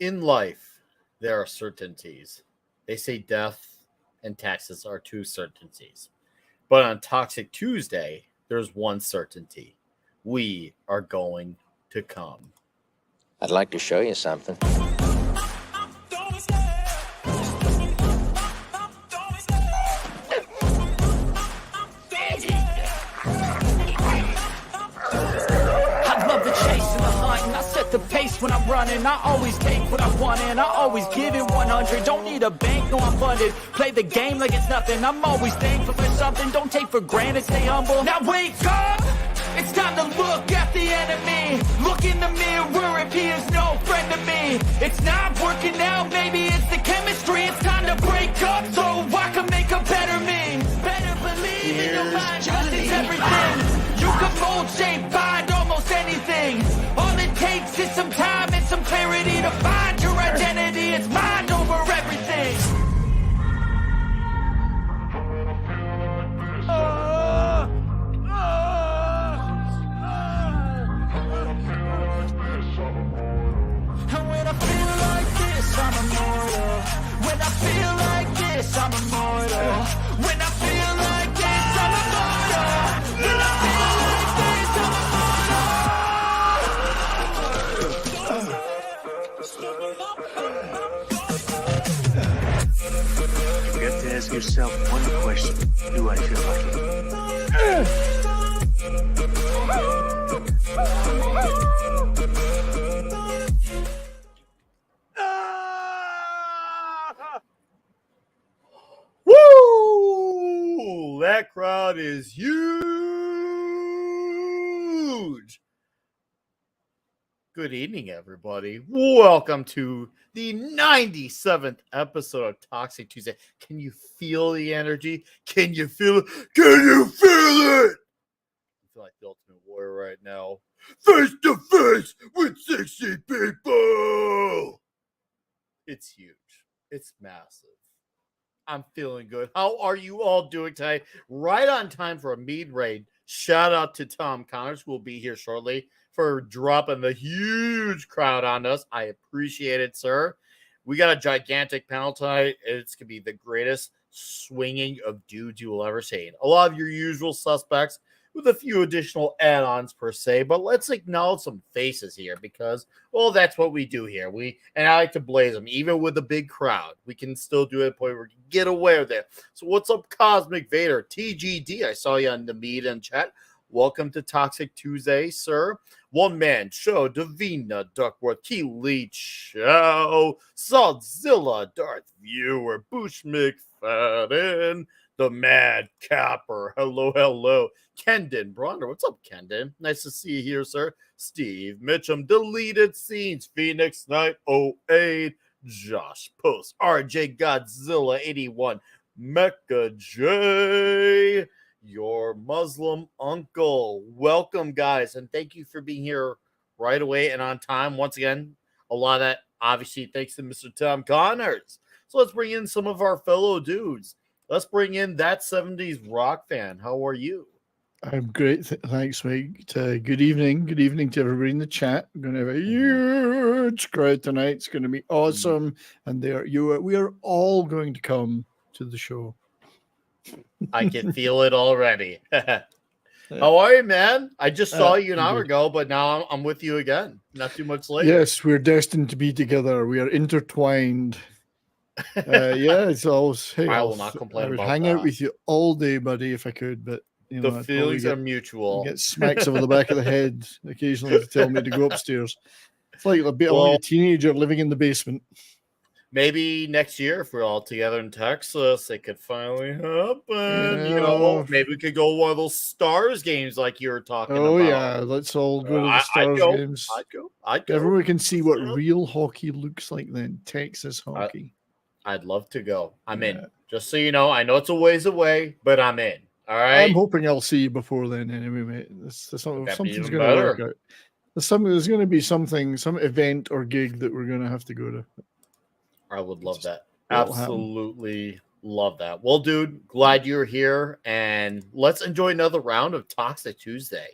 In life, there are certainties. They say death and taxes are two certainties. But on Toxic Tuesday, there's one certainty. We are going to come. I'd like to show you something. The pace when I'm running, I always take what I want and I always give it 100. Don't need a bank, no I'm funded. Play the game like it's nothing. I'm always thankful for something. Don't take for granted, stay humble. Now wake up! It's time to look at the enemy. Look in the mirror if he is no friend to me. It's not working out, maybe it's the chemistry. It's time to break up so I can make a better me. Better believe in your mind, trust is everything. You can mold, shape, find almost anything. All it takes is some time and some clarity to find your identity. It's mind over everything. And when I feel like this, I'm immortal. When I feel like this, I'm immortal. When I feel like this, I'm immortal. When I feel like this, I'm You have to ask yourself one question. Do I feel lucky? Woo! That crowd is huge. Good evening, everybody. Welcome to the 97th episode of Toxic Tuesday. Can you feel the energy? Can you feel it? Can you feel it? I feel like the Ultimate Warrior right now. Face to face with 60 people. It's huge. It's massive. I'm feeling good. How are you all doing tonight? Right on time for a mead raid. Shout out to Tom Connors, who will be here shortly, for dropping the huge crowd on us. I appreciate it, sir. We got a gigantic panel tonight. It's going to be the greatest swinging of dudes you will ever see. A lot of your usual suspects with a few additional add-ons per se, but let's acknowledge some faces here because, well, that's what we do here. And I like to blaze them, even with a big crowd. We can still do it at a point where we can get away with it. So what's up, Cosmic Vader? TGD, I saw you on the meet and chat. Welcome to Toxic Tuesday, sir. One Man Show, Davina Duckworth, Keely Chow, Saltzilla, Darth Viewer, Bush McFadden, the Mad Capper. Hello, hello. Kendon Bronner. What's up, Kendon? Nice to see you here, sir. Steve Mitchum, Deleted Scenes, Phoenix Knight 08, Josh Post, RJ Godzilla 81, Mecha J, your Muslim uncle. Welcome, guys, and thank you for being here right away and on time. Once again, a lot of that, obviously, thanks to Mr. Tom Connors. So let's bring in some of our fellow dudes. Let's bring in that 70s rock fan. How are you? I'm great. Thanks, Mike. Good evening. Good evening to everybody in the chat. We're going to have a huge crowd tonight. It's going to be awesome. And we are all going to come to the show. I can feel it already. How are you, man? I just saw you an hour ago, but now I'm with you again. Not too much later. Yes, we're destined to be together. We are intertwined. It's always. Hey, I will not complain. I would about hang that. out with you all day, buddy, if I could. But the feelings are mutual. Get smacks over the back of the head occasionally to tell me to go upstairs. It's like a teenager living in the basement. Maybe next year, if we're all together in Texas, it could finally happen. Maybe we could go to one of those Stars games like you were talking about. Oh, yeah. Let's all go to the Stars games. I'd go. Everyone can see what real hockey looks like then. Texas hockey. I'd love to go. I'm in. Just so you know, I know it's a ways away, but I'm in. All right. I'm hoping I'll see you before then anyway, mate. Something's going to work out. There's going to be some event or gig that we're going to have to go to. I would love that. Absolutely love that. Well, dude, glad you're here. And let's enjoy another round of Toxic Tuesday.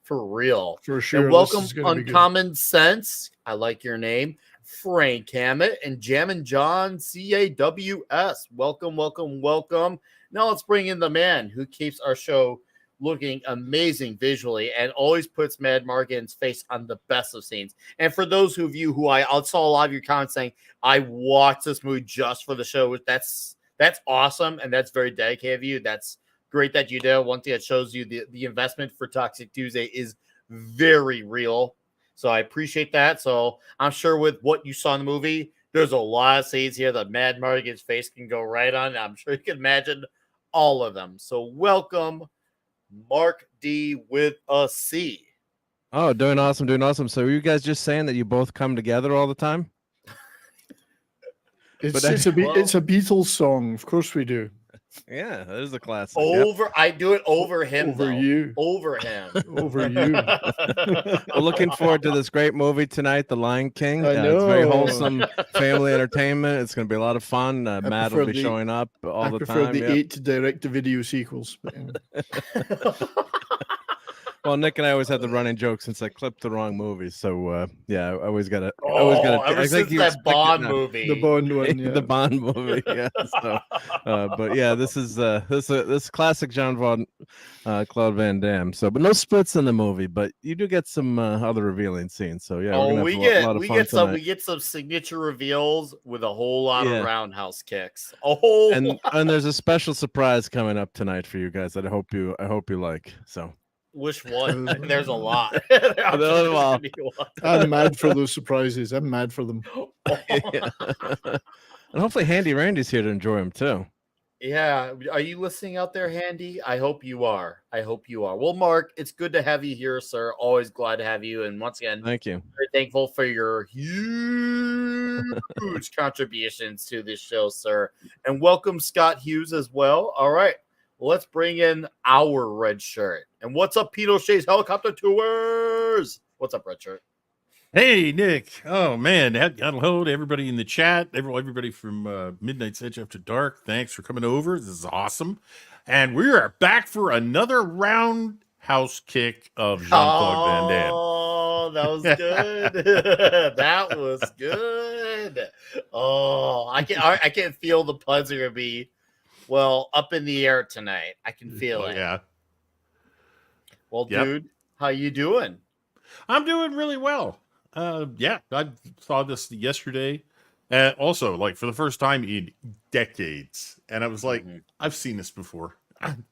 For real. For sure. And This welcome is gonna be good. Uncommon Sense. I like your name. Frank Hammett and Jammin' John CAWS. Welcome, welcome, welcome. Now let's bring in the man who keeps our show looking amazing visually and always puts Mad Morgan's face on the best of scenes. And for those of you who I saw a lot of your comments saying, I watched this movie just for the show. That's awesome. And that's very dedicated of you. That's great that you did. One thing that shows you the investment for Toxic Tuesday is very real. So I appreciate that. So I'm sure with what you saw in the movie, there's a lot of scenes here that Mad Morgan's face can go right on. I'm sure you can imagine all of them. So welcome, Mark D with a C. Oh, doing awesome, doing awesome. So are you guys just saying that you both come together all the time? It's a Beatles song. Of course we do. Yeah, that is a classic. I do it over him. Over though. you. Over him. Over you. We're looking forward to this great movie tonight, The Lion King. I It's very know. wholesome family entertainment. It's going to be a lot of fun. Matt will be showing up all the prefer time. the Yep. 8 direct-to-video sequels. But, Well, Nick and I always had the running joke since I clipped the wrong movie. So yeah, I always got to. Ever since that Bond movie. the Bond one, yeah. The Bond movie, yeah. So, but yeah, this is this classic Claude Van Damme. So, but no splits in the movie, but you do get some other revealing scenes. So yeah, we're gonna have a lot of fun tonight. We get some signature reveals with a whole lot of roundhouse kicks. And there's a special surprise coming up tonight for you guys that I hope you like. So. Which one? There's a lot. I'm mad for those surprises. I'm mad for them. Yeah. And hopefully Handy Randy's here to enjoy them too. Yeah. Are you listening out there, Handy? I hope you are. Well, Mark, it's good to have you here, sir. Always glad to have you. And once again, thank you. Very thankful for your huge contributions to this show, sir. And welcome Scott Hughes as well. All right. Let's bring in our red shirt. And what's up, Pete O'Shea's Helicopter Tours? What's up, red shirt? Hey, Nick. Oh, man. Hello to everybody in the chat. Everybody from Midnight's Edge After Dark. Thanks for coming over. This is awesome. And we are back for another roundhouse kick of Jean-Claude Van Damme. Oh, that was good. That was good. Oh, I can feel the puns are going to be up in the air tonight. I can feel it. Yeah. Well, dude, how you doing? I'm doing really well. I saw this yesterday. Also, like for the first time in decades. And I was like, I've seen this before.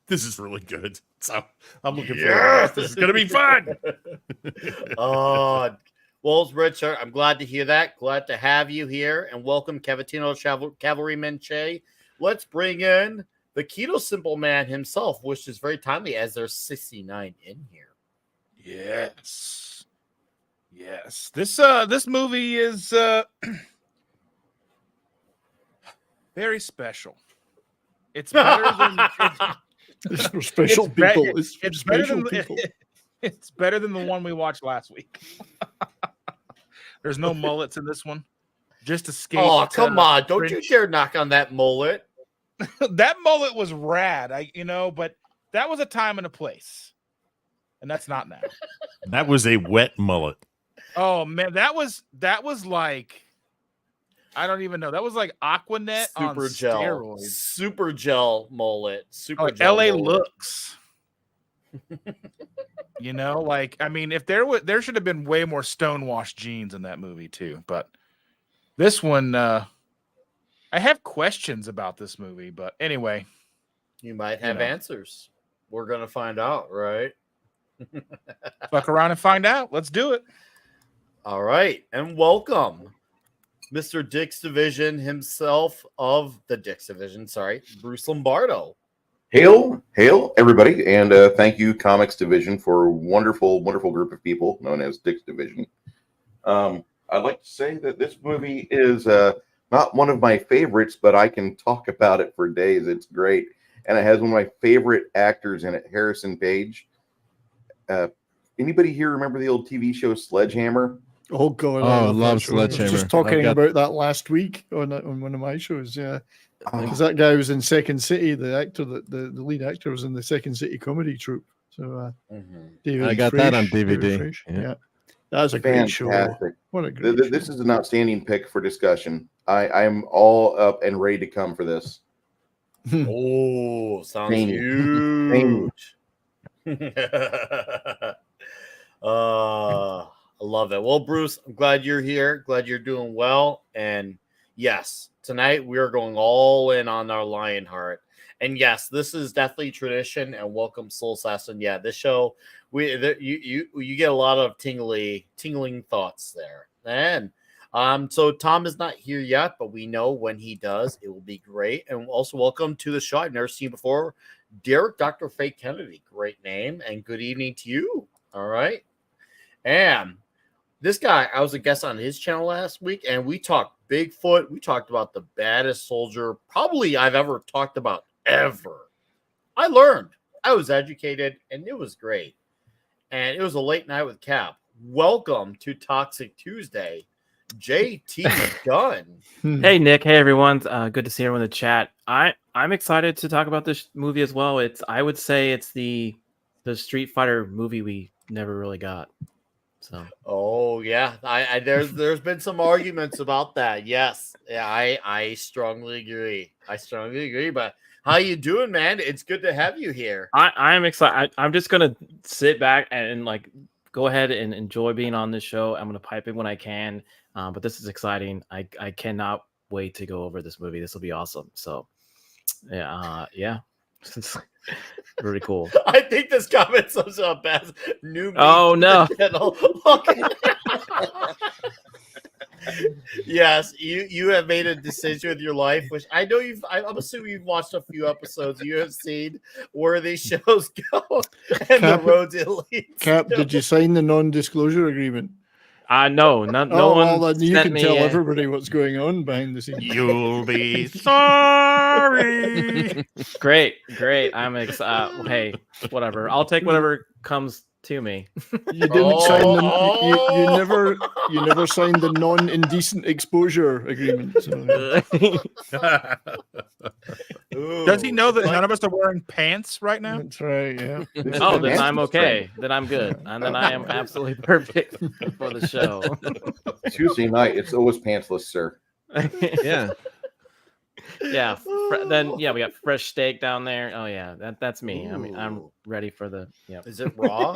This is really good. So I'm looking forward to this. This is going to be fun. Well, Richard, I'm glad to hear that. Glad to have you here. And welcome, Cavatino Cavalryman Che. Let's bring in the Keto Simple Man himself, which is very timely as there's 69 in here. Yes. This movie is very special. It's better than it's for special people. It's better than it's better than the one we watched last week. There's no mullets in this one. Just escape. Oh, come on. Don't you dare knock on that mullet. That mullet was rad, but that was a time and a place. And that's not now. That was a wet mullet. Oh man, that was like, I don't even know. That was like Aquanet on steroids. Super gel mullet. Super like gel LA mullet. looks. If there should have been way more stonewashed jeans in that movie too. But this one, I have questions about this movie. But anyway, you might have answers. We're gonna find out, right? Fuck around and find out. Let's do it. All right, and welcome, Mr. Dick's Division himself of the Dick's Division. Sorry, Bruce Lombardo. Hail, everybody, and thank you, Comics Division, for a wonderful group of people known as Dick's Division. I'd like to say that this movie is not one of my favorites, but I can talk about it for days. It's great, and it has one of my favorite actors in it, Harrison Page. Anybody here remember the old TV show Sledgehammer? Oh God! I love Sledgehammer. I was just talking about that last week on one of my shows. Yeah, because that guy was in Second City. The actor, the lead actor, was in the Second City comedy troupe. So Mhm. David I got that on David DVD. Fraish, Yeah. yeah. That's a great show. Fantastic. What a great show. This is an outstanding pick for discussion. I'm all up and ready to come for this. Oh, sounds Thank huge. I love it. Well, Bruce, I'm glad you're here. Glad you're doing well. And yes, tonight we are going all in on our Lionheart. And yes, this is definitely tradition. And welcome, Soul Assassin. Yeah, this show you get a lot of tingling thoughts there. And so Tom is not here yet, but we know when he does, it will be great. And also welcome to the show. I've never seen you before, Derek Dr. Fake Kennedy. Great name, and good evening to you. All right. And this guy, I was a guest on his channel last week, and we talked Bigfoot. We talked about the baddest soldier probably I've ever talked about ever. I learned, I was educated, and it was great. And it was a late night with Cap. Welcome to Toxic Tuesday, JT Gunn. Hey Nick, hey everyone. Good to see everyone in the chat. I'm excited to talk about this movie as well. I would say it's the Street Fighter movie we never really got. So Oh yeah, I there's been some arguments about that. Yes, yeah, I strongly agree. But how you doing, man? It's good to have you here. I'm excited. I'm just gonna sit back and like go ahead and enjoy being on this show. I'm gonna pipe in when I can. But this is exciting. I cannot wait to go over this movie. This will be awesome. So yeah. Really cool. I think this comment's such a best new. Oh no! Yes, you have made a decision with your life, which I know I'm assuming you've watched a few episodes. You have seen where these shows go and Cap, the roads it leads. Cap, did you sign the non-disclosure agreement? No, no one. Well, then you sent can me tell a- everybody what's going on behind the scenes. You'll be sorry. Great. I'm excited. Hey, whatever. I'll take whatever comes to me. You didn't sign the you never signed the non-indecent exposure agreement. So. Does he know that none of us are wearing pants right now? That's right. Yeah. Oh, then I'm okay. Then I'm good. And then I am absolutely perfect for the show. Tuesday night, it's always pantsless, sir. Yeah. Yeah. Then we got fresh steak down there. Oh yeah, that's me. I mean, I'm ready for the. Yeah. Is it raw?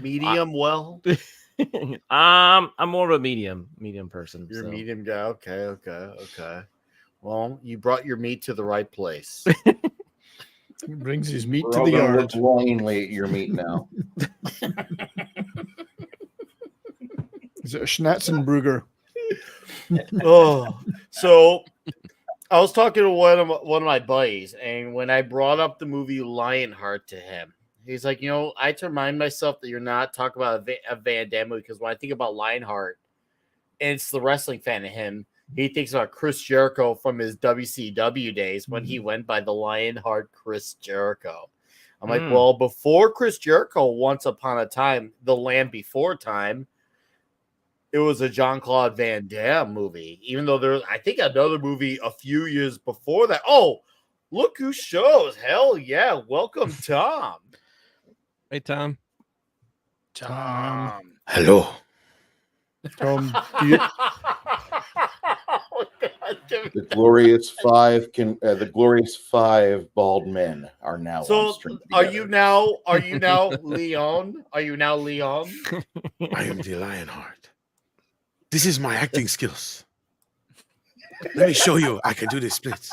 Medium well? I'm more of a medium person. You're so. a medium guy. Okay. Well, you brought your meat to the right place. He brings his meat We're to all the gonna yard. look longingly at your meat now. Is it a Schnatzenbrugger? Oh, so I was talking to one of my buddies, and when I brought up the movie Lionheart to him, he's like, I had to remind myself that you're not talking about a Van Damme movie, because when I think about Lionheart, and it's the wrestling fan in him, he thinks about Chris Jericho from his WCW days when he went by the Lionheart Chris Jericho. I'm like, well, before Chris Jericho, once upon a time, the land before time, it was a Jean-Claude Van Damme movie, even though there's, I think, another movie a few years before that. Oh, look who shows. Hell yeah. Welcome, Tom. Hey, Tom. Hello. Tom, do you, The glorious five bald men are now on So stream are together. you now Leon? Are you now Leon? I am the Lionheart. This is my acting skills. Let me show you. I can do the splits.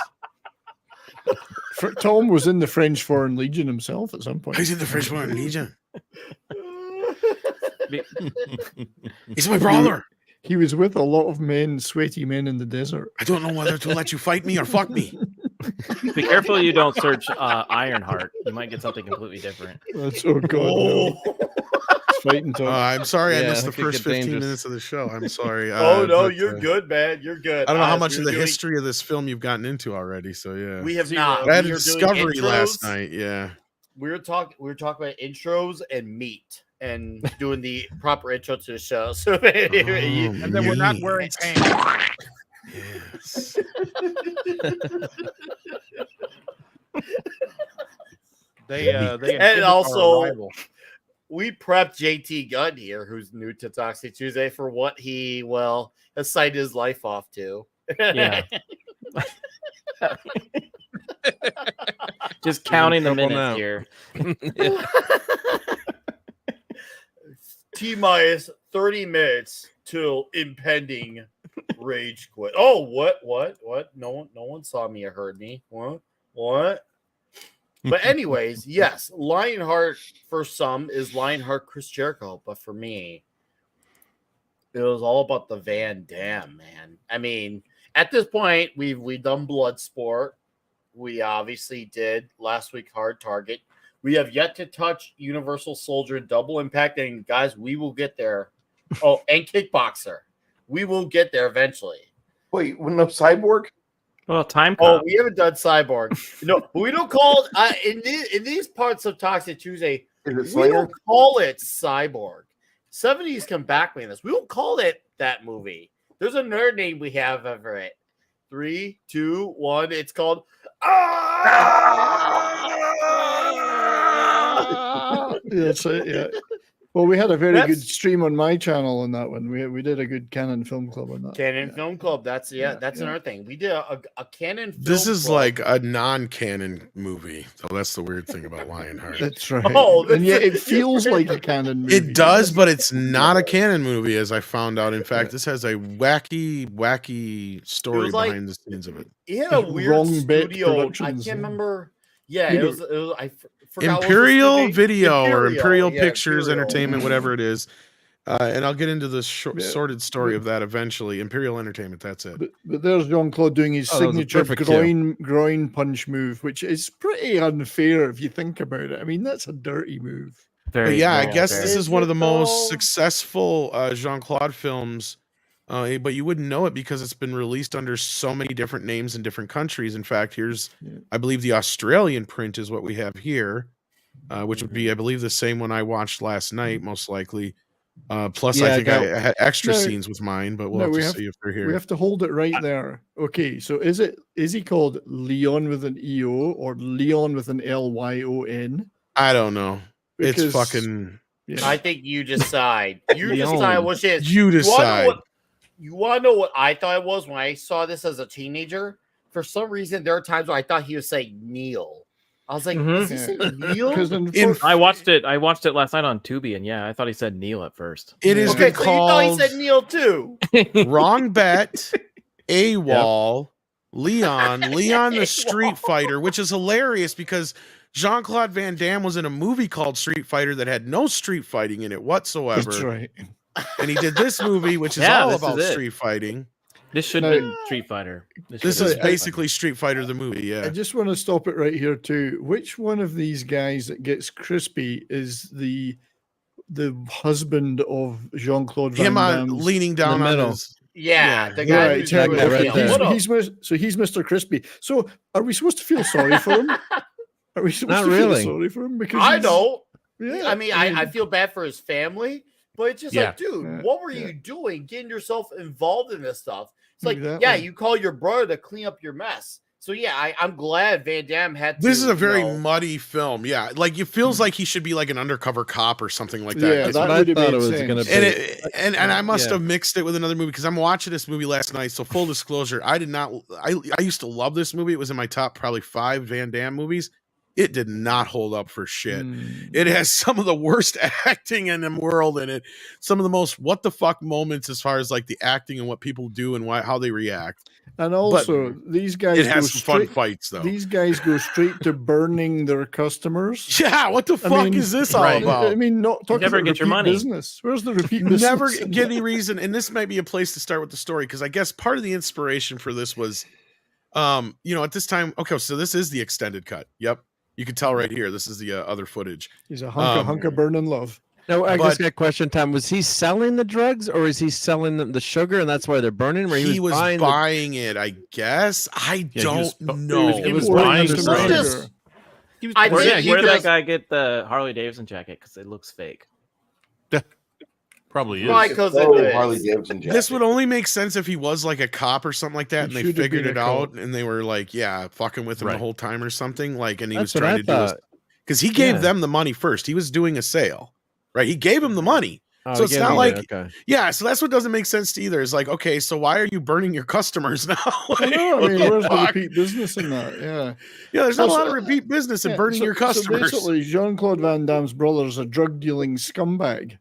Tom was in the French Foreign Legion himself at some point. He's in the French Foreign Legion. He's my brother. He was with a lot of men, sweaty men in the desert. I don't know whether to let you fight me or fuck me. Be careful you don't search Ironheart. You might get something completely different. That's oh god. No. It's fighting Tom. I'm sorry I Yeah, missed the it could first get 15 dangerous. minutes of the show. I'm sorry. Oh no, but, you're good, man. You're good. I don't know how much We're of the doing- history of this film you've gotten into already. So yeah, We have Zero. not. I had We a are doing discovery last intros. night. Yeah. We were talking about intros and meat and doing the proper intro to the show. So And then we're not wearing pants. Yes. They And inhibit our also, arrival. we prepped JT Gunn here, who's new to Toxic Tuesday, for what he, has signed his life off to. Yeah. Just counting the trouble minutes now. here. T-minus 30 minutes till impending rage quit. Oh, what? No one saw me or heard me. What? But anyways, yes, Lionheart for some is Lionheart Chris Jericho, but for me, it was all about the Van Damme, man. I mean, at this point, we've done Bloodsport. We obviously did last week Hard Target. We have yet to touch Universal Soldier, Double Impact, and guys, we will get there. Oh, and Kickboxer. We will get there eventually. Wait, no Cyborg? Well, time Oh, cop. we haven't done Cyborg. No, we don't call it in these parts of Toxic Tuesday. Is it We Slayer? don't call it Cyborg. 70s can back me in this. We don't call it that movie. There's another name we have for it. 3, 2, 1. It's called. That's it. Yeah. Well, we had a very good That's- stream on my channel on that one. We did a good Canon Film Club on that. Canon Yeah. Film Club. That's Yeah, another thing. We did a Canon. This Film is Club. like a non-canon movie, so that's the weird thing about Lionheart. That's right. Oh, and yet that's- it feels like a Canon movie. It does, but it's not a canon movie, as I found out. In fact, this has a wacky story was like- behind the scenes of it. He had a It's weird Wrong Bet studio. I Productions, can't yeah. remember. Yeah, You it was. I forgot what was the Imperial studio. Video or Imperial yeah, Pictures Imperial. Entertainment, whatever it is. And I'll get into the Yeah. sordid story of that eventually. Imperial Entertainment, that's it. But there's Jean-Claude doing his Oh, that was a signature perfect kill. groin punch move, which is pretty unfair if you think about it. I mean, that's a dirty move. But yeah, I guess fair. this is one of the most Physical. successful Jean-Claude films, but you wouldn't know it because it's been released under so many different names in different countries. In fact, here's, Yeah. I believe the Australian print is what we have here, which would be, I believe, the same one I watched last night, most likely. Plus, Yeah, I think now- I had extra now- scenes with mine, but we'll now have we to have- see if they're here. We have to hold it right there. Okay, so is he called Leon with an EO or Leon with an LYON? I don't know. It's Because- fucking. Yeah. I think you decide. You Leon. decide which is. You wanna know decide. You want to know what I thought it was when I saw this as a teenager? For some reason, there are times where I thought he was saying Neil. I was like, Mhm. is he saying Neil? Because In- I watched it last night on Tubi, and yeah, I thought he said Neil at first. It has Okay, been so you thought called he said Neil too. Wrong Bet, AWOL, Leon the Street Fighter, which is hilarious because Jean-Claude Van Damme was in a movie called Street Fighter that had no street fighting in it whatsoever. That's right. And he did this movie, which is Yeah, all this is about it. street fighting. This should No. have been Street Fighter. This should is have been basically Street Fighter the movie, I yeah. just want to stop it right here too. Which one of these guys that gets crispy is the husband of Jean-Claude Van Him on Damme's? leaning down on middle. his. Yeah, Yeah, the guy Right, who's check doing it. right it. there. What up? He's Mr. Crispy. So are we supposed to feel sorry for him? Are we supposed Not to really. feel sorry for him? Because I he's- don't. Yeah, I mean, I feel bad for his family, but it's just Yeah. like, dude, Yeah, what were yeah. you doing getting yourself involved in this stuff? It's like, yeah, Exactly. you call your brother to clean up your mess. So yeah, I'm glad Van Damme had to. This is a very you know, muddy film. Yeah. Like it feels like he should be like an undercover cop or something like that. Yeah, It's- that what I would have thought made it was sense. gonna be. and I must Yeah. have mixed it with another movie because I'm watching this movie last night. So full disclosure, I did not. I used to love this movie. It was in my top probably 5 Van Damme movies. It did not hold up for shit. Mm. It has some of the worst acting in the world in it. Some of the most what the fuck moments as far as like the acting and what people do and how they react. And also, these guys It go has some fun straight. fights though. These guys go straight to burning their customers. Yeah, what the I fuck mean, is this all right. about? I mean, not talking never about get your repeat money. business. Where's the repeat business? Never in get that? any reason, and this might be a place to start with the story because I guess part of the inspiration for this was, at this time. Okay, so this is the extended cut. Yep, you can tell right here. This is the other footage. He's a hunk of burning love. No, I But- just got a question, Tom. Was he selling the drugs or is he selling them the sugar and that's why they're burning? Where He was buying buying it, I guess. I Yeah, he was don't bu- know. he was Pouring buying some drugs. sugar. He was I Where, think did, he where did that just- guy get the Harley Davidson jacket? Because it looks fake. Probably is. Probably because Oh, of Harley this. Davidson jacket. This would only make sense if he was like a cop or something like that, He and they should have figured been it a out, cop. and they were like, "Yeah, fucking with him the Right. whole time or something." Like, and he That's was trying what I to do his, thought. because he gave Yeah. them the money first. He was doing a sale, right? He gave him the money. Oh, So it's yeah, not yeah, like, okay. yeah, so that's what doesn't make sense to either. It's like, okay, so why are you burning your customers now? I know. I What mean, the where's the fuck? repeat business in that? Yeah. Yeah, there's not a So- lot of repeat business in Yeah, burning your customers. So basically, Jean-Claude Van Damme's brother is a drug dealing scumbag.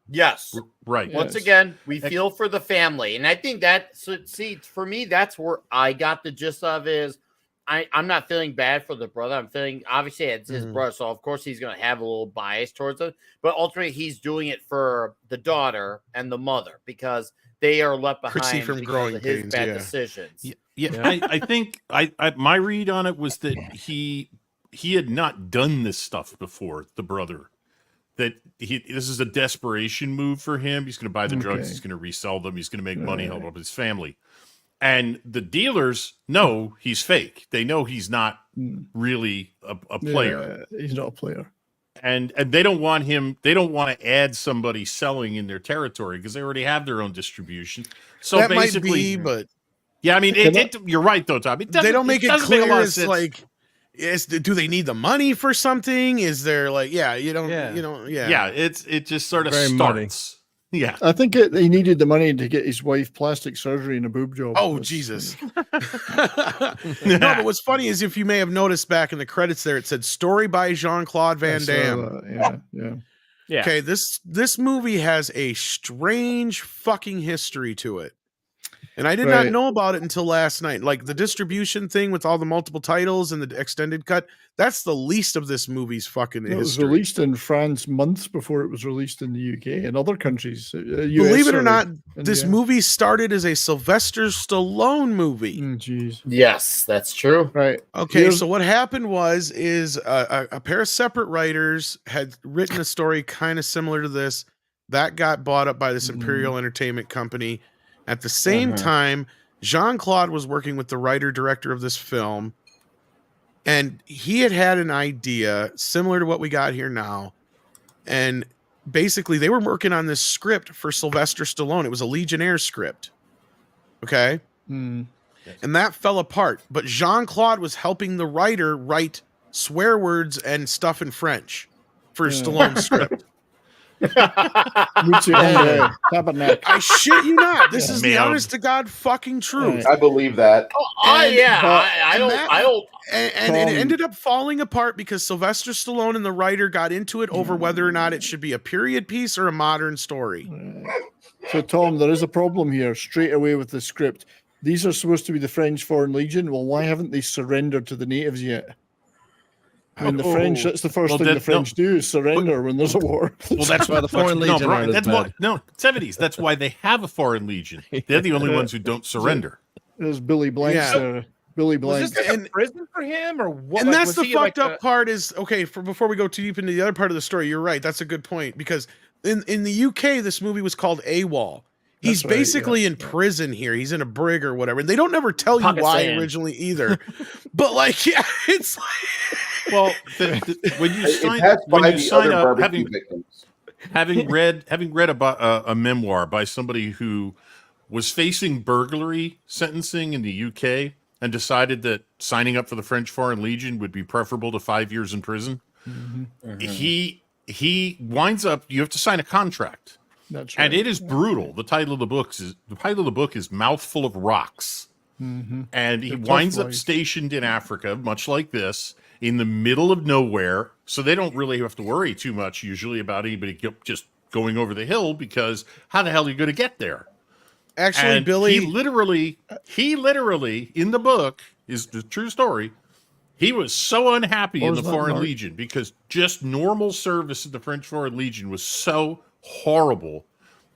Yes. Right. Yeah. Once Yes. again, we feel for the family. And I think that, so, see, for me, that's where I got the gist of is I'm not feeling bad for the brother. I'm feeling, obviously, it's his brother. So, of course, he's going to have a little bias towards it. But ultimately, he's doing it for the daughter and the mother because they are left Chrissy behind from because Growing of his Pains, bad yeah. decisions. Yeah. I think I my read on it was that he had not done this stuff before, the brother. That this is a desperation move for him. He's going to buy the drugs. Okay. He's going to resell them. He's going to make money, help out his family. And the dealers know he's fake. They know he's not really a player. Yeah, he's not a player. And they don't want him. They don't want to add somebody selling in their territory because they already have their own distribution. So that might basically, be, but yeah, I mean, you're right though, Tom. they don't make it doesn't make a clear lot of as sense. like, do they need the money for something? Is there like, yeah, you don't, Yeah. you know, yeah. Yeah, it just sort of Very starts. Yeah. I think he needed the money to get his wife plastic surgery and a boob job. Oh, That's- Jesus. No, but what's funny is if you may have noticed back in the credits there, it said story by Jean-Claude I Van saw Damme. that, yeah. Yeah. Okay, this movie has a strange fucking history to it. And I did not Right. know about it until last night. Like the distribution thing with all the multiple titles and the extended cut, that's the least of this movie's fucking It was history. released in France months before it was released in the UK and other countries. Believe it or not, and this yeah. movie started as a Sylvester Stallone movie. Jeez. Yes, that's true. Right. Okay, Here's- so what happened was a pair of separate writers had written a story kind of similar to this that got bought up by this Imperial Entertainment Company. At the same time, Jean-Claude was working with the writer-director of this film, and he had an idea similar to what we got here now. And basically, they were working on this script for Sylvester Stallone. It was a Legionnaire script. Okay? Hmm. And that fell apart. But Jean-Claude was helping the writer write swear words and stuff in French for Stallone's script. Tabernacle. I shit you not. This is the Man. honest to God fucking truth. I believe that. And- yeah, but- I don't. that- I don't. And it ended up falling apart because Sylvester Stallone and the writer got into it over whether or not it should be a period piece or a modern story. So, Tom, there is a problem here straight away with the script. These are supposed to be the French Foreign Legion. Well, why haven't they surrendered to the natives yet? I mean, the French, that's the first Well, thing that- the French do is surrender when there's a war. Well, that's why the Foreign no, Legion Brian, aren't as that's why, bad. no, 70s. That's why they have a Foreign Legion. They're the only ones who don't surrender. There's Billy Blank's Yeah. there. Billy Was Blank. this like a prison for him or what? And like, that's was the he, fucked like, up part is, okay, before we go too deep into the other part of the story, you're right. That's a good point because in the UK, this movie was called AWOL. He's That's right, basically yeah. in prison here. He's in a brig or whatever. And they don't never tell you Pocket why sand. originally either. But like, yeah, it's like, Well, when you It sign passed by when you the sign other up, barbecue victims. having read about a memoir by somebody who was facing burglary sentencing in the UK and decided that signing up for the French Foreign Legion would be preferable to 5 years in prison. He winds up. You have to sign a contract. That's right. And it is brutal. The title of the book is Mouthful of Rocks. And he The tough winds up life. stationed in Africa, much like this, in the middle of nowhere. So they don't really have to worry too much usually about anybody just going over the hill because how the hell are you going to get there? actually, And Billy, he literally in the book is the true story. He was so unhappy What in was the that, Foreign Mark? Legion because just normal service in the French Foreign Legion was so horrible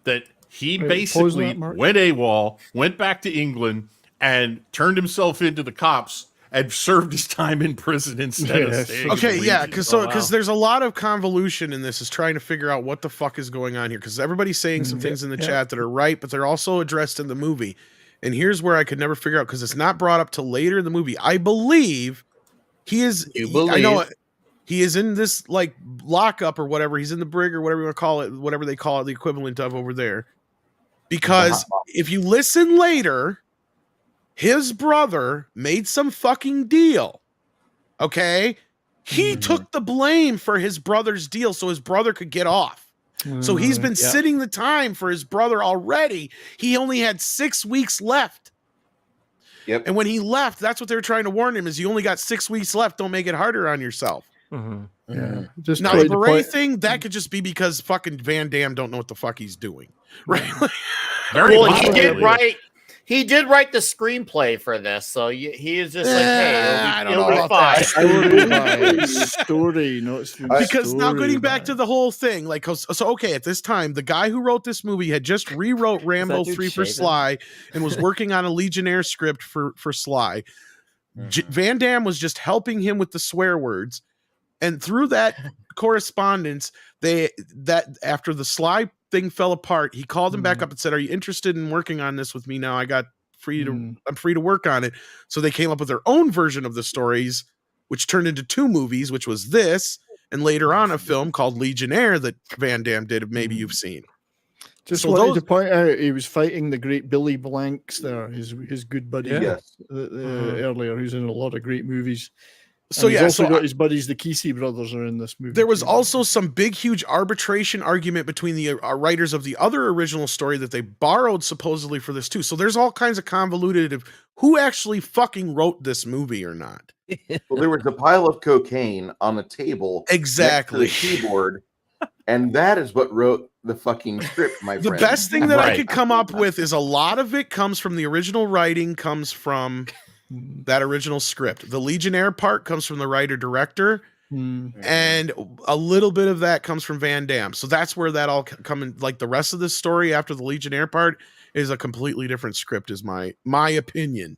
that he Wait, pause basically that, Mark. went AWOL, went back to England, and turned himself into the cops and served his time in prison instead of Yes. staying. in okay, the yeah, Legion. because there's a lot of convolution in this is trying to figure out what the fuck is going on here because everybody's saying some things in the chat that are right, but they're also addressed in the movie. And here's where I could never figure out because it's not brought up till later in the movie. I believe he is. I know he is in this like lockup or whatever. He's in the brig or whatever you want to call it, whatever they call it, the equivalent of over there. Because if you listen later, his brother made some fucking deal. Okay? He took the blame for his brother's deal so his brother could get off. So he's been sitting the time for his brother already. He only had 6 weeks left. Yep. And when he left, that's what they were trying to warn him is you only got 6 weeks left. Don't make it harder on yourself. Yeah. Just Now, try the to beret point- thing, that could just be because fucking Van Damme don't know what the fuck he's doing. Right? Very Well, he possibly. did write. He did write the screenplay for this, so he is just like, "Hey, it'll be fine." Story, not Because now story, getting back man. to the whole thing, like, so okay, at this time, the guy who wrote this movie had just rewrote Rambo dude 3 for shaven? Sly and was working on a Legionnaire script for Sly. Van Damme was just helping him with the swear words, and through that correspondence, after the Sly thing fell apart, he called him back up and said, "Are you interested in working on this with me now? I'm free to work on it." So they came up with their own version of the stories, which turned into 2 movies, which was this, and later on a film called Legionnaire that Van Damme did. Maybe you've seen. Just So wanted those- to point out he was fighting the great Billy Blanks there, his good buddy. Yes. Earlier, who's in a lot of great movies. So And he's yeah, also so got his buddies, the Kesey brothers, are in this movie. there was too. also some big, huge arbitration argument between the writers of the other original story that they borrowed supposedly for this too. So there's all kinds of convoluted of who actually fucking wrote this movie or not. Well, there was a pile of cocaine on the table Exactly. next to the keyboard, and that is what wrote the fucking script, my The friend. best thing that I Right. could come up with is a lot of it comes from the original writing, comes from that original script. The Legionnaire part comes from the writer director, and a little bit of that comes from Van Damme. So that's where that all come in. Like the rest of the story after the Legionnaire part is a completely different script, is my opinion.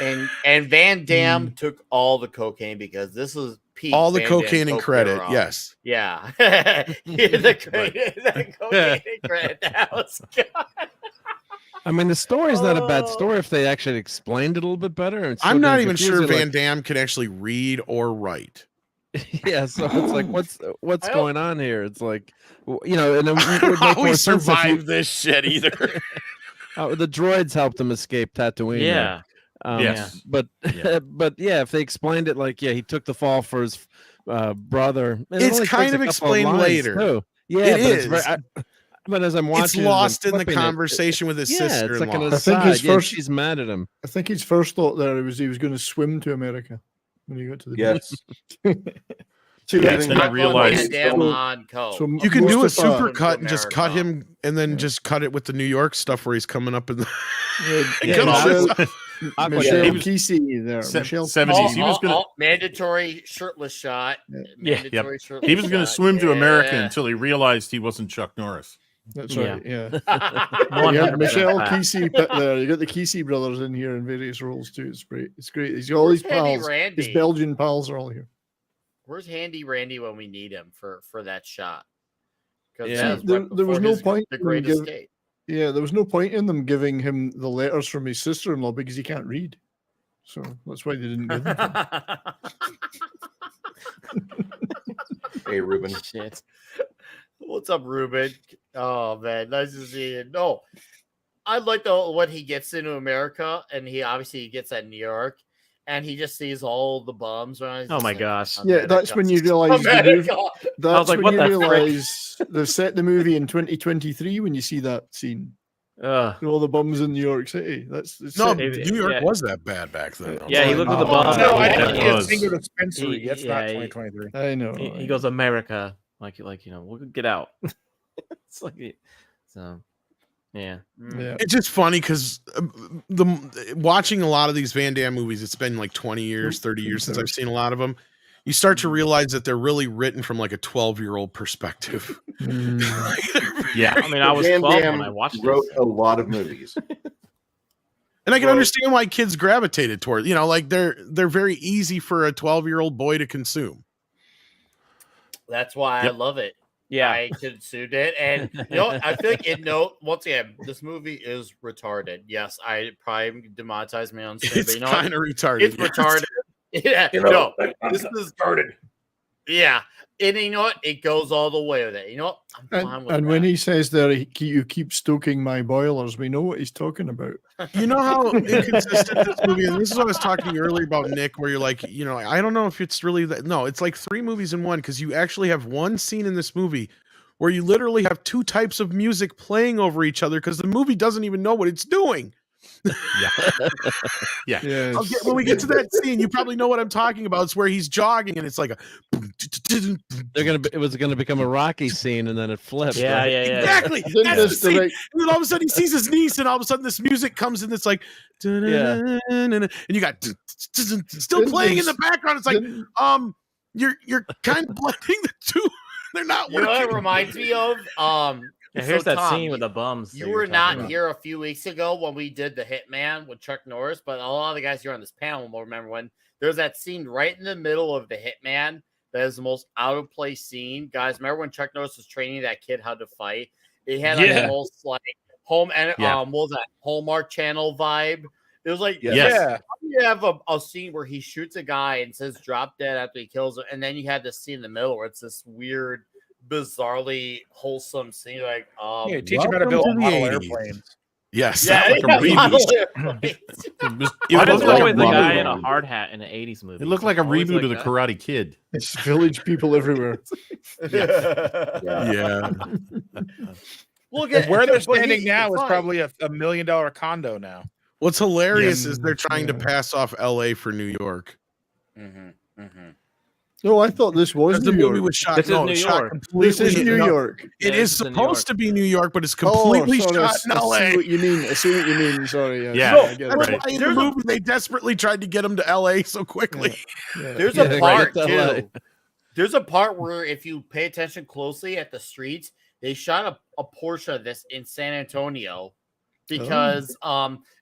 And Van Damme took all the cocaine because this is peak All the Van Damme cocaine and coke credit, era. yes. Yeah. the cocaine and credit. That was good. I mean, the story's not a bad story if they actually explained it a little bit better. And I'm not even confuse sure you, Van Damme can actually read or write. Yeah, so it's like, what's going on here? It's like, you know, and it would make How more we sense if you- survived this shit either. the droids helped him escape Tatooine. Yeah. Yes. But but yeah, if they explained it like, yeah, he took the fall for his brother. and it It's only kind takes a of couple explained lines, later. too. Yeah, It but it's is. very, but as I'm watching, It's it, as lost I'm in the flipping it, conversation with his yeah, sister. it's like an I think his aside. Yeah, first- she's mad at him. I think his first thought there was he was going to swim to America when he got to the Yes. So Yes, yeah, and I realized- Van Damme on coke. so You can do a most of, super cut and just cut America. him and then just cut it with the New York stuff where he's coming up in the Yeah, Come on. Aqua- Michelle he was- Kesey there. Se- Michelle 70s. He was gonna- mandatory shirtless shot. Yeah. Mandatory shirtless He was going to shot. swim to America Yeah. until he realized he wasn't Chuck Norris. That's Yeah. right. Yeah. 100% Yeah, Michelle fact. Kesey put there. You got the Kesey brothers in here in various roles too. It's great. It's great. He's got all his Where's Handy pals. Randy? His Belgian pals are all here. Where's Handy Randy when we need him for that shot? 'Cause Yeah. that There- right there was before no his- point The in Great give- Escape. Yeah, there was no point in them giving him the letters from his sister-in-law because he can't read. So that's why they didn't give them. to him. Hey, Ruben. Shit. What's up, Ruben? Oh man, nice to see you. No, I like when he gets into America and he obviously gets at New York and he just sees all the bums. Right? Oh my gosh. Yeah, that's when you realize the America. movie, that's like, when what you the frick? realize they've set the movie in 2023 when you see that scene. All the bums in New York City. That's it's No, set- New York was that bad back then. Yeah, he looked at the Oh, bums. No, I He- didn't see a was. single dispensary. He- That's yeah, not he- 2023. I know. he goes America, like you know, we'll get out. It's like so, yeah. Yeah. It's just funny because watching a lot of these Van Damme movies, it's been like 20 years, 30 years since I've seen a lot of them. You start to realize that they're really written from like a 12-year-old perspective. Yeah. I mean, I was Van 12 Damme when I watched wrote this. a lot of movies. And I can understand why kids gravitated toward, you know, like they're very easy for a 12-year-old boy to consume. That's why I love it. Yeah. I consumed it, and you know, I feel like once again, this movie is retarded. Yes, I probably demonetized my own. It's but you know kind of retarded. It's yes. retarded. Yeah, You know, no, this is retarded. Yeah. And you know what? It goes all the way with it. You know what? I'm fine with And that. when he says there, you keep stoking my boilers, we know what he's talking about. You know how inconsistent this movie is? This is what I was talking to you earlier about, Nick, where you're like, I don't know if it's really that. No, it's like 3 movies in one, because you actually have one scene in this movie where you literally have 2 types of music playing over each other because the movie doesn't even know what it's doing. Yeah. Yes. When we get to that scene, you probably know what I'm talking about. It's where he's jogging and it's like a It was gonna become a Rocky scene, and then it flipped. Yeah, right? yeah, yeah. exactly. Didn't That's the this scene. direct- And then all of a sudden he sees his niece, and all of a sudden this music comes in. It's like, and you got still Didn't playing in this- the background. It's like, didn't- you're kind of blending the two. They're not You know what it working. reminds me of? Yeah, here's so that Tom, scene with the bums. that You you were talking not about. here a few weeks ago when we did the Hitman with Chuck Norris, but a lot of the guys here on this panel will remember when there's that scene right in the middle of the Hitman that is the most out of place scene. Guys, remember when Chuck Norris was training that kid how to fight? It had like the most like home and what was that Hallmark Channel vibe? It was like Yes. you have a scene where he shoots a guy and says drop dead after he kills him, and then you have this scene in the middle where it's this weird, bizarrely wholesome scene. Like, Yeah, teach him how to Welcome build to the model 80s. airplanes. Yes, yeah, that like a model reboot. airplanes. Why It does looked it like a always the guy reboot. in a hard hat in an 80s movie? It looked like a Always reboot of the that. Karate Kid. It's village people everywhere. Yeah. Look And where they're but standing he- now is fine. probably a $1 million condo now. What's hilarious Yeah. is they're trying to Yeah. pass off LA for New York. No, I thought this was Because the New movie York. was shot. This is no, New it's shot York. completely This is New no, York. It Yeah, is this is in New supposed York. to be New York, but it's completely sorry, shot in I LA. see what you mean. I see what you mean. Sorry. Yeah. I get That's it. Right. why in the movie they desperately tried to get him to LA so quickly. Yeah. There's Yeah, a right, part it's LA. too. There's a part where if you pay attention closely at the streets, they shot a portion of this in San Antonio because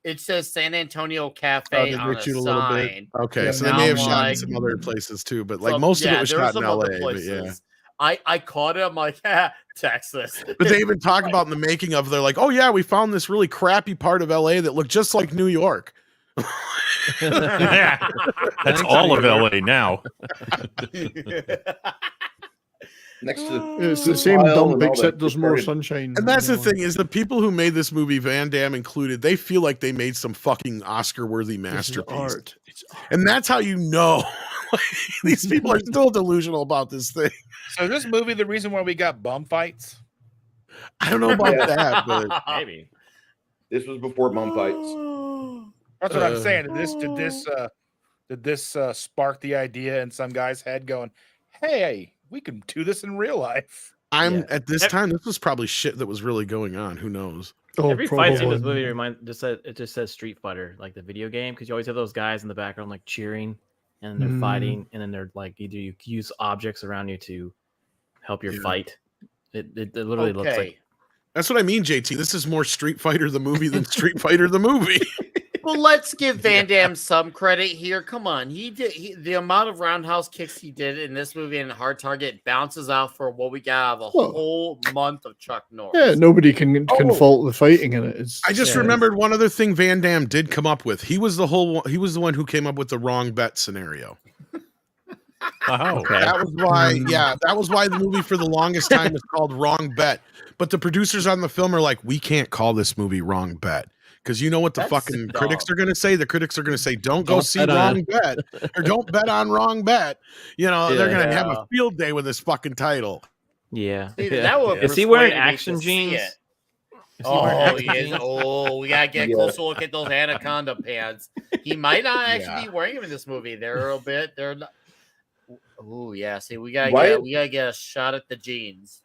it says San Antonio Cafe they on a shoot a little bit. sign. Okay, Yeah, so they now may have I'm shot in like- some other places too, but like So, most of yeah, it was there shot some in LA. other But yeah. I caught it. I'm like, Texas. But they even talk about in the making of, they're like, oh yeah, we found this really crappy part of LA that looked just like New York. That's all of LA now. Next to It's the same Smile dump, and all except that there's more started- sunshine. And that's the No. thing is the people who made this movie, Van Damme included, they feel like they made some fucking Oscar-worthy This is masterpiece. art. It's art. And that's how you know like, these people are still delusional about this thing. So is this movie the reason why we got bum fights? I don't know about Yeah. that, but Maybe. This was before bum fights. That's what I'm Uh, saying. Did this spark the idea in some guy's head going, hey, we can do this in real life? I'm at this time, this was probably shit that was really going on. Who knows? Oh, Every fight scene in this probably. movie it just says Street Fighter, like the video game, because you always have those guys in the background like cheering, and they're Mm. fighting, and then they're like either you use objects around you to help your Yeah. fight. It literally looks like That's what I mean, JT. This is more Street Fighter the movie than Street Fighter the movie. Well, let's give Van Damme some credit here. Come on, the amount of roundhouse kicks he did in this movie and Hard Target bounces out for what we got out of a Well, whole month of Chuck Norris. Yeah, nobody can Oh. fault the fighting in it. It's, I just yeah. remembered one other thing Van Damme did come up with. He was the one who came up with the wrong bet scenario. Oh, okay. That was why, that was why the movie for the longest time was called Wrong Bet. But the producers on the film are like, we can't call this movie Wrong Bet. Because you know what the That's fucking dumb. critics are going to say? The critics are going to say, don't go Don't see bet on Wrong Bet. Or don't bet on Wrong Bet. You know, they're going to have Yeah. a field day with this fucking title. yeah. See, that would Is he wearing persuade me action to see jeans? it. Is he wearing Oh, action he is. jeans? Oh, we gotta get a closer look at those anaconda pants. He might not actually Yeah. be wearing them in this movie. They're a bit. They're not. Oh yeah. See, we gotta Why- get a shot at the jeans.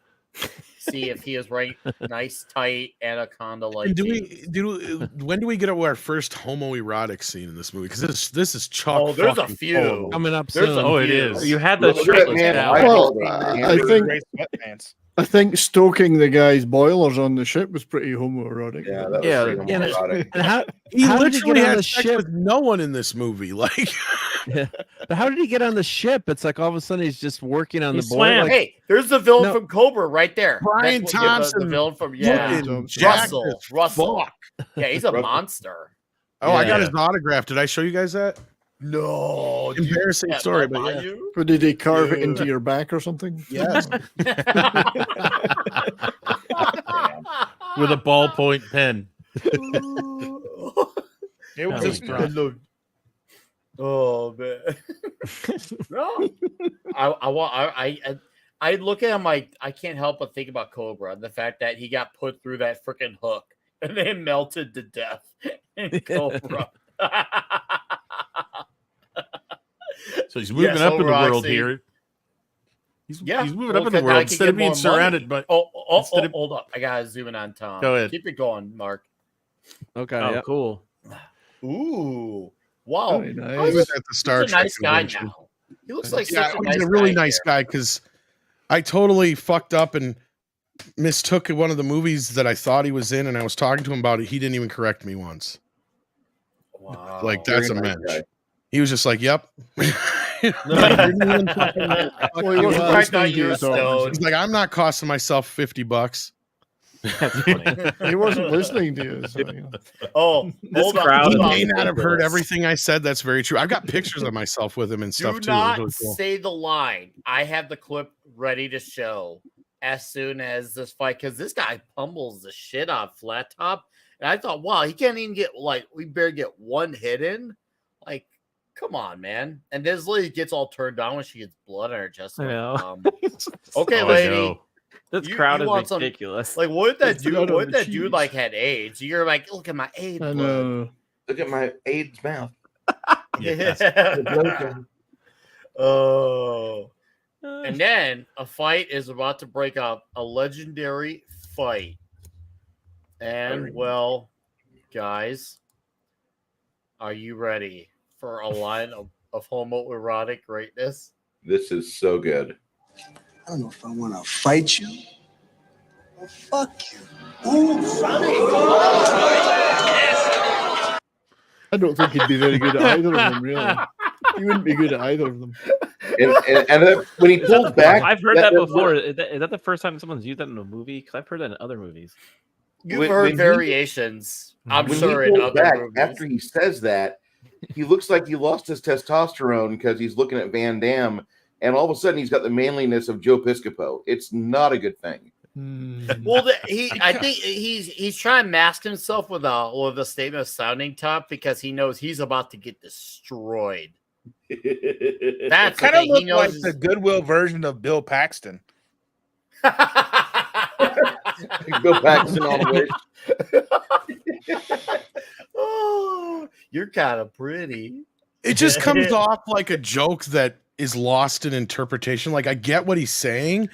See if he is wearing nice tight anaconda like. And when do we get our first homoerotic scene in this movie? Because this is chock. Oh, there's a fucking few. full of them. Coming up There's soon. a Oh, it few. is. You had the Look at that shirtless man. guy. Well, I I think Gray sweatpants. I think stoking the guy's boilers on the ship was pretty homoerotic. Yeah, that was Yeah, pretty yeah, homoerotic. And how He how did he literally get on had the sex ship? with no one in this movie. Like, Yeah. But how did he get on the ship? It's like all of a sudden he's just working on He the board. swam. Like, Hey, there's the villain No. from Cobra right there. Brian That's what- yeah, the Thompson villain from looking jacked Russell. as Russell. fuck. Yeah, he's a Russell. monster. Oh, I got Yeah. his autograph. Did I show you guys that? No. dude, Embarrassing that story, up but on yeah. you? But did he carve it into Dude. your back or something? Yes. With a ballpoint pen. It was Oh a my struggle. Oh man. No. I look at him like I can't help but think about Cobra and the fact that he got put through that freaking hook and then melted to death in Cobra. So he's moving Yes, up in the world Homoerotic. here. He's Yeah, moving well, up in the 'cause now world he can instead of get being more surrounded money. by. instead of- Hold up. I gotta zoom in on Tom. Go ahead. Keep it going, Mark. Okay. Oh, yep. cool. Ooh. Wow. Very nice. How He is was he- at the Star he's a Trek nice guy convention. now. He looks like Yeah, such a he's nice a really guy nice here. guy because I totally fucked up and mistook one of the movies that I thought he was in, and I was talking to him about it. He didn't even correct me once. Wow. Like, that's Very a nice mensch. guy. He was just like, "Yep." Well, he wasn't Right now listening to you're you, Tom. stoned. He's like, "I'm not costing myself $50." That's funny. He wasn't listening to you. So, you know. Oh, This hold on. crowd He is Hold may on. not have heard ridiculous. everything I said. That's very true. I've got pictures of myself with him and Do stuff too. It was not really cool. say the line. I have the clip ready to show as soon as this fight because this guy pummels the shit out of Flat Top. And I thought, wow, he can't even get we barely get one hit in. Like, come on, man. And this lady gets all turned on when she gets blood on her chest. I know. Okay, Oh, lady. no. This You- crowd you is want some- ridiculous. Like, what if that It's dude? not What on if the that dude cheese. like had AIDS? You're like, look at my AIDS I blood. know. Look at my AIDS mouth. Yes. Oh. And then a fight is about to break out, a legendary fight. And well, guys, are you ready for a line of homoerotic greatness? This is so good. I don't know if I want to fight you or fuck you. I don't think he'd be very good at either of them, really. He wouldn't be good at either of them. And then when he pulls back, I've heard that before. Is that the first time someone's used that in a movie? Because I've heard that in other movies. You've When- heard when he- variations. I'm when sure he in pulls other back movies. after he says that, he looks like he lost his testosterone because he's looking at Van Damme, and all of a sudden he's got the manliness of Joe Piscopo. It's not a good thing. Well, I think he's trying to mask himself with a statement of sounding top because he knows he's about to get destroyed. That's Kind the of thing. He looked like knows the Goodwill version of Bill Paxton. Bill Paxton on the way. Oh, you're kind of pretty. It just comes off like a joke that is lost in interpretation. Like, I get what he's saying,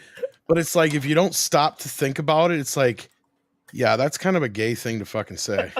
but it's like if you don't stop to think about it, it's like, yeah, that's kind of a gay thing to fucking say.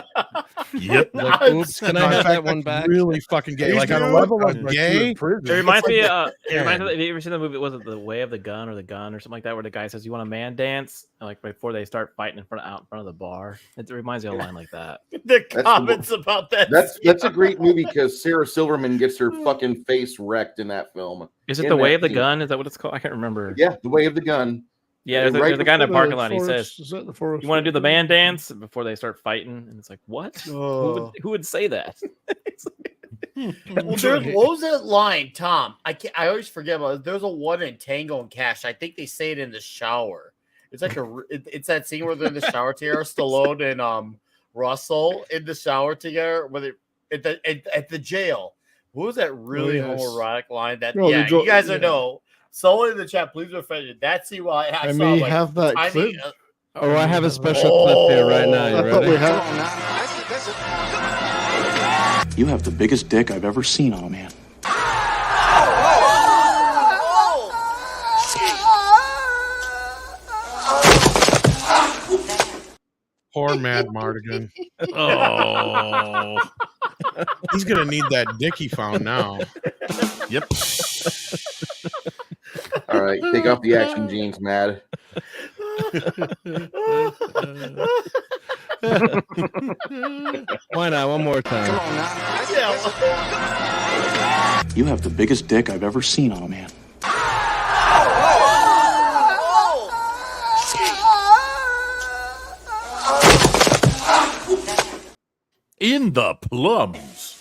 Yep. Like, oops, can I In have fact, that one that's back? Really fucking gay. He's like on a doing level like of my gay. two in It reminds me. like, It reminds me. man. Have you ever seen the movie? Was it The Way of the Gun or The Gun or something like that, where the guy says, "You want a man dance?" Like before they start fighting out in front of the bar. It reminds me of a line like that. The the- comments about that. That's a great movie because Sarah Silverman gets her fucking face wrecked in that film. Is it In The Way that of the scene. Gun? Is that what it's called? I can't remember. Yeah, The Way of the Gun. Yeah, there's, Right there's a guy in the before parking lot. He forest- says, is that the forest? "You want to do the man dance?" Before they start fighting, and it's like, what? Oh. Who would say that? Well, what was that line, Tom? I always forget about it. There's a one in Tango and Cash. I think they say it in the shower. It's like it's that scene where they're in the shower together, Stallone and Russell in the shower together, at the jail. What was that really yes. homoerotic line? That No, you guys know. Someone in the chat, please refresh it. That's see why I I saw may like have that tiny, clip. Oh, I have a special clip here right now. You I thought ready? we had. You have the biggest dick I've ever seen on a man. Poor Mad Mardigan. Oh. He's gonna need that dick he found now. Yep. All right, take off the action jeans, Mad. Why not? One more time. You have the biggest dick I've ever seen on a man. In the plums.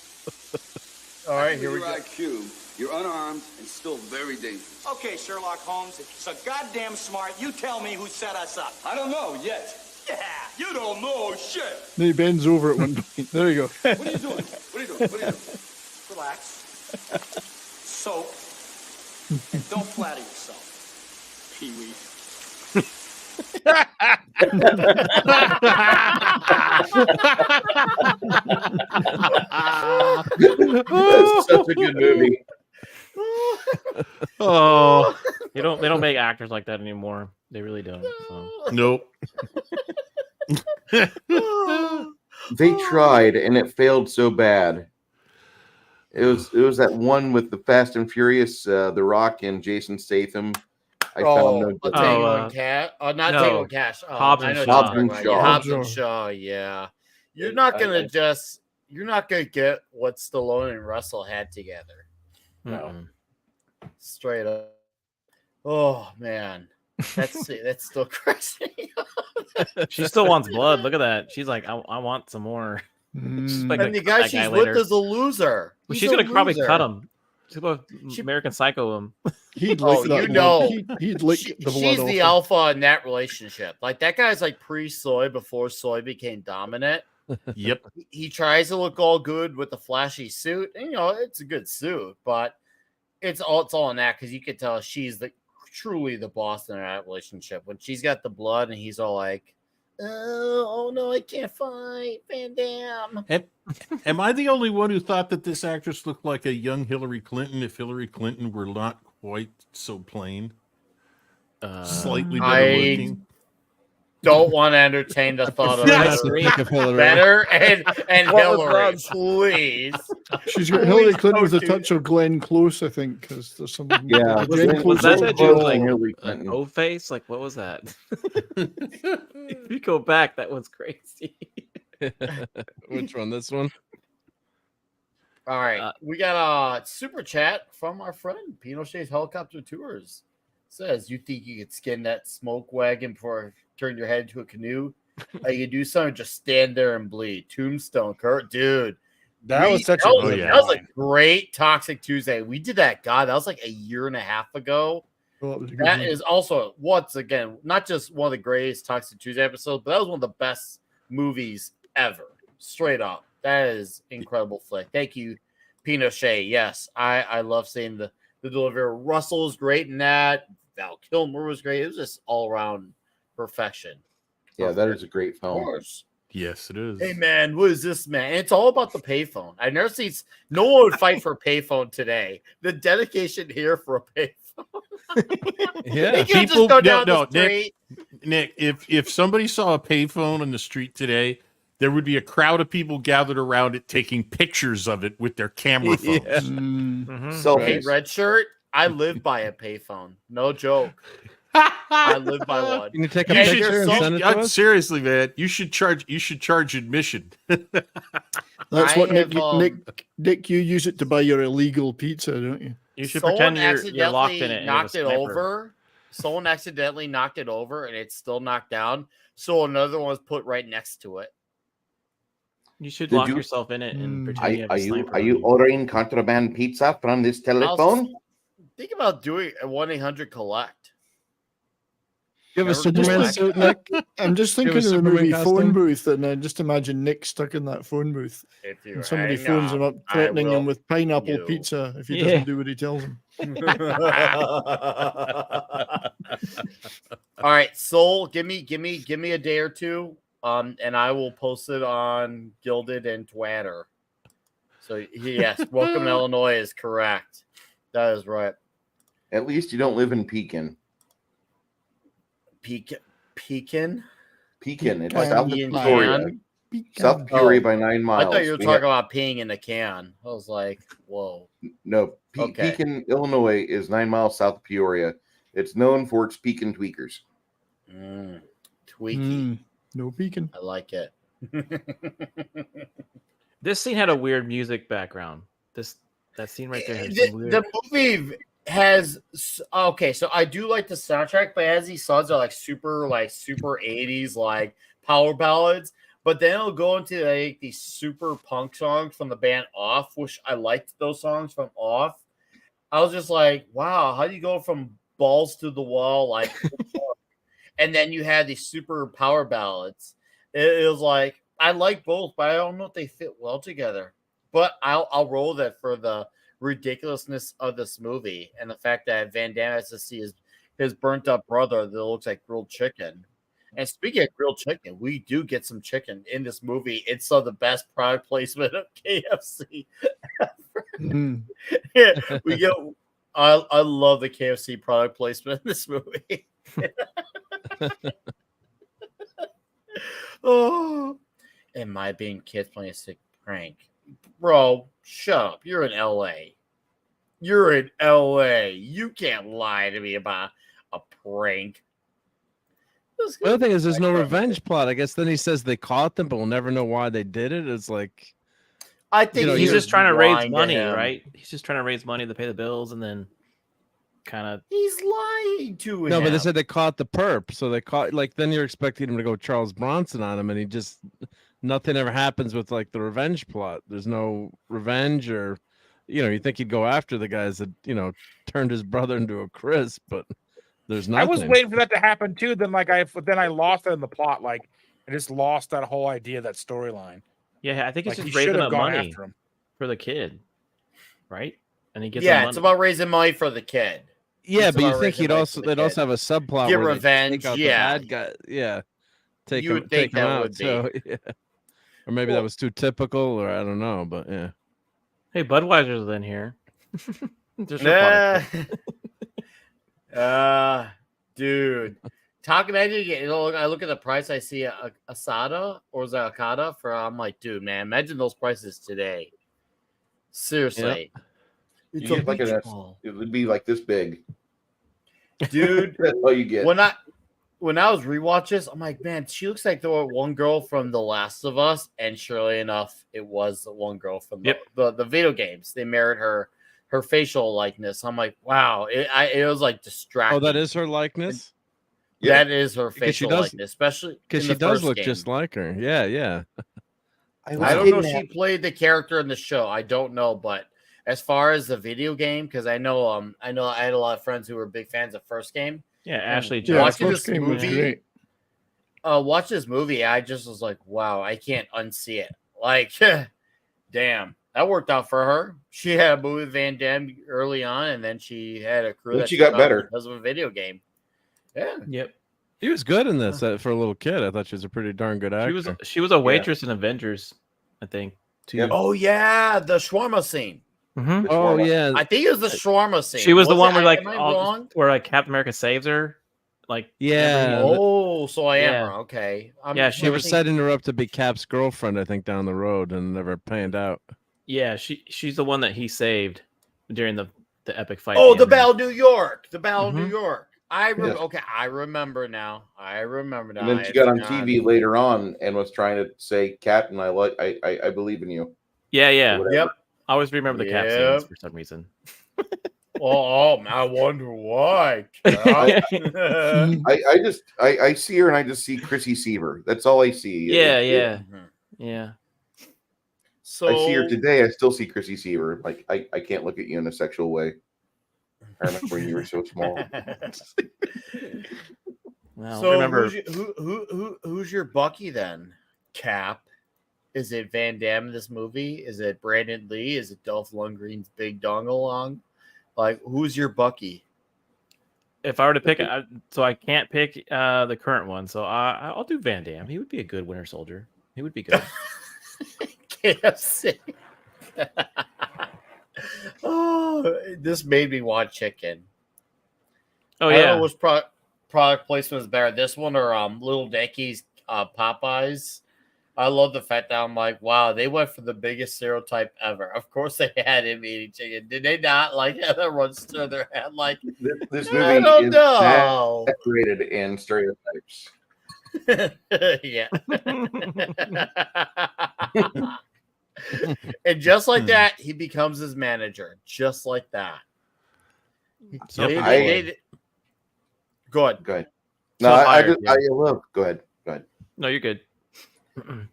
All right, here we go. IQ, you're unarmed and still very dangerous. Okay, Sherlock Holmes, if you're so goddamn smart, you tell me who set us up. I don't know yet. Yeah, you don't know shit. Then he bends over at one point. There you go. What are you doing? What are you doing? What are you doing? Relax. Soap. And don't flatter yourself, Pee-wee. That's such a good movie. Oh, They don't make actors like that anymore. They really don't. So. nope. They tried and it failed so bad. It was that one with the Fast and Furious, The Rock and Jason Statham. I found no good. Tango and Cash. Not no. Tango and Cash. Hobbs I and know Shaw. what you're talking about. Yeah, Hobbs and Shaw. Yeah, you're not gonna get what Stallone and Russell had together. No, straight up. Oh man, that's still crazy. She still wants blood. Look at that. She's like, I want some more. She's like, And the guy she's with is a loser. Well, He's she's a gonna probably loser. cut him. She's gonna American Psycho him. He'd Oh, lick that you blood. know, He'd lick the blood she's off the him. alpha in that relationship. Like that guy's like pre-soy before soy became dominant. Yep. He tries to look all good with the flashy suit, and it's a good suit, but it's all in that because you could tell she's truly the boss in that relationship. When she's got the blood, and he's all like, "Oh no, I can't fight Van Damme." Am I the only one who thought that this actress looked like a young Hillary Clinton if Hillary Clinton were not quite so plain? Slightly better looking. Don't want to entertain the thought of Hillary. and Hillary, please. She's got Hillary Clinton with a touch of Glenn Close, I think, because there's something. Yeah, Glenn Was that Close- that dude like Hillary Clinton. O face? Like what was that? If you go back, that was crazy. Which one? This one? All right, we got a super chat from our friend Pinochet's Helicopter Tours. Says, "You think you could skin that smoke wagon before turn your head into a canoe? You do something, just stand there and bleed." Tombstone, Kurt, dude. That was such a that good was a line. great Toxic Tuesday. We did that. God, that was like a year and a half ago. Oh, that was a good That one. is also once again not just one of the greatest Toxic Tuesday episodes, but that was one of the best movies ever. Straight up, that is incredible flick. Thank you, Pinochet. Yes, I love seeing the delivery. Russell was great in that. Val Kilmer was great. It was just all around perfection. Yeah, that is a great Of film. course. Yes, it is. Hey man, what is this, man? It's all about the payphone. I never seen no one would fight for a payphone today. The dedication here for a payphone. Yeah, They can't just go down the street. Nick, if somebody saw a payphone on the street today, there would be a crowd of people gathered around it taking pictures of it with their camera phones. Mm. Hey, Selfies. red shirt. I live by a payphone. No joke. I live by one. Can you take a Yeah, picture you're and so- send it to us? Seriously, man, you should charge admission. That's I what have, Nick, you use it to buy your illegal pizza, don't you? You should Someone pretend you're locked in it. accidentally and you have a knocked it sniper. over. Someone accidentally knocked it over, and it's still knocked down. So another one was put right next to it. You should Did lock you- yourself in it and Mm. pretend you have Are a you sniper. are you ordering contraband pizza from this telephone? Think about doing a 1-800 collect. You have a Remember Superman Black? suit, Nick? I'm just You have thinking a of the movie Superman Phone costume? Booth, and I just imagine Nick stuck in that phone booth. If you And somebody hang phones him up, I threatening will him with pineapple you. pizza if he Yeah. doesn't do what he tells him. All right, Soul, give me a day or two, and I will post it on Gilded and Twitter. So yes, Welcome to Illinois is correct. That is right. At least you don't live in Pekin. Pekin. Pekin. It's Pecan. south of Pecan. Peoria. South Peoria Oh, by 9 miles. I thought you were We talking have- about peeing in a can. I was like, whoa. No, Okay. Pekin, Illinois is 9 miles south of Peoria. It's known for its Pekin tweakers. Tweaky. No peeking. I like it. This scene had a weird music background. That scene right there. Has the, some weird... the movie has okay, so I do like the soundtrack, but it has these songs that are like super 80s, like power ballads. But then it'll go into like these super punk songs from the band Off, which I liked those songs from Off. I was just like, wow, how do you go from balls to the wall like and then you had these super power ballads. It was like I like both, but I don't know if they fit well together. But I'll roll that for the ridiculousness of this movie and the fact that Van Damme has to see his burnt up brother that looks like grilled chicken. And speaking of grilled chicken, we do get some chicken in this movie. It's the best product placement of KFC ever. Yeah, we get. I love the KFC product placement in this movie. Oh, am I being kids playing a sick prank? Bro, shut up. You're in LA. You're in LA. You can't lie to me about a prank. The other thing is there's no revenge plot. I guess then he says they caught them, but we'll never know why they did it. It's like I think he's just trying to raise money, him. right? He's just trying to raise money to pay the bills and then kind of he's lying to him. No, but they said they caught the perp, so they caught then you're expecting him to go Charles Bronson on him, and he just nothing ever happens with like the revenge plot. There's no revenge, or you think he'd go after the guys that turned his brother into a crisp, but there's nothing. I was waiting for that to happen too. Then I lost it in the plot. Like I just lost that whole idea, that storyline. Yeah, I think it's Like, just he should raising have up gone money after him. for the kid, right? And he gets it's about raising money for the kid. Yeah, It's but you about think raising money for the they'd also kid. have a subplot Get where revenge, they take out yeah. the bad guy. Yeah, take You him, would think take him that out. would be. So, yeah. Or maybe that was too typical, or I don't know, but yeah. Hey, Budweiser's in here. Just for Nah. fun. Dude. Talking about it, I look at the price, I see a Asada or is that Akata I'm like, dude, man, imagine those prices today. Seriously. You get like it would be like this big. Dude, that's all you get. When I was rewatches, I'm like, man, she looks like the one girl from The Last of Us, and surely enough, it was the one girl from the video games. They married her facial likeness. I'm like, wow, it was like distracting. Oh, that is her likeness. That is her facial likeness, especially because she does look just like her. Yeah. I don't know if she played the character in the show. I don't know, but as far as the video game, because I know I had a lot of friends who were big fans of first game. Yeah, Ashley. Watching this movie, watch this movie. I just was like, wow, I can't unsee it. Like, damn, that worked out for her. She had a movie with Van Damme early on, and then she had a crew that she got better because of a video game. Yeah. Yep. He was good in this for a little kid. I thought she was a pretty darn good actor. She was a waitress in Avengers, I think. Too. Yep. Oh yeah, the shawarma scene. Mm-hmm. Oh yeah, I think it was the shawarma scene. She was the one where where Captain America saves her. Like so I am wrong. Okay. She was setting her up to be Cap's girlfriend, I think, down the road, and never panned out. Yeah, she's the one that he saved during the epic fight. Oh, the Battle of New York. The Battle of New York. Yes. Okay, I remember now. And then she got on TV later on and was trying to say, "Captain, I believe in you." Yeah. Yep. I always remember the Cap scenes for some reason. I wonder why. I see her and I just see Chrissy Seaver. That's all I see. Yeah. So I see her today. I still see Chrissy Seaver. Like I can't look at you in a sexual way. I remember when you were so small. Well, so remember who's your Bucky then? Cap? Is it Van Damme in this movie? Is it Brandon Lee? Is it Dolph Lundgren's Big Dong Along? Like, who's your Bucky? If I were to pick, so I can't pick the current one, so I'll do Van Damme. He would be a good Winter Soldier. He would be good. KFC. Oh, this made me want chicken. Oh I yeah, don't know which product placement is better, this one or Little Dickie's Popeyes. I love the fact that I'm like, wow, they went for the biggest stereotype ever. Of course, they had him eating chicken. Did they not? Like, that runs through their head. Like, this movie I don't is know. separated in stereotypes. Yeah. And just like that, he becomes his manager. Just like that. So Go ahead. No, I love. Go ahead. No, you're good.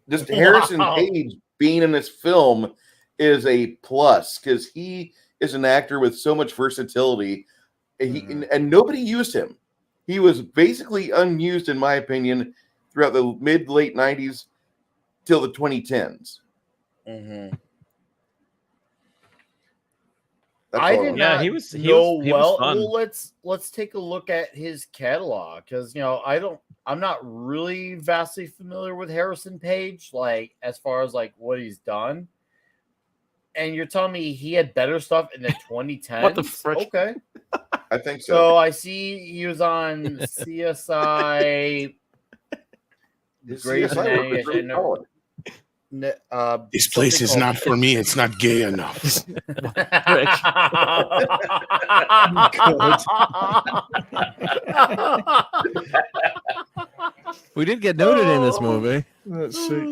just Harrison Wow. Page being in this film is a plus because he is an actor with so much versatility. And nobody used him. He was basically unused, in my opinion, throughout the late 90s till the 2010s. Mm-hmm. That's I all did I'm- Yeah, not he was know well. fun. Well, let's take a look at his catalog because I'm not really vastly familiar with Harrison Page, like as far as like what he's done. And you're telling me he had better stuff in the 2010s? What the frick? Okay. I think so. So I see he was on CSI. His Grey's CSI work was Anatomy, really solid. This place is something not for me. It's not gay enough. We did get nudity in this movie. That's sick.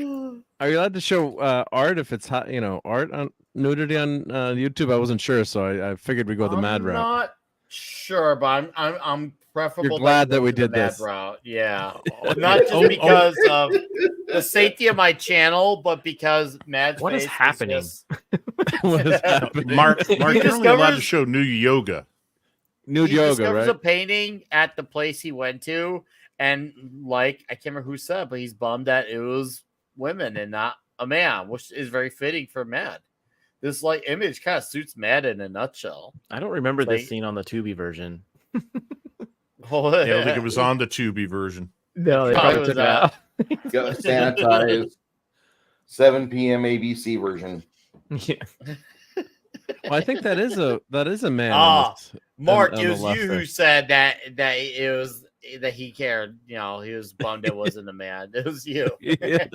Are you allowed to show art if it's hot? Art on nudity on YouTube. I wasn't sure, so I figured we'd go the mad I'm route. not sure, but I'm preferable. You're glad that you we went to the did mad this. route. Yeah, not just because of the safety of my channel, but because Mad's What is face happening? just- What is happening? Mark, you're only allowed to discovers- show nude yoga. Nude he yoga, discovers right? a painting at the place he went to, and like I can't remember who said, but he's bummed that it was women and not a man, which is very fitting for Mad. This like image kind of suits Mad in a nutshell. I don't remember Like- this scene on the Tubi version. Yeah, I don't think it was on the Tubi version. No, they Probably probably was took it out. Got the sanitized 7 p.m. ABC version. Yeah. Well, I think that is a man. Ah, Mark, on it the was left you there. who said that it was that he cared. He was bummed it wasn't a man. It was you. Yeah.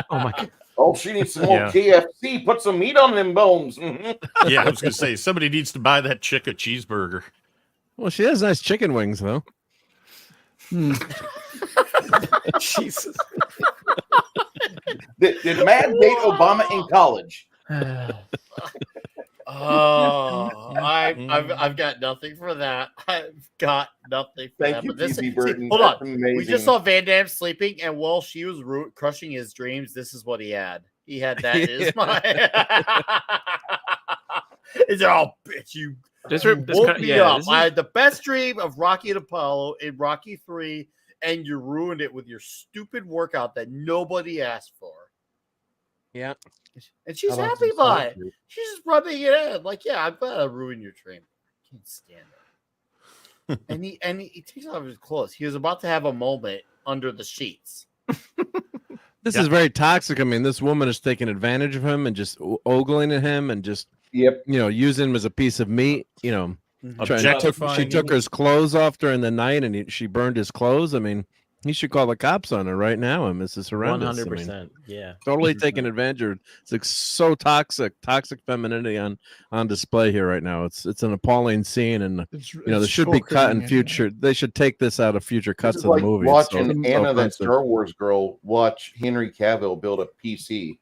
Oh my god. Oh, she needs some more Yeah. KFC. Put some meat on them bones. Mhm. Yeah, I was going to say, somebody needs to buy that chick a cheeseburger. Well, she has nice chicken wings, though. Jesus. Did Mad date Obama in college? Oh, I've got nothing for that. I've got nothing for Thank that. you, But this, P.C. see, Burton. hold That's on. amazing. We just saw Van Damme sleeping, and while she was crushing his dreams, this is what he had. He had that in his mind. It's oh, bitch, you woke me up. I had the best dream of Rocky and Apollo in Rocky 3, and you ruined it with your stupid workout that nobody asked for. Yeah. And she's How about happy some by salt, it. dude? She's just rubbing it in. Like, yeah, I'm glad I ruined your dream. I can't stand it. and he takes off his clothes. He was about to have a moment under the sheets. This is very toxic. I mean, this woman is taking advantage of him and just ogling at him and just using him as a piece of meat. She took his clothes off during the night and she burned his clothes. I mean, he should call the cops on her right now. And this is horrendous. 100%. Yeah. Totally taking advantage of. It's like so toxic femininity on display here right now. It's an appalling scene, and there should be cut in future. They should take this out of future cuts This is of like the movie. watching Anna, that offensive. Star Wars girl, watch Henry Cavill build a PC.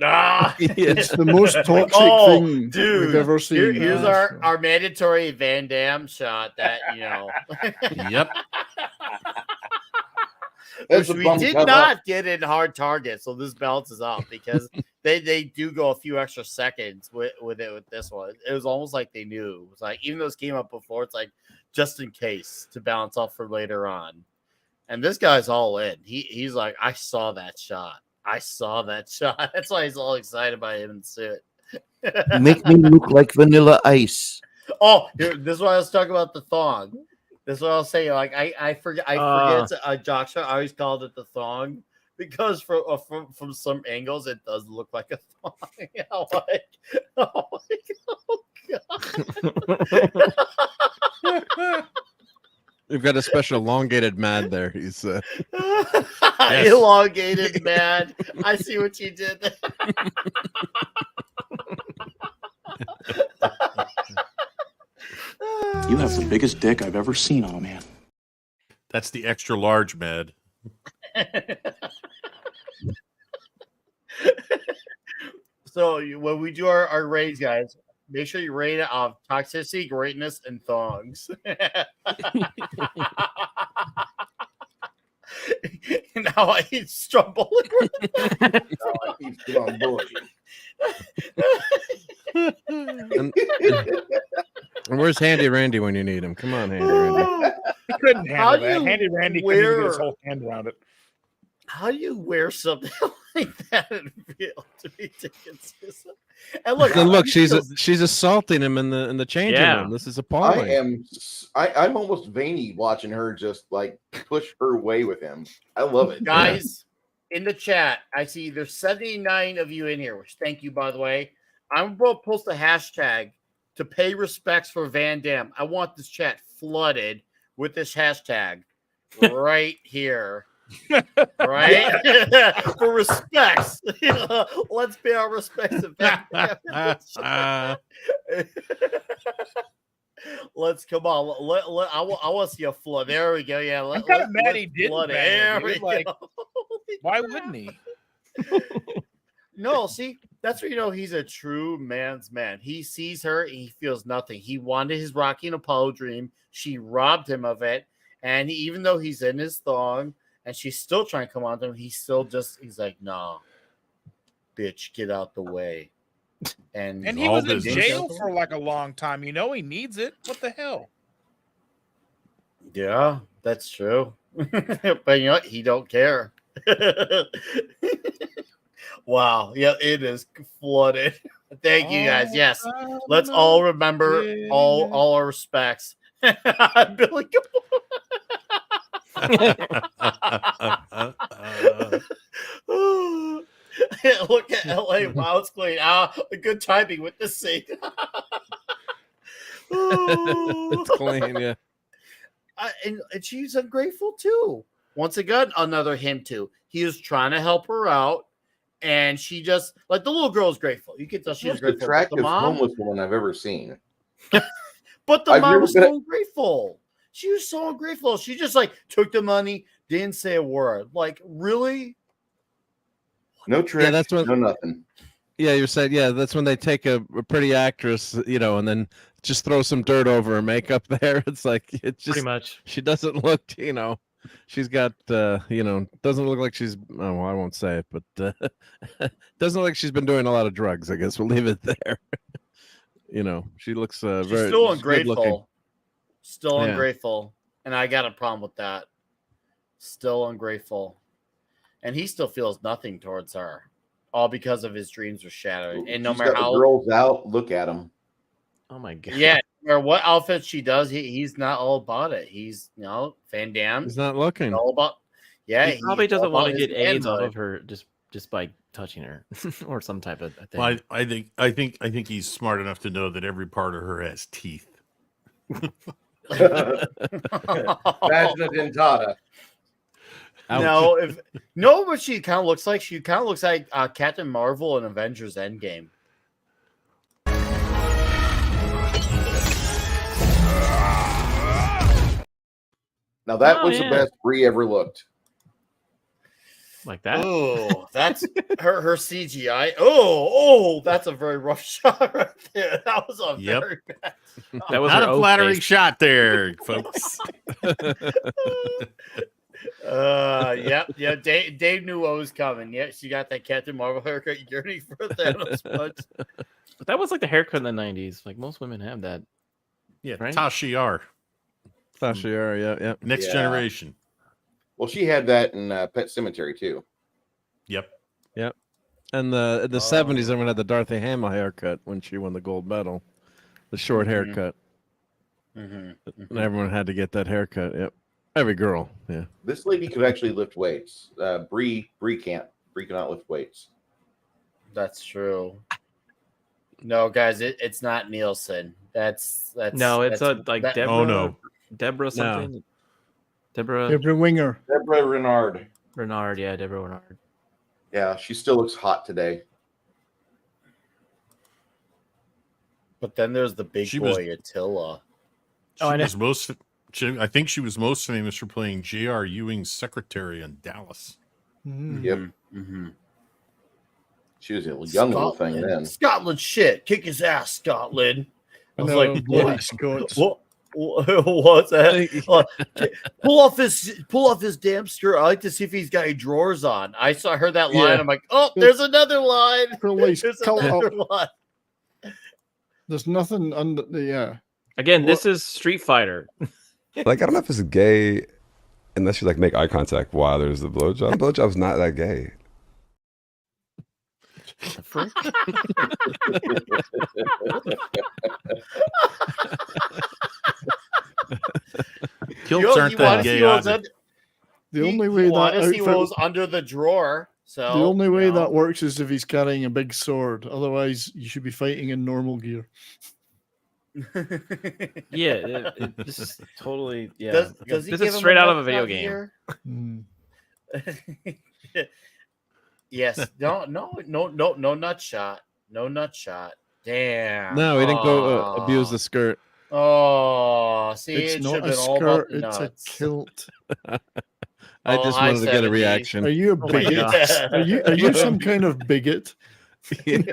Ah, It's the most toxic thing dude, we've ever seen. Here's our mandatory Van Damme shot that Yep. Which That's a we bum did cover. not get in Hard Target, so this balances out because they do go a few extra seconds with this one. It was almost like they knew. It was like even though this came up before, it's like just in case to balance off for later on. And this guy's all in. He's like, I saw that shot. I saw that shot. That's why he's all excited by him in the suit. Make me look like Vanilla Ice. Oh, this is why I was talking about the thong. This is what I was saying. Like I forget it's a jock shot. I always called it the thong because from some angles it does look like a thong. I'm like, oh my god. We've got a special elongated Mad there. He's Elongated man. I see what you did there. You have the biggest dick I've ever seen on a man. That's the extra large med. So when we do our ratings, guys, make sure you rate it off toxicity, greatness, and thongs. Now I eat Stromboli. Now I keep Stromboli. And where's Handy Randy when you need him? Come on, Handy Randy. He couldn't How handle do that. you Handy Randy couldn't even get his wear- whole hand around it. How do you wear something like that and feel to be inconsistent? And look, Then look, he she's feels- she's assaulting him in the changing Yeah. room. This is I appalling. am. I'm almost veiny watching her just like push her way with him. I love it, guys in the chat. I see there's 79 of you in here, which thank you, by the way. I'm going to post a hashtag to pay respects for Van Damme. I want this chat flooded with this hashtag right here. Right? For respects. Let's pay our respects to Van Damme. Let's come on. I want to see a flood. There we go. Yeah, I'm kind of mad he didn't. There we like, why wouldn't he? No, see, that's where you know he's a true man's man. He sees her, he feels nothing. He wanted his Rocky and Apollo dream. She robbed him of it, and even though he's in his thong, and she's still trying to come on to him, he's like, "Nah, bitch, get out the way." And he all was in business. jail for like a long time. You know he needs it. What the hell? Yeah, that's true. But you know what? He don't care. Wow. Yeah, it is flooded. Thank you guys. Yes. Let's all remember all our respects. Billy Look at LA. Wow, it's clean. Good timing with the scene. It's clean, yeah. And she's ungrateful too. Once again, another him too. He is trying to help her out, and she just like the little girl's grateful. You can tell she's Most grateful. But attractive the mom, homeless woman I've ever seen. but the I've mom never was been- so ungrateful. She was so ungrateful. She just like took the money, didn't say a word. Like, really? No trick. that's what- no nothing. Yeah, you said, yeah, that's when they take a pretty actress, you know, and then just throw some dirt over her makeup there. It's like, it's just, Pretty much. she doesn't look, you know, she's got, you know, doesn't look like she's, oh, I won't say it, but doesn't look like she's been doing a lot of drugs. I guess we'll leave it there. You know, she looks She's very still she's good looking. ungrateful. Still Yeah. ungrateful. And I got a problem with that. Still ungrateful. And he still feels nothing towards her. All because of his dreams were shattered. And no She's matter got the how girls out, look at him. Oh my god. yeah, no matter what outfit she does, he's not all about it. He's Van Damme. He's not looking. All about He probably he's all doesn't want about to his get AIDS off manhood. of her just by touching her or some type of thing. Well, I think he's smart enough to know that every part of her has teeth. Vagina dentata. No, what she kind of looks like? She kind of looks like Captain Marvel in Avengers Endgame. Now that Oh, was yeah. the best Brie ever looked. Like that? Oh, that's her CGI. Oh, that's a very rough shot right there. That was a Yep. very bad. That was Not her a oak flattering face. shot there, folks. Yep. Dave knew what was coming. Yeah, she got that Captain Marvel haircut yearning for Thanos punch. But that was like the haircut in the 90s. Like most women have that. Yeah, Right? Tasha Yar, Tasha Yar, yeah. Next Yeah. Generation. Well, she had that in Pet Cemetery too. Yep. And in the 70s, everyone had the Dorothy Hamill haircut when she won the gold medal. The short haircut. And everyone had to get that haircut. Yep. Every girl. Yeah. This lady could actually lift weights. Brie can't. Brie cannot lift weights. That's true. No, guys, it's not Nielsen. That's No, it's that's, like that- Deborah. Oh, no. Deborah something. Deborah Deborah Winger. Deborah Renard. Renard. Yeah, Deborah Renard. Yeah, she still looks hot today. But then there's the big She was- boy Attila. Oh, I know. I think she was most famous for playing J.R. Ewing's secretary in Dallas. Yep. Mm-hmm. She was a young little thing then. Scotland shit. Kick his ass, Scotland. I was No, like, bloody what? Scots. Well, What's that? Pull off his damn skirt. I like to see if he's got any drawers on. Heard that line. Yeah. I'm like, oh, there's another line. Police, There's cult another up. line. There's nothing under the Again, this is Street Fighter. Like, I don't know if it's gay unless you like make eye contact while there's the blowjob. Blowjob's not that gay. Kilts aren't that gay either. The only way that he outfit, was under the drawer. So the only way that works is if he's carrying a big sword. Otherwise, you should be fighting in normal gear. Yeah, this is totally Does he this give is him straight out of a nut video shot game. here? Yes. No nut shot. No nut shot. Damn. No, he didn't go abuse the skirt. Oh, see, It's it not should a have been all about skirt, the it's nuts. a kilt. I just wanted to get a reaction. Are you a my bigot? God. Are you some kind of bigot? Are you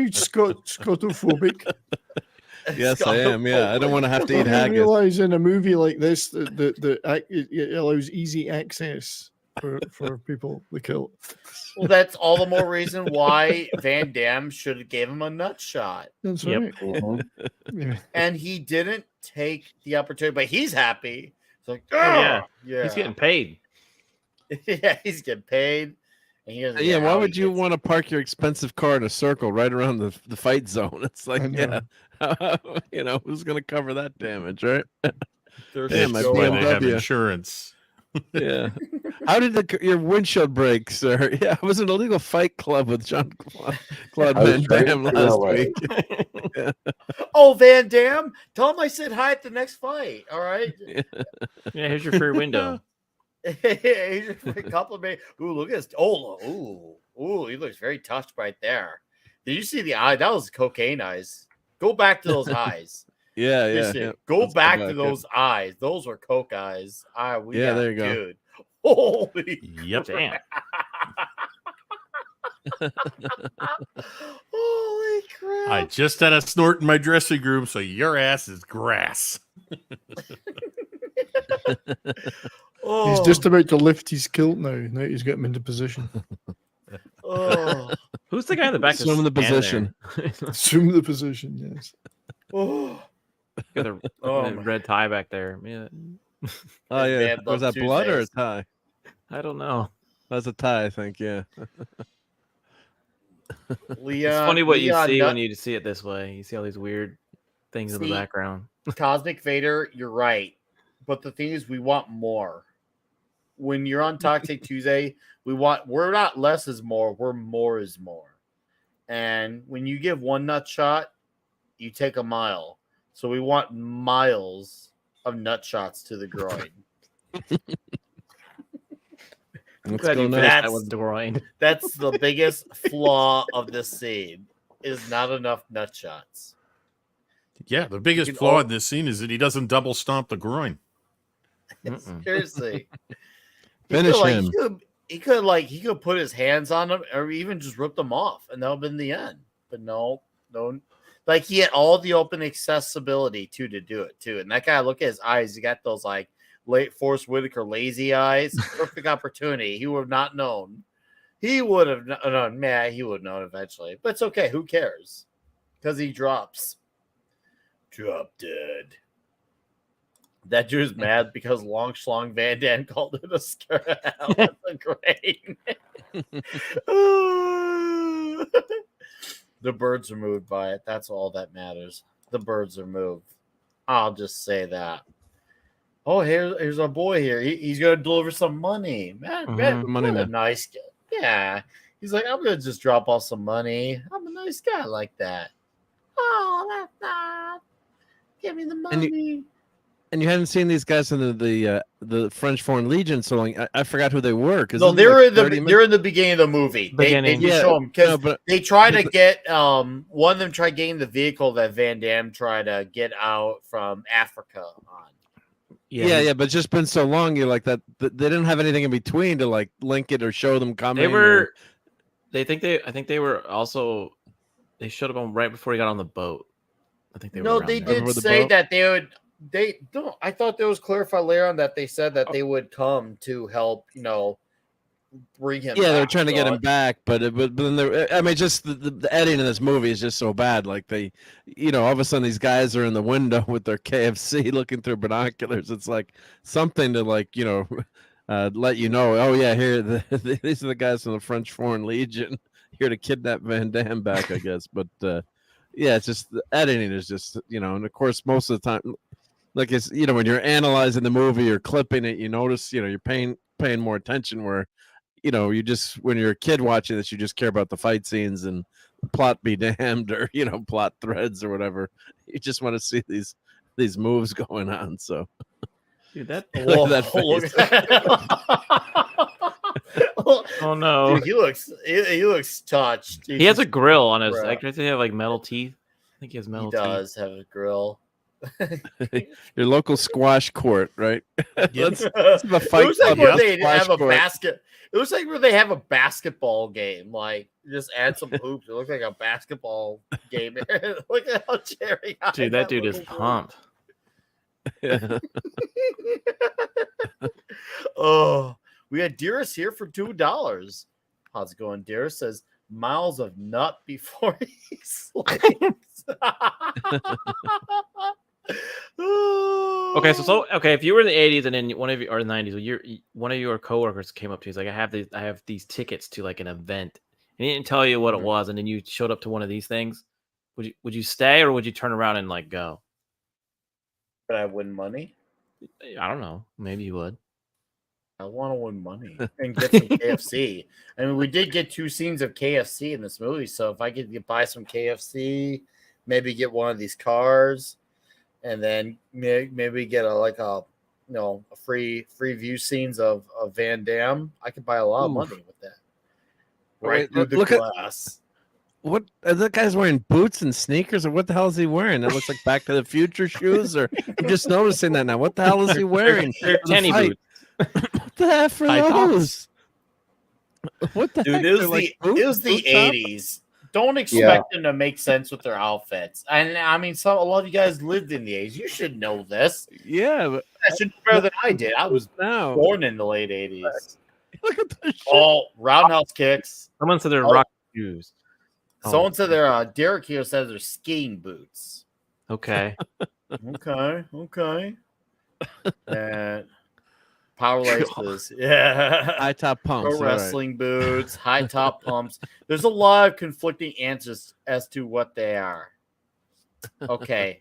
Scotophobic? Yes, I am. Yeah, I don't want to have to eat I haggis. realize in a movie like this that it allows easy access for people to kill. Well, that's all the more reason why Van Damme should have gave him a nut shot. That's Yep. right. Yeah. And he didn't take the opportunity, but he's happy. It's like, Oh, yeah. yeah, He's getting paid. yeah, he's getting paid. And he doesn't Yeah, get why how would he you gets- want to park your expensive car in a circle right around the fight zone? It's like, I know. yeah, who's going to cover that damage, right? There's Damn, my so Why they have BMW. insurance. Yeah. How did your windshield break, sir? Yeah, I was in a legal fight club with Jean-Claude I was Van trained Damme to last LA. week. Yeah. Oh, Van Damme, tell him I said hi at the next fight. All right. Yeah, here's your free window. He's just compliment. Ooh, look at this. Oh, ooh, he looks very touched right there. Did you see the eye? That was cocaine eyes. Go back to those eyes. Yeah, Listen, yeah. go Let's back go to back, those eyes. Those were coke eyes. Yeah, there you go. Dude. Holy Yep. Damn. Holy crap. I just had a snort in my dressing room, so your ass is grass. Oh, He's just about to lift his kilt now. Now he's got him into position. oh, Who's the guy in the back? Assume the position. Assume the position, yes. oh. Got the, Oh, the my- red tie back there. Yeah. Oh, yeah. Bad Was Luck that blood or a Tuesdays. tie? I don't know. That's a tie, I think, yeah. Leon, It's funny what you Leon see Nut- when you see it this way. You see all these weird things in the See, background. Cosmic Vader, you're right. But the thing is, we want more. When you're on Toxic Tuesday, we're not less is more, we're more is more. And when you give one nut shot, you take a mile. So we want miles of nut shots to the groin. Let's Glad go you now. finished that That's- with groin. That's the biggest flaw of this scene is not enough nut shots. Yeah, the biggest can flaw all- in this scene is that he doesn't double stomp the groin. Mm-mm. Seriously. Finish him. He could put his hands on him or even just rip them off and that would have been the end. But no. Like he had all the open accessibility to do it too. And that guy, look at his eyes. He got those like late Forrest Whitaker lazy eyes. Perfect opportunity. He would have not known. He would have known. Man, he would have known eventually. But it's okay. Who cares? Because he drops. Drop dead. That Drew's mad because Long Schlong Van Damme called it a skirt. That's great. The birds are moved by it. That's all that matters. The birds are moved. I'll just say that. Oh, here's our boy here. He's going to deliver some money. Man, Money what a man. nice guy. Yeah. He's like, I'm going to just drop off some money. I'm a nice guy like that. Oh, that's not. Give me the money. And you hadn't seen these guys in the French Foreign Legion so long. I forgot who they were. No, they're in the beginning of the movie. They Beginning. just Yeah, show them because no, but- they try to get one of them tried getting the vehicle that Van Damme tried to get out from Africa on. Yeah, but it's just been so long. You're like that. They didn't have anything in between to like link it or show them coming. They were. I think they were also. They showed up on right before he got on the boat. I think they were. No, around they there. did Over the say boat? that they would. They don't. I thought there was clarified later on that they said that they would come to help. Bring him. Yeah, they're back. trying to get So him back, but then I mean, just the editing in this movie is just so bad. Like all of a sudden these guys are in the window with their KFC looking through binoculars. It's like something to let you know. Oh yeah, here these are the guys from the French Foreign Legion here to kidnap Van Damme back, I guess. But yeah, it's just the editing is just and of course most of the time, like it's when you're analyzing the movie or clipping it, you notice you're paying more attention where. You just when you're a kid watching this, you just care about the fight scenes and plot be damned or plot threads or whatever. You just want to see these moves going on. So, Dude, that look at that face. Oh no, dude, he looks touched. he has a grill on his. Bro. Like, does he have like metal teeth? I think he has metal He teeth. does have a grill. Your local squash court, right? Let's It have a fight looks like club. where they Squash have a court. basket. It looks like where they have a basketball game. Like just add some hoops. It looks like a basketball game. Look at how cherry. Dude, that dude is pumped. Yeah. Oh, we had Dearest here for $2. How's it going? Dearest says miles of nut before he sleeps. Okay, so if you were in the 80s and then one of you or the 90s, one of your coworkers came up to you, he's like, I have these tickets to like an event, and he didn't tell you what it was, and then you showed up to one of these things. Would you stay or would you turn around and like go? But I win money. I don't know. Maybe you would. I want to win money and get some KFC. I mean, we did get 2 scenes of KFC in this movie, so if I could buy some KFC, maybe get one of these cars, and then maybe get a free view scenes of Van Damme, I could buy a lot of money with that. Right through the glass. What are that guy's wearing? Boots and sneakers, or what the hell is he wearing? That looks like Back to the Future shoes. Or I'm just noticing that now. What the hell is he wearing? They're tenny boots. What the heck for those? What the Dude, heck? it was They're like it was the boot top? 80s. Don't expect them to make sense with their outfits. And I mean, a lot of you guys lived in the 80s. You should know this. Yeah, but I should know better than I did. I was now born in the late 80s. Look at this shit. Oh, roundhouse kicks. Someone said they're rock shoes. Someone said they're Derek here says they're skiing boots. Okay. Okay. And power laces. Yeah. High top pumps. Pro wrestling boots, high top pumps. There's a lot of conflicting answers as to what they are. Okay.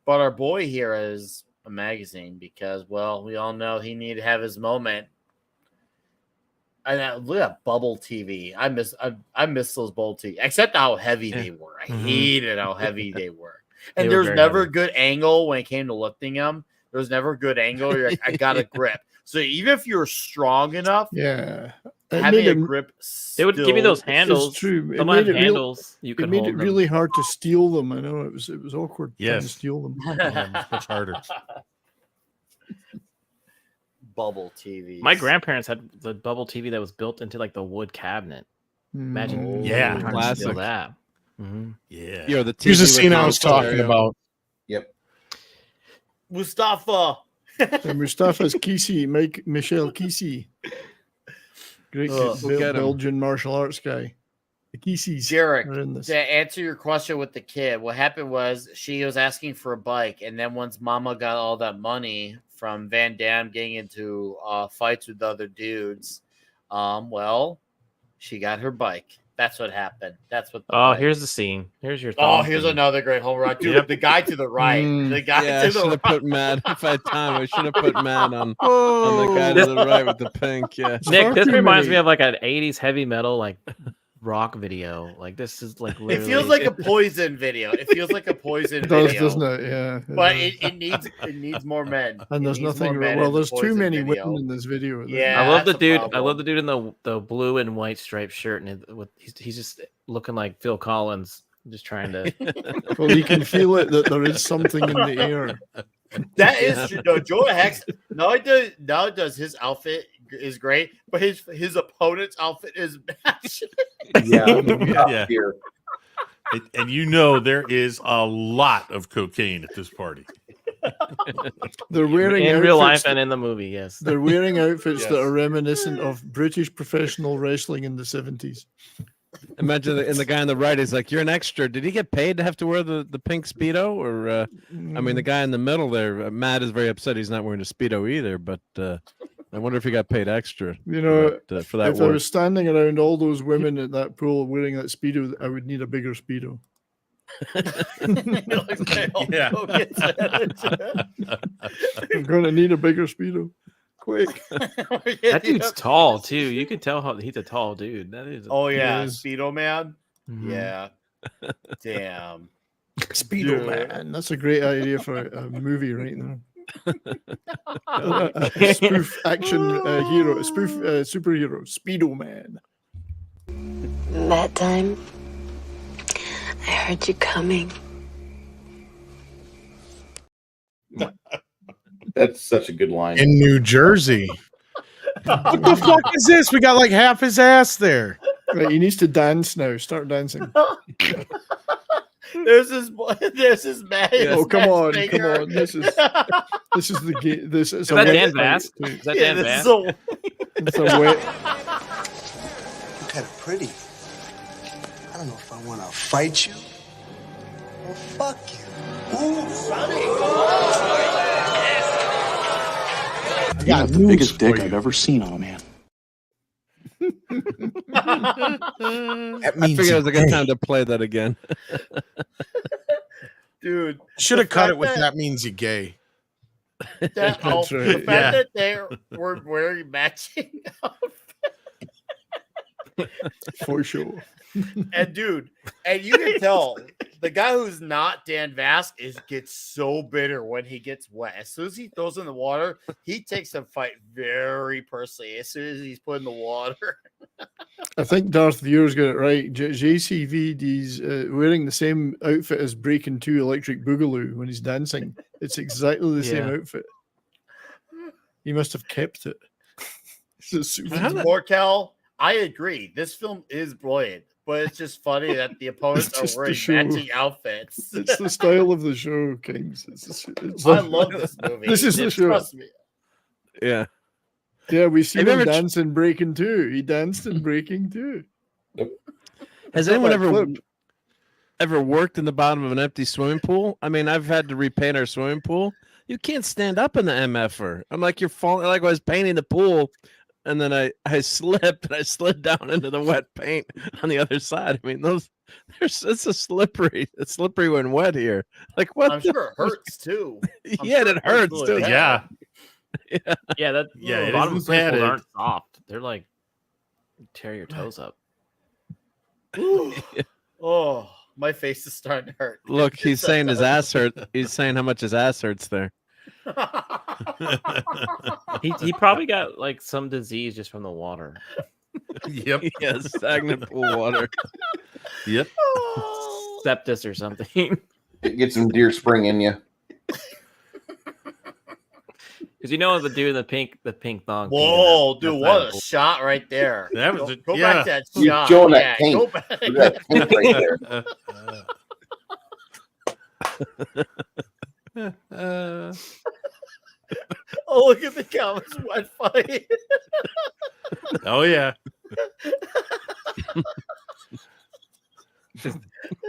But our boy here is a magazine because, well, we all know he needed to have his moment. And look at bubble TV. I miss those bubble TV, except how heavy they were. I hated how heavy they were. And They were there's very never heavy. a good angle when it came to lifting them. There was never a good angle. You're like, I got a grip. So even if you're strong enough, Yeah. It having made a it- grip, They would give you those still- handles. It's true. It Someone made had it real- handles. You It could made hold it them. really hard to steal them. I know it was awkward trying to Yes. steal them. It's much harder. bubble TV. My grandparents had the bubble TV that was built into like the wood cabinet. Imagine, Yeah. trying to steal Classic. that. Mhm. Yeah. You're the Here's the TV with scene I the was talking stereo. about. Yep. Mustafa. And Mustafa's Kisi, Michel Kisi. Great Ugh. Look at him. Belgian martial arts guy. The Kisis Derek, are in this. to answer your question with the kid, what happened was she was asking for a bike, and then once Mama got all that money from Van Damme getting into fights with other dudes, well, she got her bike. That's what happened. That's what. Oh, here's the scene. Here's your. Oh, thumb here's scene. another great home run. Dude, Yep. the guy to the right. The guy Yeah, I to should the have right. put Matt. If I had time, I should have put Matt on the guy to the right with the pink. Yeah. Nick, this too reminds many. me of like an '80s heavy metal like rock video. Like this is like It literally. feels like a Poison video. It feels like a Poison It does, video. doesn't it? Yeah. it But does. it needs more men. And It there's needs nothing. more men Well, in the there's too Poison many video. women in this video. Yeah. I love the that's the dude. I problem. love the dude in the blue and white striped shirt, and he's just looking like Phil Collins, just trying to. Well, you can feel it that there is something in the air. That is true. No, Jordan Hex. Now it does. His outfit is great, but his opponent's outfit is matched. Yeah. Yeah. Here. And you know there is a lot of cocaine at this party. They're wearing in real life outfits and in the movie. Yes, They're wearing outfits that Yes. are reminiscent of British professional wrestling in the 70s. Imagine and the guy on the right is like, "You're an extra. Did he get paid to have to wear the pink speedo?" Or, I mean, the guy in the middle there, Matt, is very upset he's not wearing a speedo either. But I wonder if he got paid extra. You know, for that if I work. was standing around all those women at that pool wearing that speedo, I would need a bigger speedo. Yeah. I'm going to need a bigger speedo. Quick. that dude's tall too. You can tell how he's a tall dude. That is. Oh yeah, Yes. Speedo Man. Mhm. Yeah. Damn. Speedo Yeah. Man. That's a great idea for a movie right now. A spoof action hero, a spoof superhero, Speedo Man. That time, I heard you coming. That's such a good line. In New Jersey. What the fuck is this? We got like half his ass there. Right, he needs to dance now. Start dancing. There's this man. Oh, come on. This is the game. This is Is that Dan Bass? Is that Dan Bass? It's a wet. You're kind of pretty. I don't know if I want to fight you or fuck you. Ooh, Sonny. You got the biggest dick I've ever seen on a man. That I means figured it was a good gay. time to play that again. Dude, Should have the cut fact it with that- that means you gay. The That's fact right. Yeah. that they were wearing matching For sure. and dude, and you can tell the guy who's not Dan Vask gets so bitter when he gets wet. As soon as he throws in the water, he takes the fight very personally. As soon as he's put in the water, I think Darth Viewer's got it right. JCVD's wearing the same outfit as Breaking 2 Electric Boogaloo when he's dancing. It's exactly the same Yeah. outfit. He must have kept it. It's a Morkel, I agree. This film is brilliant, but it's just funny that the opponents It's are just the wearing show. matching outfits. It's the style of the show, Kings. It's I love this movie. This is the show. Trust me. Yeah. Yeah, we've seen Have you him ever dance in Breaking 2. He danced in Breaking 2. Has Not anyone that clip. ever worked in the bottom of an empty swimming pool? I mean, I've had to repaint our swimming pool. You can't stand up in the MFR. I'm like, you're falling. Like I was painting the pool, and then I slipped and I slid down into the wet paint on the other side. I mean, it's a slippery. It's slippery when wet here. Like what? I'm sure it hurts too. I'm Yeah, sure it hurts really too. bad. Yeah. Yeah, that Yeah, it bottom isn't swimming pools padded. aren't soft. They're like tear your toes up. Oh, my face is starting to hurt. Look, he's saying his ass hurt. He's saying how much his ass hurts there. He probably got like some disease just from the water. Yep. Yeah, stagnant pool water. Yep. Septis or something. Get some Deer Spring in you. Because you know the dude in the pink thong. Whoa, dude, what a shot right there. That was Go yeah. back to that He's shot. showing that Yeah, paint. go back. Look at that paint right there. Oh, look at the comments. Wet fight. Oh yeah.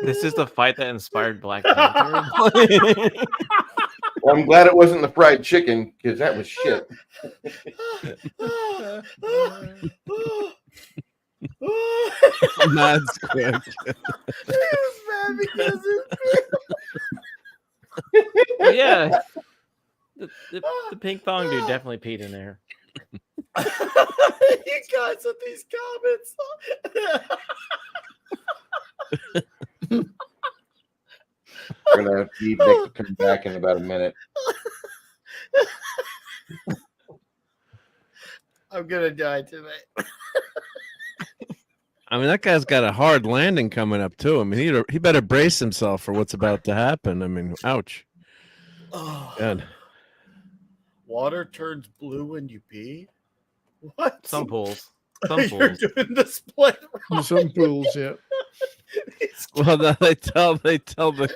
This is the fight that inspired Black Panther. Well, I'm glad it wasn't the fried chicken because that was shit. Mad's quick. He was mad because But yeah, the pink thong dude definitely peed in there. you guys with these comments. We're gonna need Nick to come back in about a minute. I'm gonna die tonight. I mean, that guy's got a hard landing coming up too. I mean, he better brace himself for what's about to happen. I mean, ouch. Oh, God. water turns blue when you pee. What? Some pools. Some You're pools. doing the split. In some pools, yeah. Well, they tell the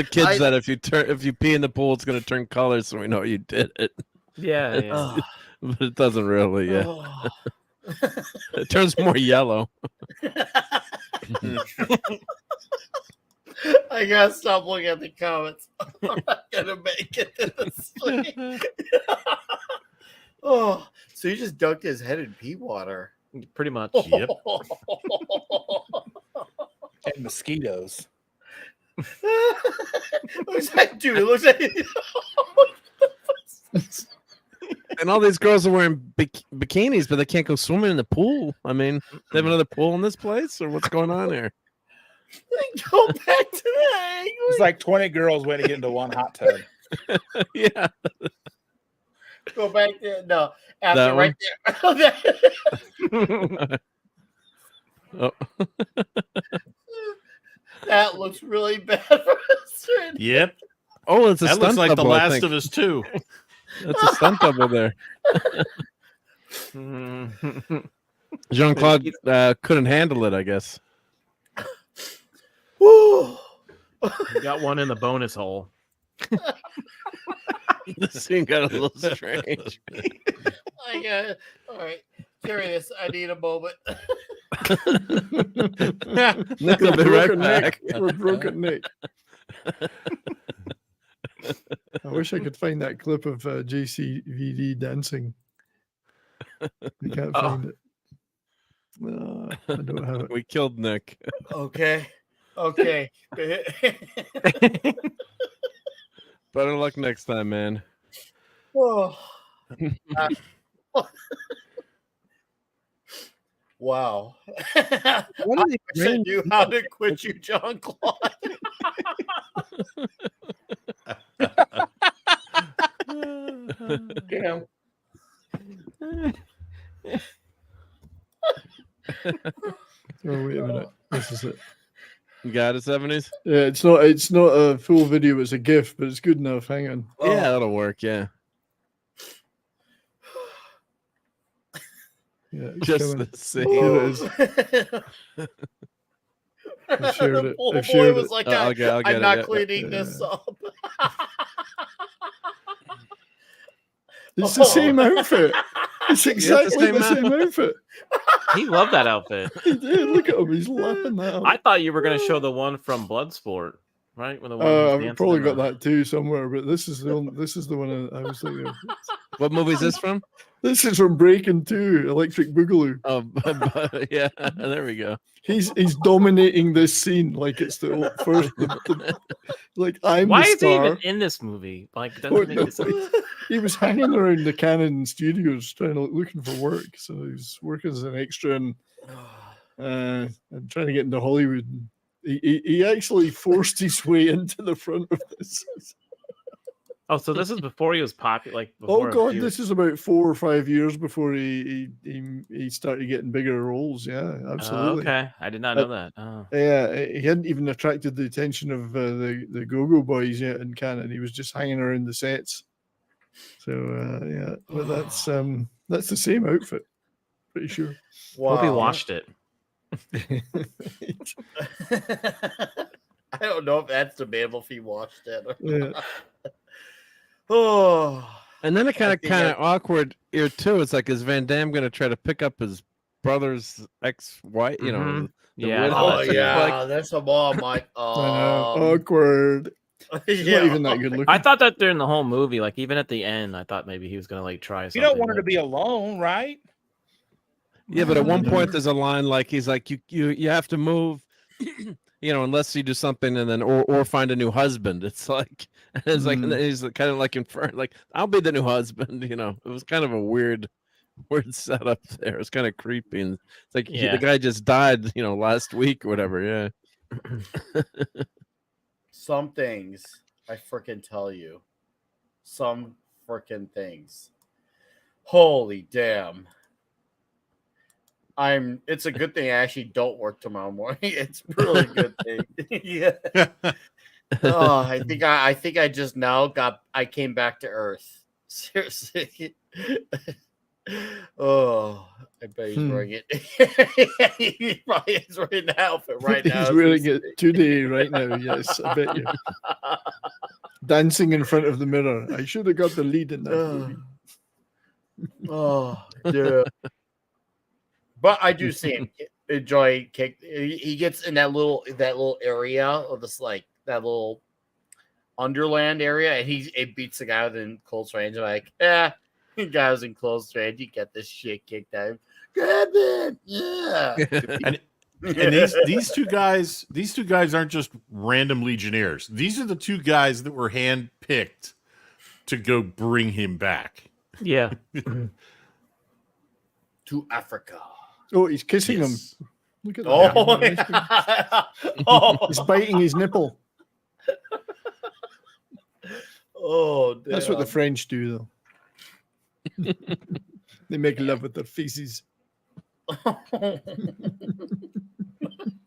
kids that if you pee in the pool, it's going to turn color, so we know you did it. Yeah, yeah. But it doesn't really. Yeah, it turns more yellow. I gotta stop looking at the comments. I'm not gonna make it to the sleep. Oh, so you just dunked his head in pea water. Pretty much. Yep. And mosquitoes. Looks like, dude, it looks like. And all these girls are wearing bikinis, but they can't go swimming in the pool. I mean, they have another pool in this place, or what's going on here? Go back to the angle. It's like 20 girls waiting to get into one hot tub. Yeah. Go back there. No, after That right there. Oh. That looks really bad for us. Yep. Oh, it's a That stunt looks like double, The I Last think. of Us too. That's a stunt double there. Jean-Claude couldn't handle it, I guess. You got one in the bonus hole. The scene got a little strange. I got it. All right. Curious. I need a moment. Nick will be right back. We're broken Nick. I wish I could find that clip of JCVD dancing. I can't find it. No, I don't have it. We killed Nick. Okay. Okay. Better luck next time, man. Oh. Wow. I wish I knew how to quit you, John Claude. Damn. Oh, wait a minute. This is it. You got it, 70s? Yeah, it's not a full video, it's a GIF, but it's good enough. Hang on. Yeah, that'll work, yeah. Yeah, it's Just coming. the same. Here it is. I've shared it. Poor I've boy shared was it. like, I'll get I'm it, not yeah. cleaning this up. It's the same outfit. It's exactly same the same outfit. He loved that outfit. He did. Look at him. He's lapping that up. I thought you were going to show the one from Bloodsport, right? When the one I've probably got that too somewhere, but this is the one. This is the one I was thinking of. What movie is this from? This is from Breaking 2, Electric Boogaloo. Oh, yeah, there we go. He's dominating this scene like it's the first. Like I'm Why the is he star. even in this movie? Like, Oh, doesn't make no. sense. He was hanging around the Canon studios looking for work. So he was working as an extra and trying to get into Hollywood. He actually forced his way into the front of this. Oh, so this is before he was popular. Like, Oh before God, he was- this is about 4 or 5 years before he started getting bigger roles. Yeah, absolutely. Okay, I did not know that. Oh. Yeah, he hadn't even attracted the attention of the Go-Go Boys yet in Canada. He was just hanging around the sets. So yeah, but that's the same outfit, pretty sure. Hope he watched it. I don't know if that's debatable if he watched it. Or Yeah. not. Oh. And then it kind think of awkward here too. It's like, is Van Damme going to try to pick up his brother's ex-wife? You know, Mhm. the Yeah, widow? Oh It's yeah, like, that's a mom. Like, I know, awkward. He's yeah. not even that good looking. I thought that during the whole movie, like even at the end, I thought maybe he was gonna like try You something. don't want her to like- be alone, right? yeah, but at one point there's a line like he's like, you have to move, you know, unless you do something, and then or find a new husband. It's like and he's kind of like inferring like, I'll be the new husband. You know, it was kind of a weird setup there. It's kind of creepy, and it's like Yeah. the guy just died, you know, last week or whatever. Yeah. Some things I freaking tell you. Some freaking things. Holy damn. It's a good thing I actually don't work tomorrow morning. It's really a good thing. Yeah. Oh, I think I just now I came back to earth. Seriously. Oh, I bet he's wearing it. He probably is wearing the outfit right now. He's wearing it today, right now. Yes, I bet you. Dancing in front of the mirror. I should have got the lead in that movie. Oh, dude. But I do see him enjoy kick. He gets in that little area of this like that little underland area, and it beats the guy within close range. I'm like, guys in close range, you get this shit kicked out. Grab it, yeah. And these two guys aren't just random legionnaires. These are the two guys that were handpicked to go bring him back. Yeah. To Africa. Oh, he's kissing him. Look at that. Oh, he's biting his nipple. Oh, damn. That's what the French do, though. They make love with their faces.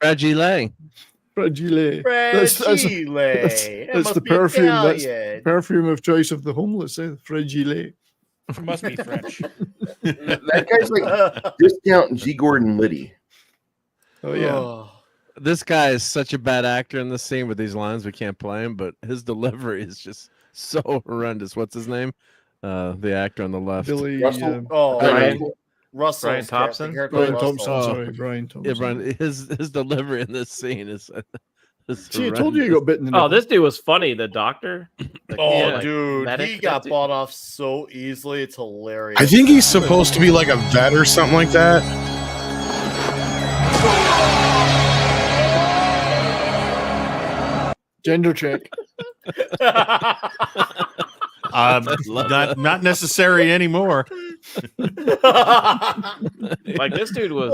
Fragile. Fragile. That's the perfume. That's the perfume of choice of the homeless. Fragile. It must be French. That guy's like discount G. Gordon Liddy. Oh yeah. This guy is such a bad actor in this scene with these lines. We can't play him, but his delivery is just so horrendous. What's his name? The actor on the left. Billy. Brian Thompson. Brian Thompson. Sorry, Brian Thompson. Yeah, Brian. His delivery in this scene is. See, I told you got bitten in the Oh, this dude was funny. The doctor. Dude, he got bought off so easily. It's hilarious. I think he's supposed to be like a vet or something like that. Gender check. Not necessary anymore. Like this dude was.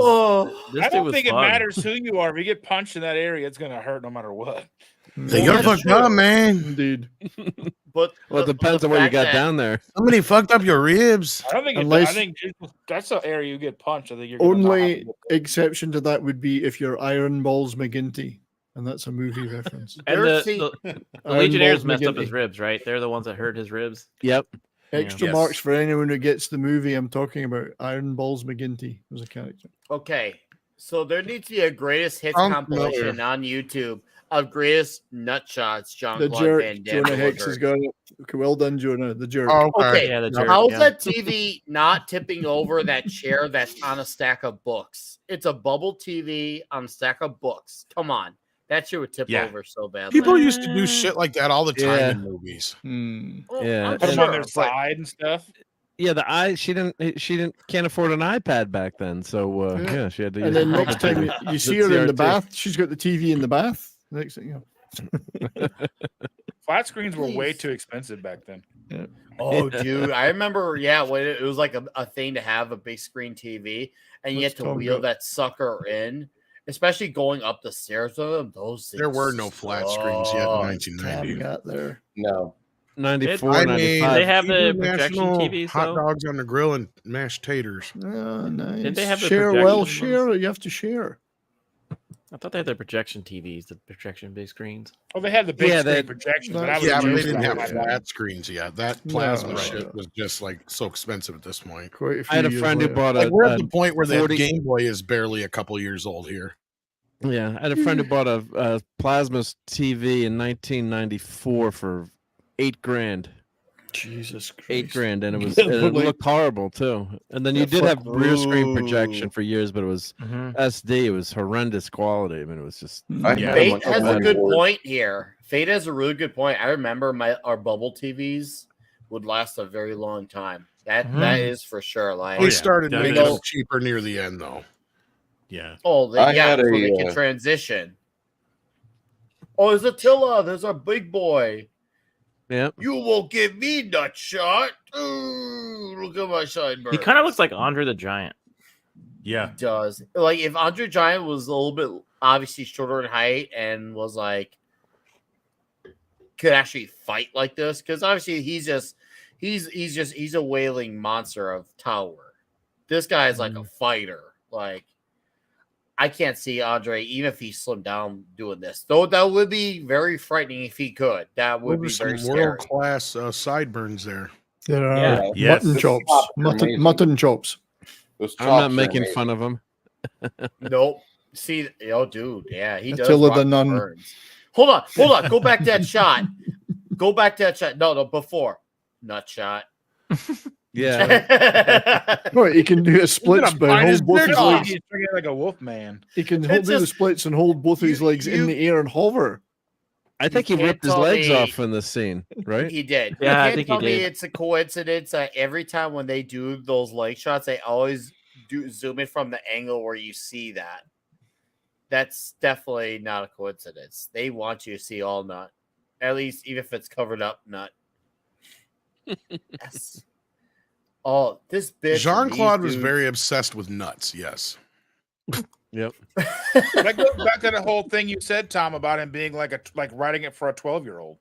I don't think it matters who you are. If you get punched in that area, it's gonna hurt no matter what. You're fucked up, man. Dude. But well, it depends on what you got down there. Somebody fucked up your ribs. I don't think. Unless- I think that's the area you get punched. I think you're Only exception to that would be if you're Iron Balls McGinty, and that's a movie reference. And the Iron Legionnaires Balls messed up McGinty. his ribs, right? They're the ones that hurt his ribs. Yep. Extra Yeah. marks for anyone who gets the movie I'm talking about. Iron Balls McGinty was a character. Okay, so there needs to be a greatest hits I'm compilation familiar. on YouTube of greatest nut shots. The Jean-Claude jerk. Van Damme Jonah Hex delivered. has got it. Okay, well done, Jonah. The jerk. Okay, Yeah, the jerk, how's yeah. that TV not tipping over that chair that's on a stack of books? It's a bubble TV on a stack of books. Come on, that shit would tip Yeah. over so bad. People used to do shit like that all the time Yeah. in movies. Yeah. Put them on their but- side and stuff. Yeah, she can't afford an iPad back then, so yeah, she had to. And use then a next bubble time TV. you see her in the CRT. bath, she's got the TV in the bath. Next thing you know. Flat screens were way Please. too expensive back then. Yeah. Oh, dude, I remember. Yeah, when it was like a thing to have a big screen TV, and you Let's had to talk wheel about- that sucker in, especially going up the stairs with them. Those There things were no flat screens yet in sucked. 1990. Got there. No. 94, I mean, 95. They have the Hebrew projection National TVs, hot though? dogs on the grill and mashed taters. Oh, nice. Didn't they have the share? projection Well, ones? share. You have to share. I thought they had the projection TVs, the projection big screens. Oh, they had the big Yeah, screen they- projections, but I was Yeah, but they used didn't to have my flat screens yet. That plasma No. shit was just like so expensive at this point. Quite a few I had a years friend who later. bought Like a. we're at the point where the 40 Game Boy is barely a couple years old here. Yeah, I had a friend who bought a plasma TV in 1994 for $8,000. Jesus Christ. $8,000, and it was Yeah, it but like- looked horrible too. And then Yeah, you did have fuck- rear screen Ooh. projection for years, but it was SD. It was horrendous quality. I mean, it was just I Yeah. had Fate one has on a my good board. point here. Fate has a really good point. I remember our bubble TVs would last a very long time. That is for sure. Like, They started that making is- them cheaper near the end, though. Yeah. oh, I yeah, had so a, they can transition. Oh, there's Attila. There's our big boy. yeah. You won't give me nut shot. Ooh, look at my sideburns. He kind of looks like Andre the Giant. Yeah. He does. Like if Andre Giant was a little bit obviously shorter in height and was like could actually fight like this, because obviously he's a wailing monster of tower. This guy is like a fighter. Like I can't see Andre, even if he slimmed down, doing this. Though that would be very frightening if he could. That There would were be some very scary. world class sideburns there. There are Yeah. Yes. mutton The chops. chops are Mutton, amazing. mutton chops. Those I'm not chops are making amazing. fun of him. Nope. See, oh, dude, yeah, he does. Attila the rock Nun. burns. Hold on. Go back to that shot. Go back to that shot. No, before nut shot. Yeah. Right, he can do a He's split gonna spin, bite his hold both dick his off. legs. He's freaking like a wolf man. He can It's do the just- splits and hold both his you- legs in you- the air and hover. I think he can't ripped his tell legs me- off in this scene, right? He did. Yeah, I you can't think he tell me did. it's a coincidence that every time when they do those leg shots, they always do zoom in from the angle where you see that. That's definitely not a coincidence. They want you to see all nut, at least even if it's covered up nut. Yes. Oh, this bitch. Jean Claude was very obsessed with nuts. Yes. Yep. That goes back to the whole thing you said, Tom, about him being like writing it for a 12-year-old.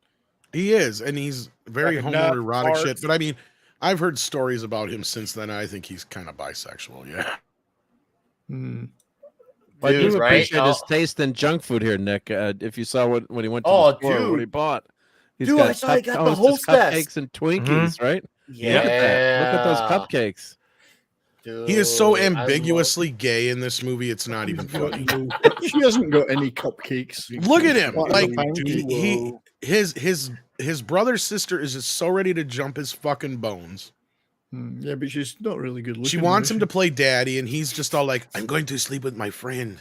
He is, and he's very Like a nut, homoerotic fart. shit. But I mean, I've heard stories about him since then. And I think he's kind of bisexual. Yeah. I Dude, do right? appreciate his Oh. taste in junk food here, Nick. If you saw when he went to Oh, the store, what dude. he bought. He's Dude, I saw he got the hostess hostess. cupcakes and Twinkies, right? Yeah. Look at that. Look at those cupcakes. Dude, He is so I love- ambiguously gay in this movie. It's not even funny. She hasn't got any cupcakes. Look at him. What Like a pancake. his brother's sister is just so ready to jump his fucking bones. Yeah, but she's not really good looking. She wants him to play daddy, and he's just all like, "I'm going to sleep with my friend."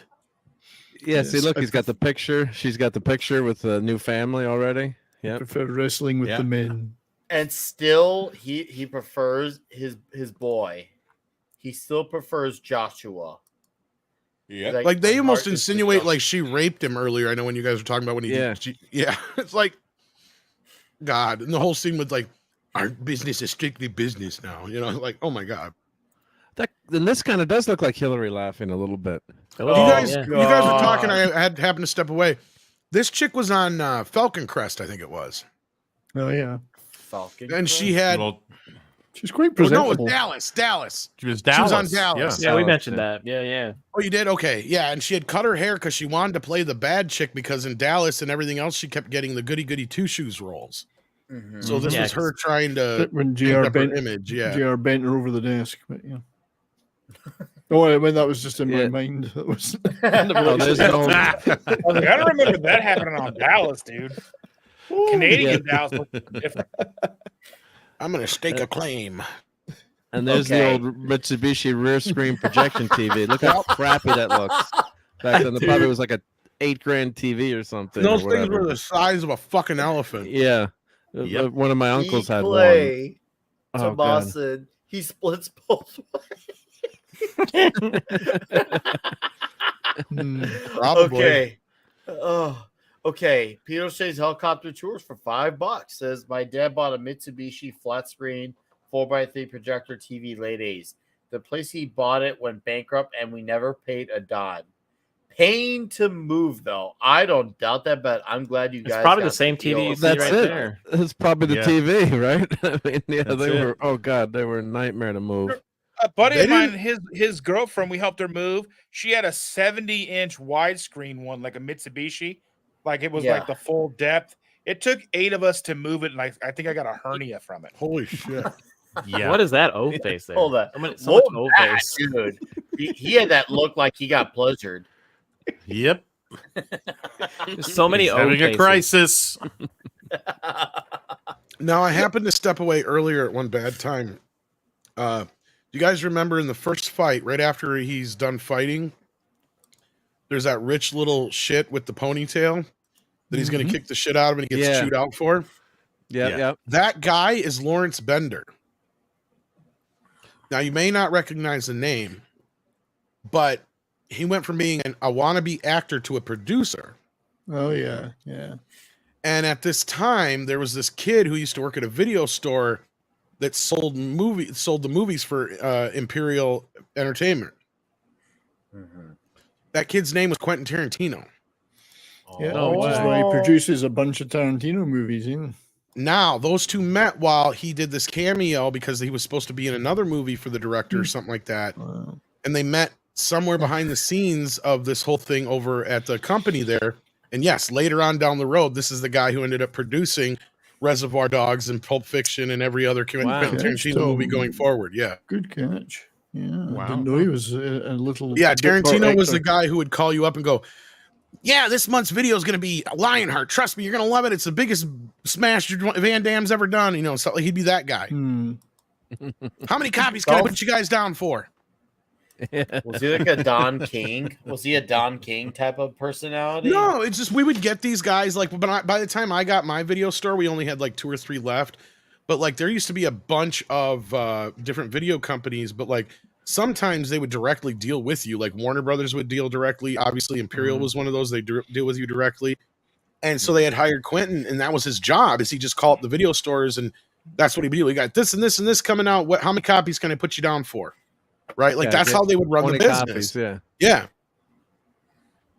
Yeah, see, Yes, look, I he's got the picture. She's got the picture with the new family already. I Yeah. prefer wrestling with Yeah. the men. And still, he prefers his boy. He still prefers Joshua. Yeah. Like they my almost heart is insinuate with like she raped him earlier. I know when you guys were talking about when he Yeah. yeah. It's like God, and the whole scene with like our business is strictly business now. You know, like oh my God. Then this kind of does look like Hillary laughing a little bit. You guys yeah. you guys were talking. I had happened to step away. This chick was on Falcon Crest, I think it was, Oh yeah, Falcon. and she had. Well, she's quite Oh, no, presentable. it was Dallas. she was She was on Dallas. Dallas. Yeah, we Dallas, mentioned yeah. that. Yeah. Oh, you did? Okay. Yeah. And she had cut her hair because she wanted to play the bad chick because in Dallas and everything else, she kept getting the goody goody two shoes roles. Mhm. So this Yeah, was her trying to When paint JR up her bent, image. Yeah. JR bent her over the desk. But yeah. Oh, I mean, that was just in my Yeah. mind. That was. Oh, there's an old, I was like, I don't remember that happening on Dallas, dude. Canadian Dallas looked different. I'm going to stake a claim. and there's Okay. the old Mitsubishi rear screen projection TV. Look how crappy that looks. Back then, the probably was like a $8,000 TV or something. Those or things whatever. were the size of a fucking elephant. Yeah. Yep. One of my uncles had one. Clay Oh, God. Tomasin, he splits both Probably. Okay. Oh, okay. Peter says helicopter tours for $5. Says my dad bought a Mitsubishi flat screen 4x3 projector TV late 80s. The place he bought it went bankrupt and we never paid a dime. Paying to move though. I don't doubt that, but I'm glad you It's guys probably got the same deal. TV you see That's right it. there. That's probably the Yeah. TV, right? I mean, yeah, That's they it. were. Oh God, they were a nightmare to move. A buddy They of mine, his girlfriend, we helped her move. She had a 70-inch widescreen one, like a Mitsubishi. Like it was Yeah. like the full depth. It took 8 of us to move it, and I think I got a hernia from it. Holy shit. Yeah. What is that O face there? Hold on. So much Whoa, O that, face. dude. He had that look like he got pleasured. Yep. There's so many He's O having a faces. crisis. Now, I happened to step away earlier at one bad time. You guys remember in the first fight, right after he's done fighting, there's that rich little shit with the ponytail that he's going to kick the shit out of and he gets Yeah. chewed out for? Yeah, Yeah. yeah. That guy is Lawrence Bender. Now, you may not recognize the name, but he went from being a wannabe actor to a producer. Oh yeah, yeah. And at this time, there was this kid who used to work at a video store that sold the movies for Imperial Entertainment. That kid's name was Quentin Tarantino. Yeah, No which is way. why he produces a bunch of Tarantino movies. Yeah. Now, those two met while he did this cameo because he was supposed to be in another movie for the director or something like that. Wow. And they met somewhere behind the scenes of this whole thing over at the company there. And yes, later on down the road, this is the guy who ended up producing Reservoir Dogs and Pulp Fiction and every other Quentin Tarantino movie going forward. Yeah. Good catch. Yeah, Wow. I didn't know he was a little. Yeah, a bit more Tarantino was the actor. guy who would call you up and go, yeah, this month's video is going to be Lionheart. Trust me, you're going to love it. It's the biggest smash Van Damme's ever done. You know, so he'd be that guy. How many copies can I put you guys down for? Was he like a Don King? Was he a Don King type of personality? No, it's just we would get these guys like, but by the time I got my video store, we only had like 2 or 3 left. But like there used to be a bunch of different video companies, but like sometimes they would directly deal with you. Like Warner Brothers would deal directly. Obviously, Imperial was one of those. They deal with you directly. And so they had hired Quentin, and that was his job. Is he just called up the video stores, and that's what he'd be. We got this and this and this coming out. How many copies can I put you down for? Right, like that's how they would run the business. Copies, yeah. Yeah,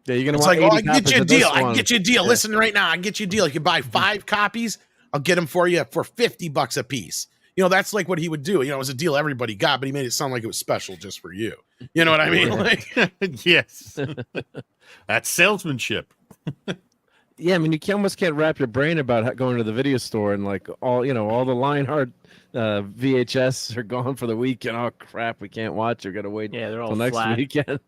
you're gonna. It's want like, 80 I can get you a copies of deal. this I can one. get you a deal. Yeah. Listen right now, I can get you a deal. You can buy 5 copies. I'll get them for you for $50 a piece. You know, that's like what he would do. You know, it was a deal everybody got, but he made it sound like it was special just for you. You know what I mean? Like, yes, that's salesmanship. Yeah, I mean, you almost can't wrap your brain about going to the video store and like all the Lionheart VHS are gone for the weekend. Oh crap, we can't watch. You're gonna wait. Yeah, they're all till next flat. weekend.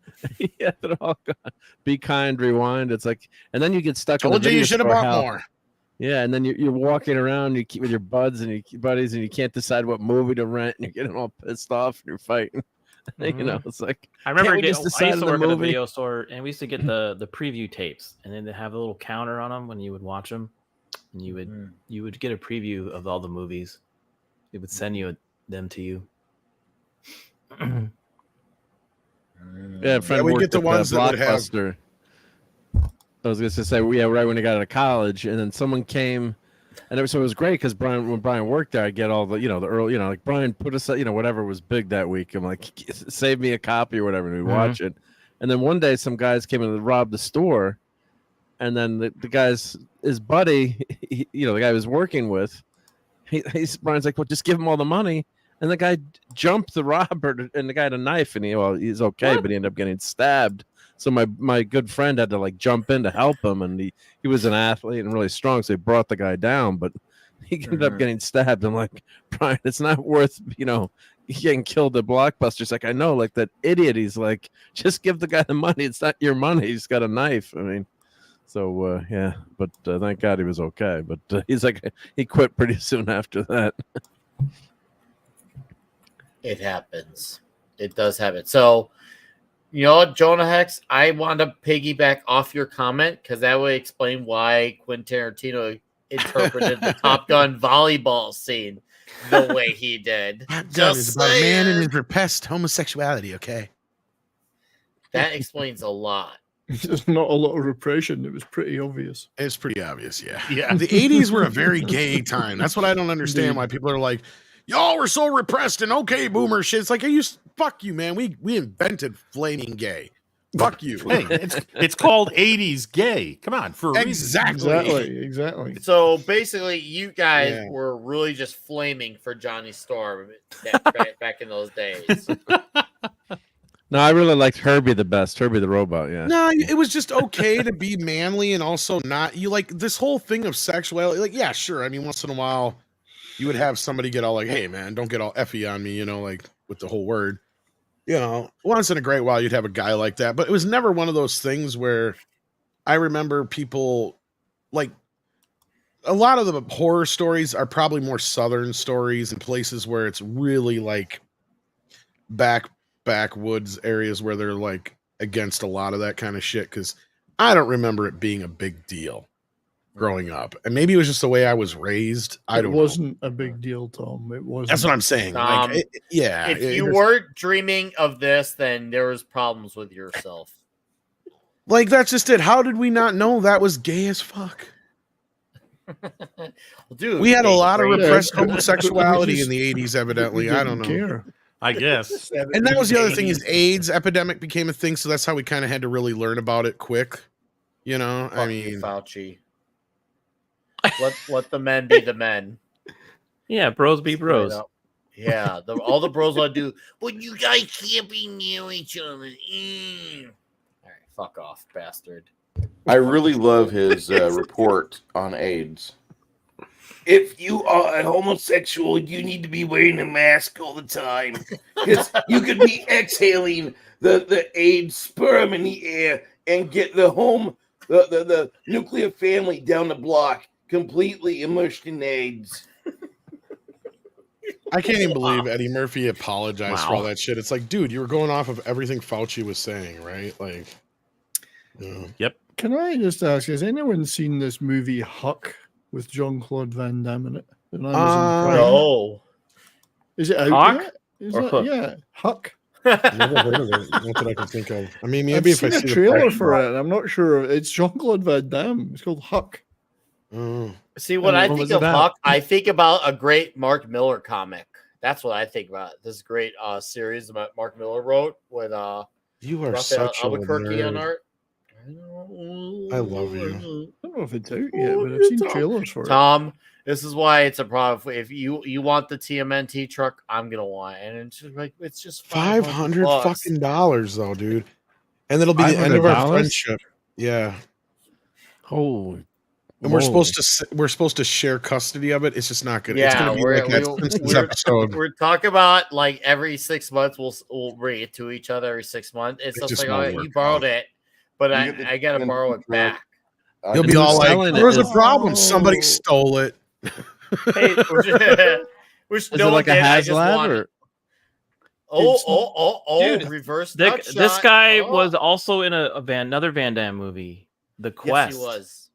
Yeah, they're all gone. Be Kind, Rewind. It's like, and then you get stuck in the told you video you should have store bought hell. more. Yeah, and then you're walking around with your buds and your buddies, and you can't decide what movie to rent, and you're getting all pissed off, and you're fighting. You know, it's like I remember can't we I just used decide to on the work at a movie? video store, and we used to get the preview tapes, and then they have a little counter on them when you would watch them, and you would get a preview of all the movies. It would send them to you. Yeah, a friend we worked get the at ones that would have. Blockbuster. I was going to say, yeah, right when I got out of college, and then someone came, and it was great because when Brian worked there, I get all the the early, like Brian put us, whatever was big that week. I'm like, save me a copy or whatever, and we watch it. And then one day, some guys came in and robbed the store, and then the guy's his buddy, the guy he was working with, Brian's like, well, just give him all the money. And the guy jumped the robber, and the guy had a knife, and he's okay, but he ended up getting stabbed. So my good friend had to like jump in to help him, and he was an athlete and really strong, so he brought the guy down, but he ended up getting stabbed. I'm like, Brian, it's not worth getting killed at Blockbuster. He's like, I know, like that idiot. He's like, just give the guy the money. It's not your money. He's got a knife. I mean, so yeah, but thank God he was okay. But he's like, he quit pretty soon after that. It happens. It does happen. So, you know what, Jonah Hex? I want to piggyback off your comment because that would explain why Quentin Tarantino interpreted the Top Gun volleyball scene the way he did. It's about a man and his repressed homosexuality. Okay, that explains a lot. There's not a lot of repression. It was pretty obvious. It's pretty obvious. Yeah. Yeah. The 80s were a very gay time. That's what I don't understand. Why people are like, y'all were so repressed and okay, boomer shit. It's like, fuck you, man. We invented flaming gay. Fuck you. Hey, it's called 80s gay. Come on, for a reason. Exactly. So basically, you guys were really just flaming for Johnny Storm back in those days. No, I really liked Herbie the best. Herbie the robot. Yeah. No, it was just okay to be manly and also not. You like this whole thing of sexuality. Like, yeah, sure. I mean, once in a while, you would have somebody get all like, "Hey, man, don't get all effy on me," like with the whole word. Once in a great while, you'd have a guy like that. But it was never one of those things where I remember people like a lot of the horror stories are probably more Southern stories and places where it's really like backwoods areas where they're like against a lot of that kind of shit. Cause I don't remember it being a big deal growing up. And maybe it was just the way I was raised. It wasn't a big deal, Tom. It wasn't. That's what I'm saying. If you weren't dreaming of this, then there was problems with yourself. Like, that's just it. How did we not know that was gay as fuck? Well, dude, we had a lot of repressed homosexuality in the 80s, evidently. I don't know. Care. I guess. And that was the other thing is AIDS epidemic became a thing. So that's how we kind of had to really learn about it quick. I mean, Fauci. Let the men be the men. Yeah, bros be bros. Yeah, all the bros want to do, but you guys can't be near each other. All right, fuck off, bastard. I really love his report on AIDS. if you are a homosexual, you need to be wearing a mask all the time because you could be exhaling the AIDS sperm in the air and get the nuclear family down the block completely immersed in AIDS. I can't even believe Eddie Murphy apologized for all Wow. that shit. It's like, dude, you were going off of everything Fauci was saying, right? Like, Yep. Can I just ask, has anyone seen this movie Huck with Jean-Claude Van Damme in it? On Amazon Prime? No. Is it out Huck yet? Is or that, Hook? yeah, Huck. never heard of it. Not that I can think of. I mean, I've maybe if I seen a see the trailer price- for it. And I'm not sure. It's Jean-Claude Van Damme. It's called Huck. Oh. See, when I What think was of it about? Huck, I think about a great Mark Miller comic. That's what I think about. This great series that Mark Miller wrote with You are Raphael such a Albuquerque on nerd. art. I love you. I don't know if it's out yet, but I've seen trailers for it. Tom, this is why it's a problem. If you want the TMNT truck, I'm gonna want it. And it's just like it's just $500 $500 fucking dollars though, dude. And it'll be the end of our $500? friendship. Yeah. Holy. And we're supposed to share custody of it. It's just not good. It's Yeah, gonna be like that Simpsons episode. we're talking about like every 6 months we'll bring it to each other every 6 months. It's It just just like, won't oh, work you borrowed it, but You get the I gotta borrow it back. You'll be who's all like, selling it? "There was a Is- problem. Somebody stole it." Hey, Which Is no it like a one did. I just HasLab wanted. or Dude, Reverse this nut guy shot. was also in another Van Damme movie, The Quest. Yes, he was.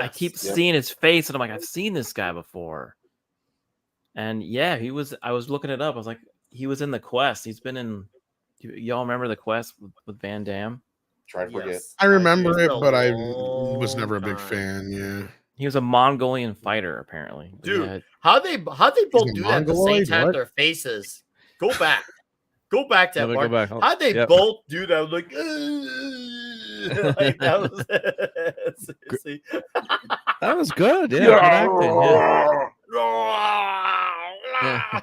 I keep Yes. seeing his face, and I'm like, I've seen this guy before. And yeah, he was. I was looking it up. I was like, he was in The Quest. He's been in. Y'all remember The Quest with Van Damme? Trying to forget. Yes. I remember It's it, been a but I was long never a big time. fan. Yeah. He was a Mongolian fighter, apparently. But Dude, yeah, how they both a do that at the same Mongoloid? time? What? Their faces. Go back. Go back to Let that me go part. back. How'd they Yep. both do that? Like, like that was seriously. That was good. Yeah, good acting. Yeah.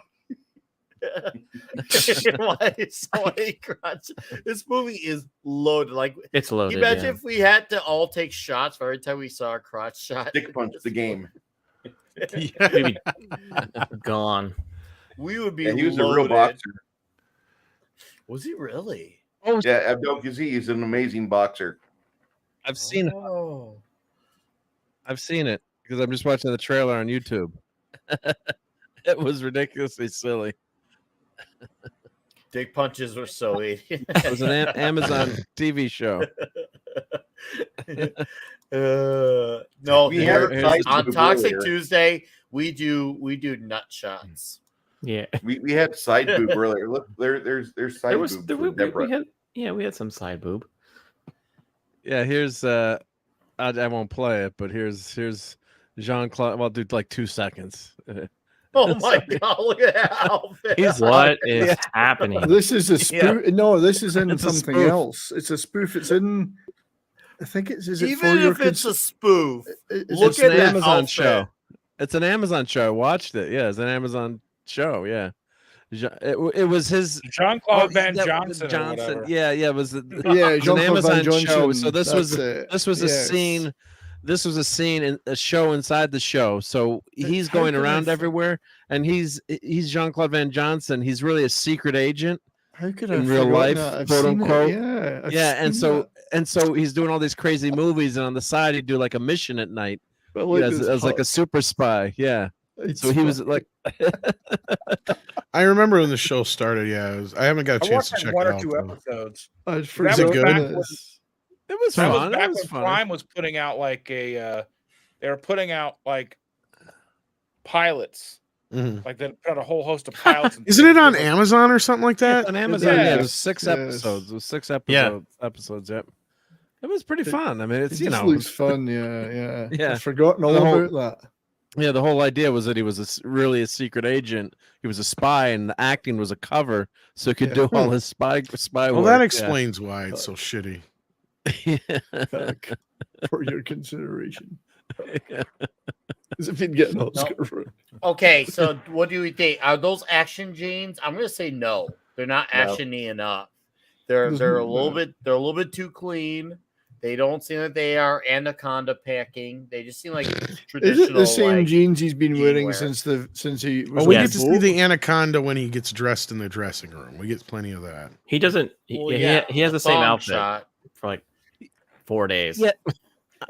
Why is so many crotch? This movie is loaded. Like, it's can loaded. you imagine yeah. if we had to all take shots for every time we saw a crotch shot? Dick punch the game. We'd be gone. We would be. Yeah, he was a real loaded. boxer. Was he really? Oh, Yeah, Abdel Ghazi is an amazing boxer. I've seen Oh. I've seen it because I'm just watching the trailer on YouTube. It was ridiculously silly. Dick punches were so easy. It was an Amazon TV show. No, We had here- a side on boob Toxic earlier. Tuesday, we do nut shots. Yeah. We had side boob earlier. Look, there's side There was boob there, for Deborah. we had some side boob. Yeah, here's I won't play it, but here's Jean-Claude. Well, I'll do like 2 seconds. Oh my god! Look at that outfit. He's What is happening? This is a spoof. No, this is in It's a something spoof. else. It's a spoof. It's in. I think it's. Is it for Even your if it's a cons- spoof, is look It's at an that Amazon outfit. show. It's an Amazon show. I watched it. Yeah, it's an Amazon show. Yeah. It was his Jean-Claude Van that- Johnson. Or whatever. Yeah, it was. Yeah, it was an Jean-Claude Amazon Van show. Johnson, So this was that's it. this was a Yes. scene. This was a scene in a show inside the show. So he's How going can I around f- everywhere, and he's Jean-Claude Van Johnson. He's really a secret agent How could I in have real forgotten life, that? I've quote seen it, unquote. Yeah, I've Yeah, and seen so that. and so he's doing all these crazy movies, and on the side he'd do like a mission at night. But look, as this like a Huck. super spy. Yeah. It's So he was fun. like, I remember when the show started. Yeah, I haven't got a I chance watched to check like one it or out. two though. episodes. I'd Is it forgotten good? back when- this. it was That was fun. It back was when fun. Prime was putting out like a. They were putting out like pilots. Mhm. Like they put out a whole host of pilots. and Isn't it things. on Like, Amazon or something like that? On Amazon, yeah, it was Yes, 6 yes. episodes. It was 6 Yeah. episodes. Yep. It was pretty fun. I mean, it's It you just know, looks fun. Yeah, yeah. Yeah. I've forgotten all The whole- about that. yeah. The whole idea was that he was really a secret agent. He was a spy, and the acting was a cover, so he could Yeah. do all his spy Well, work. that yeah. explains why it's so shitty. Back for your consideration. As if he'd get an Oscar for it. Okay, so what do we think? Are those action jeans? I'm gonna say no. They're not No. actiony enough. They're a little bit too clean. They don't seem like they are anaconda packing. They just seem like Is traditional. it the same like, jeans he's been jean wearing wear. since he was? Well, we on get to see boat? the anaconda when he gets dressed in the dressing room. We get plenty of that. He doesn't. Well, He has the same thong outfit shot. for like 4 days. Yeah.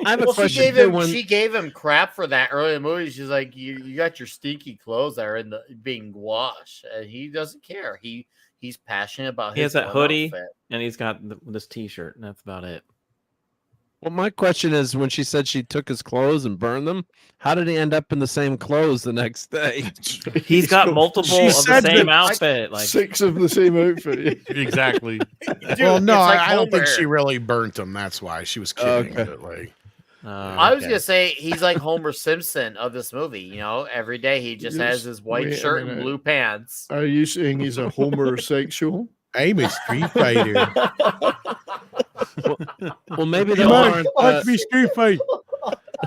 I have a Well, question too. When she gave him crap for that early in the movie. She's like, "You got your stinky clothes that are in the being washed," and he doesn't care. He's passionate about. He has his that one hoodie outfit. and he's got this T-shirt, and that's about it. Well, my question is, when she said she took his clothes and burned them, how did he end up in the same clothes the next day? He's got multiple of the same outfit, like 6 of the same outfit. Exactly. Dude, well, no, it's like I don't think Homer. she really burnt him. That's why she was kidding. Okay. But like, I was gonna say he's like Homer Simpson of this movie. You know, every day he just has his white Wait a shirt and minute. blue pants. Are you saying he's a homosexual? I'm a street fighter. Well, maybe they Come on, aren't. watch me street fight.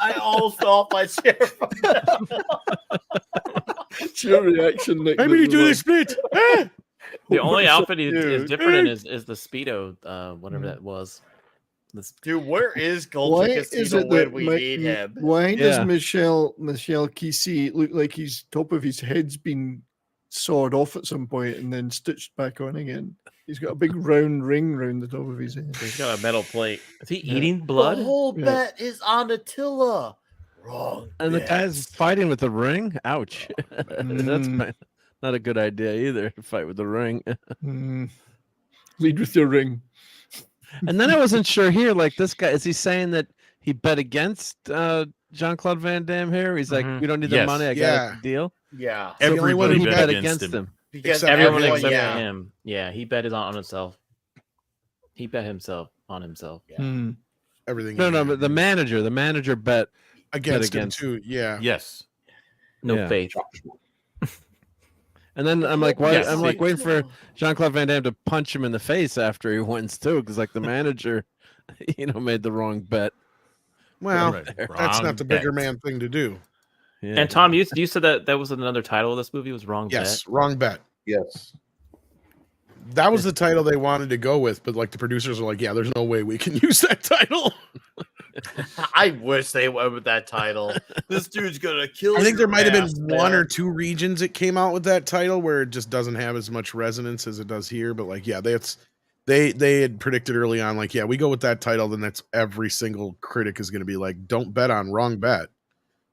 I almost fell off my chair. It's your reaction, Nick. Maybe you do the split. Ah! the only outfit he Dude. is different in is the Speedo, whatever that was. Dude, where is Why Gold is Casino it when that we need him? why does Yeah. Michelle Kesey look like his top of his head's been sawed off at some point and then stitched back on again? He's got a big round ring round the top of his head. He's got a metal plate. Is he Yeah. eating blood? The whole Yeah. bet is on Attila. Wrong. And the bet. guy's fighting with the ring. Ouch! That's Mm. not a good idea either. To fight with the ring. Mm. Lead with your ring. And then I wasn't sure here. Like this guy, is he saying that he bet against Jean-Claude Van Damme here? He's like, we don't need the Yes. money. I got Yeah. a deal. Yeah. So the only one Everybody who bet bet against against him. him. Because Except Everyone everyone, except yeah. for him. Yeah, he bet on himself. He bet himself on himself. Hmm. Everything. No, he no, had but the manager bet against him against too. Yeah. Yes. No Yeah. faith. And then I'm like, why? Yes, I'm like see. waiting for Jean-Claude Van Damme to punch him in the face after he wins too, because like the manager, made the wrong bet. Well, Right. that's Wrong not the bigger bet. man thing to do. Yeah. And Tom, you said that was another title of this movie was Wrong Yes, Bet. wrong bet. Yes. That was the title they wanted to go with, but like the producers were like, "Yeah, there's no way we can use that title." I wish they went with that title. This dude's gonna kill. I think there your might have been ass, one man. or two regions it came out with that title where it just doesn't have as much resonance as it does here. But like, yeah, they had predicted early on, like, yeah, we go with that title, then that's every single critic is going to be like, "Don't bet on Wrong Bet,"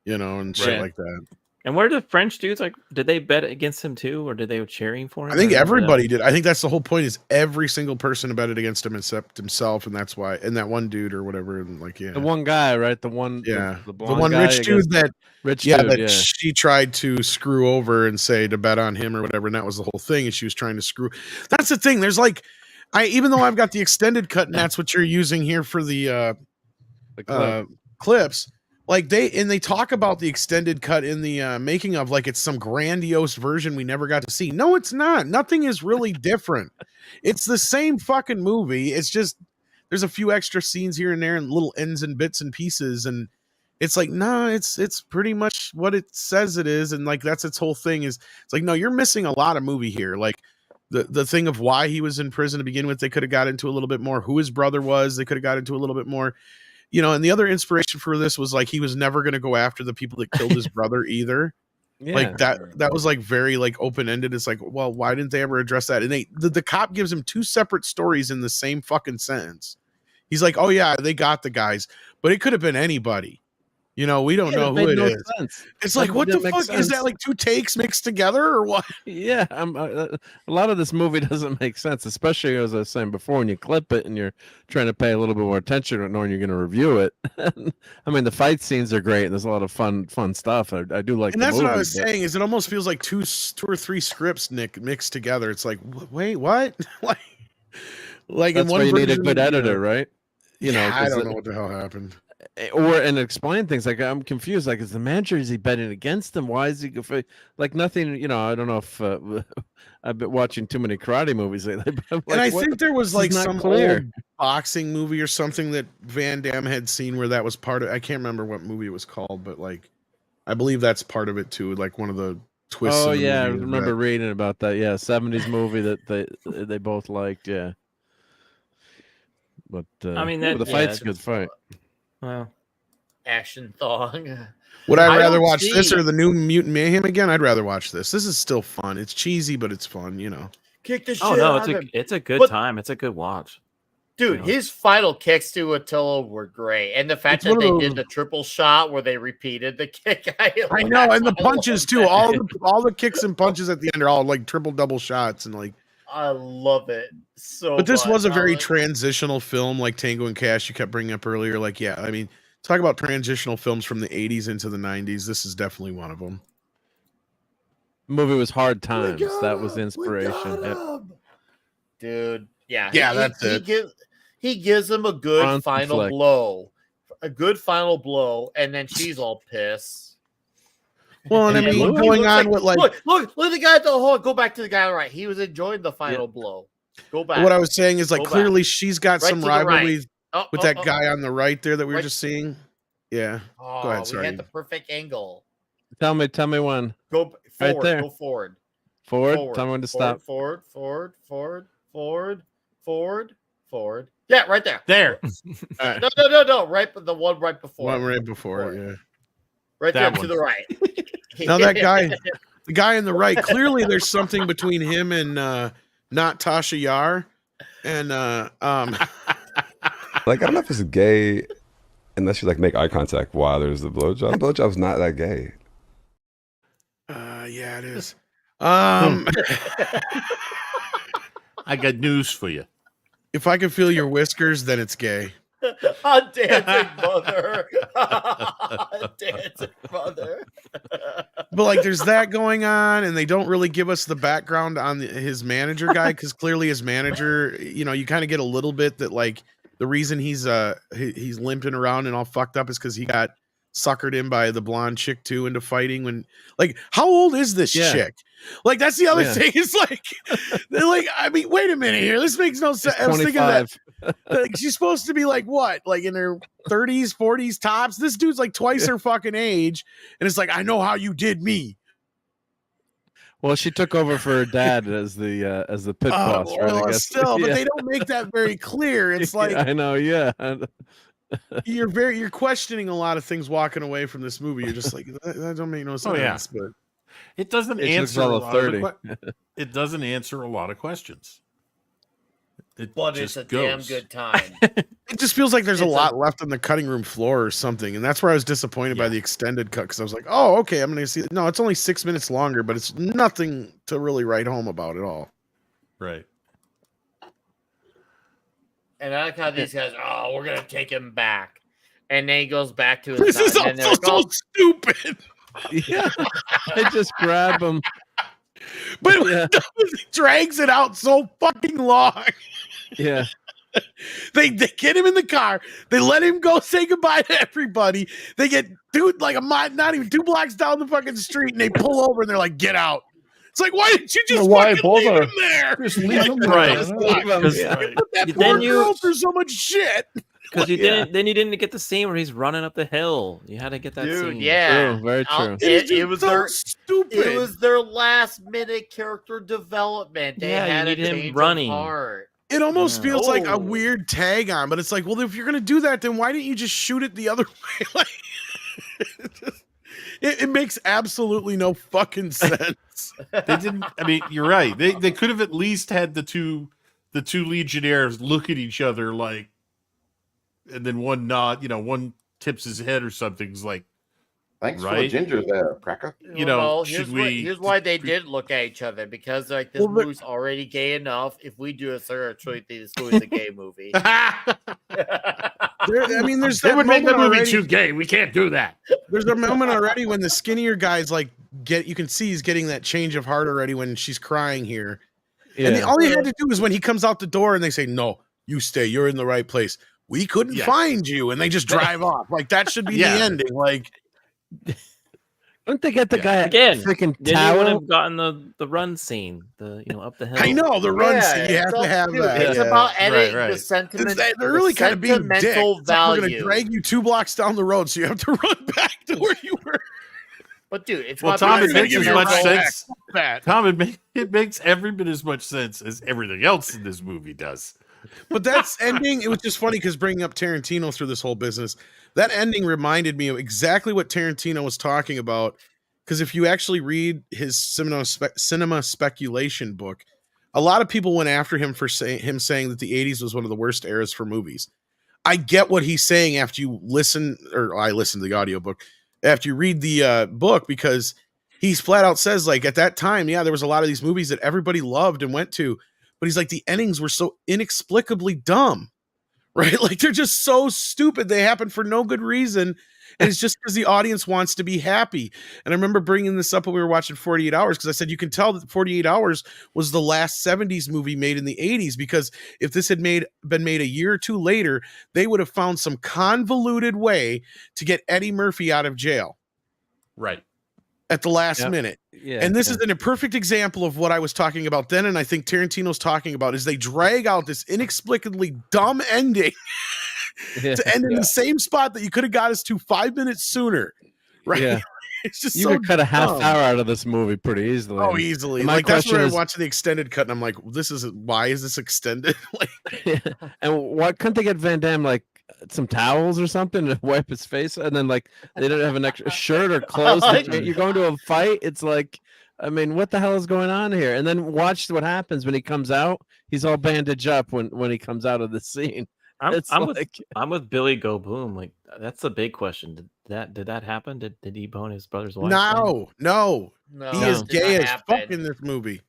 and shit Right. like that. And where did the French dudes did they bet against him too, or did they were cheering for him? I think I remember that. everybody did. I think that's the whole point. Is every single person betted against him except himself, and that's why. And that one dude or whatever, and like, yeah, The one guy, right? The one, yeah, the the blonde one guy rich dude against that, rich yeah, dude, that yeah. she tried to screw over and say to bet on him or whatever, and that was the whole thing. And she was trying to screw. That's the thing. There's like, even though I've got the extended cut, and that's what you're using here for the clip. clips. Like they talk about the extended cut in the making of like it's some grandiose version we never got to see. No, it's not. Nothing is really different. It's the same fucking movie. It's just there's a few extra scenes here and there and little ends and bits and pieces, and it's like, nah, it's pretty much what it says it is, and like that's its whole thing. Is it's like, no, you're missing a lot of movie here. Like the thing of why he was in prison to begin with, they could have got into a little bit more. Who his brother was, they could have got into a little bit more. And the other inspiration for this was like he was never going to go after the people that killed his brother either. Yeah. Like that was like very like open-ended. It's like, well, why didn't they ever address that? And the cop gives him two separate stories in the same fucking sentence. He's like, oh yeah, they got the guys, but it could have been anybody. We don't know who it is. Sense. It's like, what the fuck is sense. that? Like two takes mixed together or what? Yeah, a lot of this movie doesn't make sense, especially as I was saying before, when you clip it and you're trying to pay a little bit more attention to knowing you're going to review it. I mean, the fight scenes are great, and there's a lot of fun stuff. I do like. And the that's movie, what I was but- saying. Is it almost feels like two or three scripts, Nick, mixed together. It's like, wait, what? like That's in one why you need a version, good editor, right? I 'cause don't know what the hell happened. and explain things. Like I'm confused. Like, is the manager, is he betting against him? Why is he like nothing? I don't know if I've been watching too many karate movies lately. But I'm And like, I what? think there was This is like not some clear. old boxing movie or something that Van Damme had seen where that was part of. I can't remember what movie it was called, but like I believe that's part of it too. Like one of the twists. Oh in the yeah, I movie is remember that- reading about that. Yeah, 70s movie that they both liked. Yeah. But I mean, but the fight's a good fight. Well, Action thong. Would I I rather don't watch this see- or the new Mutant Mayhem again? I'd rather watch this. This is still fun. It's cheesy, but it's fun, you know. Kick the shit oh no, out of him. it's a good But- time. It's a good watch. Dude, know. his final kicks to Attila were great. And the fact It's one that of they those- did the triple shot where they repeated the kick. I know, and the punches love too. that. All the kicks and punches at the end are all like triple double shots and like. I love it so But this much. was a I very like- transitional film, like Tango and Cash. You kept bringing up earlier. Like, yeah, I mean, talk about transitional films from the '80s into the '90s. This is definitely one of them. Movie was Hard Times. That was the inspiration. Yep. Dude, yeah. Yeah, that's it. He gives him a good Bronson final flick. blow. A good final blow, and then she's all pissed. Well, and I And mean, look, he going looks on with like look at the guy at the hole. Go back to the guy on the right. He was enjoying the final blow. Go back. what I was saying is like Go back. clearly she's got Right some to the right. rivalry Oh, with oh, that oh, guy on the right there that we were Right. just seeing. Yeah. Oh, Go ahead. we Sorry. had the perfect angle. Tell me when. Go Right forward. there. Go forward. Forward. Tell me when to stop. Forward. Yeah, right there. There. All right. No. Right, the one right before. One right before it, yeah. Right there That to one. the right. Now that guy, the guy on the right, clearly there's something between him and not Tasha Yar. And Like, I don't know if it's gay unless you like make eye contact while there's the blowjob. Blowjob's not that gay. yeah, it is. I got news for you. If I can feel your whiskers, then it's gay. A dancing mother. Dancing mother. But like, there's that going on, and they don't really give us the background on his manager guy because clearly his manager, you know, you kind of get a little bit that like the reason he's limping around and all fucked up is because he got suckered in by the blonde chick too into fighting. When like, how old is this Yeah. chick? Like, that's the other Yeah. thing. It's like, they're like, I mean, wait a minute here. This makes no sense. I was thinking that 25. like, she's supposed to be like what, like in her 30s, 40s tops. This dude's like twice her fucking age, and it's like, I know how you did me. Well, she took over for her dad as the pit boss, right? Well, I guess. still, but Yeah. they don't make that very clear. It's like I know, yeah. you're questioning a lot of things walking away from this movie. You're just like, that don't make no sense. Oh, yeah. But It doesn't It answer looks a all lot of the 30. it doesn't answer a lot of questions. It But it's just a goes. damn good time. it just feels like there's a It's lot left on the cutting room floor or something. And that's where I was disappointed by the extended cut because I was like, oh, okay, I'm going to see. No, it's only 6 minutes longer, but it's nothing to really write home about at all. Right. And I like how these guys, oh, we're gonna take him back. And then he goes back to his This is and they're also like, so stupid. Yeah. They just grab him. But Yeah. it drags it out so fucking long. Yeah. They get him in the car. They let him go say goodbye to everybody. They get dude like not even 2 blocks down the fucking street, and they pull over and they're like, "Get out!" It's like, why didn't you just Why fucking leave bother? him there? Just leave him there. Right. I know. Leave him, yeah. Put that Then poor you- girl through so much shit. Because you Yeah. didn't get the scene where he's running up the hill. You had to get that dude, scene. yeah. True, very true. It was so their stupid. it was their last minute character development. They Yeah, you had need a him change running. of heart. It almost Yeah. feels like a Oh. weird tag on, but it's like, well, if you're gonna do that, then why didn't you just shoot it the other way? Like, it makes absolutely no fucking sense. They didn't. I mean, you're right. They could have at least had the two legionnaires look at each other like, and then one nod. You know, one tips his head or something. It's like, Thanks for the Right? ginger there, Cracker. You know, Well, should we- here's why they did look at each other, because like this Well, but- movie's already gay enough. If we do a third, I truly think this movie's a gay movie. I mean, there's they that would make the moment movie already- too gay. We can't do that. There's a moment already when the skinnier guy's like you can see he's getting that change of heart already when she's crying here. Yeah. And all he had to do is when he comes out the door and they say, "No, you stay. You're in the right place. We couldn't Yeah. find you," and they just drive off. Like that should be Yeah. the ending. Like Don't they get the guy Again, freaking then you would towel? have gotten the run scene, up the hill. I know the run scene. You have so, to have dude, that. It's yeah. about editing right. the sentiment. They're really the kind of being dicks. sentimental It's like, we're value. gonna drag you 2 blocks down the road, so you have to run back to where you were. But dude, it's Well, about Tom, being it makes give as you a much right sense. That. Tom, it makes every bit as much sense as everything else in this movie does. But that's ending. It was just funny because bringing up Tarantino through this whole business, that ending reminded me of exactly what Tarantino was talking about. Because if you actually read his cinema speculation book, a lot of people went after him for saying that the 80s was one of the worst eras for movies. I get what he's saying after you listen, or I listened to the audiobook, after you read the book, because he's flat out says, like, at that time, yeah, there was a lot of these movies that everybody loved and went to, but he's like, the endings were so inexplicably dumb, right? Like, they're just so stupid. They happen for no good reason. And it's just because the audience wants to be happy. And I remember bringing this up when we were watching 48 Hours, because I said, you can tell that 48 Hours was the last 70s movie made in the 80s, because if this had been made a year or two later, they would have found some convoluted way to get Eddie Murphy out of jail. Right. At the last minute. Yeah, and this is a perfect example of what I was talking about then, and I think Tarantino's talking about, is they drag out this inexplicably dumb ending to end in the same spot that you could have got us to 5 minutes sooner. Right. Yeah. It's just you so could cut a half dumb. hour out of this movie pretty easily. Oh, easily. And my Like, that's question where is, I watched the extended cut, and I'm like, why is this extended? Like, and why couldn't they get Van Damme like some towels or something to wipe his face? And then like they didn't have an extra shirt or clothes. You're going to a fight. It's like, I mean, what the hell is going on here? And then watch what happens when he comes out. He's all bandaged up when he comes out of the scene. I'm with Billy Go Boom. Like, that's a big question. Did that happen? Did he bone his brother's wife? No. He is did gay not as happen. fuck in this movie.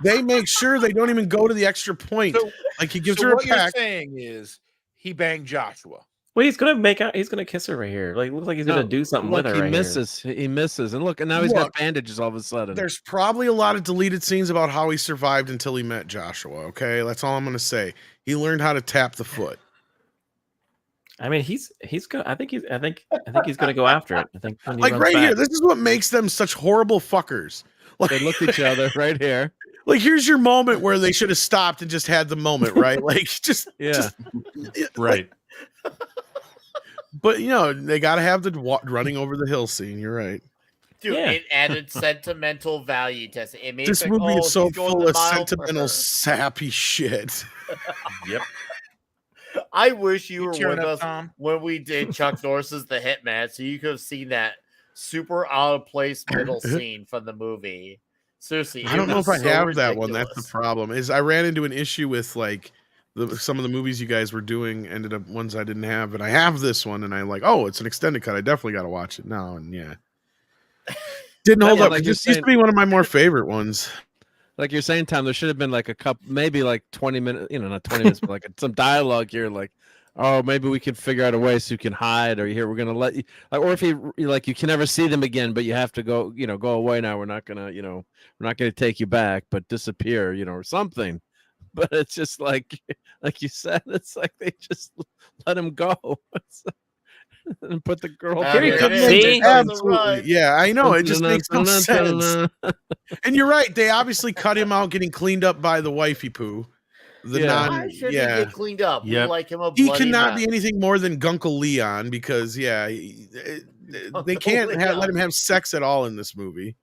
They make sure they don't even go to the extra point. Like, he gives So her a what you're peck. saying is he banged Joshua. Well, he's gonna kiss her right here. Like, looks like he's gonna do something Look, with her. he right misses. He misses, and look, and now he's got Look, bandages all of a sudden. There's probably a lot of deleted scenes about how he survived until he met Joshua. Okay, that's all I'm gonna say. He learned how to tap the foot. I mean, he's gonna. I think he's gonna go after it. I think when he Like runs right back. here, this is what makes them such horrible fuckers. Like, They look at each other right here. Like, here's your moment where they should have stopped and just had the moment, right? Like, just Right. But you know, they got to have the running over the hill scene. You're right. Dude, it added sentimental value to it. It made This it movie like, is so he's going full the of mile for sentimental, her. sappy shit. Yep. I wish you were cheering with up, us Tom? when we did Chuck Norris's The Hitman, so you could have seen that super out of place middle scene from the movie. Seriously, I don't know if I have that one. That's the problem. Is I ran into an issue with like some of the movies you guys were doing ended up ones I didn't have, and I have this one, and I'm like, oh, it's an extended cut. I definitely got to watch it now. And yeah, didn't hold up. like It you're just used to saying- be one of my more favorite ones. Like you're saying, Tom, there should have been like a couple, maybe like 20 minutes, not 20 minutes, but like some dialogue here, like, oh, maybe we could figure out a way so you can hide, or here we're gonna let you, like, or if you like, you can never see them again, but you have to go, go away now. We're not gonna, we're not gonna take you back, but disappear, or something. But it's just like you said, it's like they just let him go and put the girl. Absolutely, yeah, I know. It just makes no sense. And you're right. They obviously cut him out getting cleaned up by the wifey poo. Why should he get cleaned up? We like him a He bloody cannot mess. be anything more than Gunkle Leon because they can't let him have sex at all in this movie.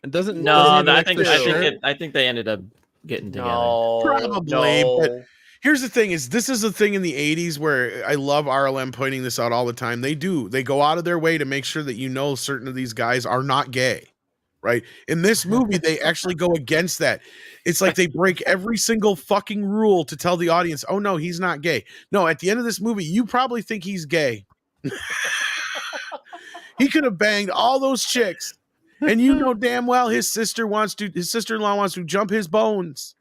And doesn't No, I think they ended up getting together. Probably, but here's the thing: this is a thing in the '80s where I love RLM pointing this out all the time. They go out of their way to make sure that certain of these guys are not gay, right? In this movie, they actually go against that. It's like they break every single fucking rule to tell the audience, "Oh no, he's not gay." No, at the end of this movie, you probably think he's gay. He could have banged all those chicks. And damn well his sister-in-law wants to jump his bones,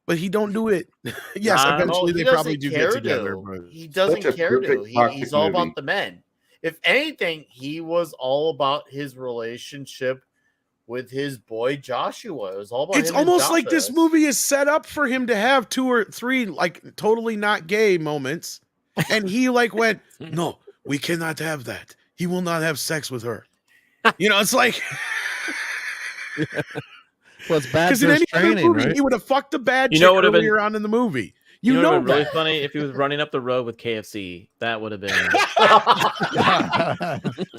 but he don't do it. Yes, eventually they probably do get together. But he doesn't care to. He's all about the men. If anything, he was all about his relationship with his boy Joshua. It was all about. It's him and almost like Joshua. this movie is set up for him to have 2 or 3 like totally not gay moments, and he like went, "No, we cannot have that. He will not have sex with her." It's like, well, it's bad because in for any his other training, movie right? he would have fucked a bad chick what would've been- earlier on in the movie. You know what would that. have been really funny if he was running up the road with KFC. That would have been.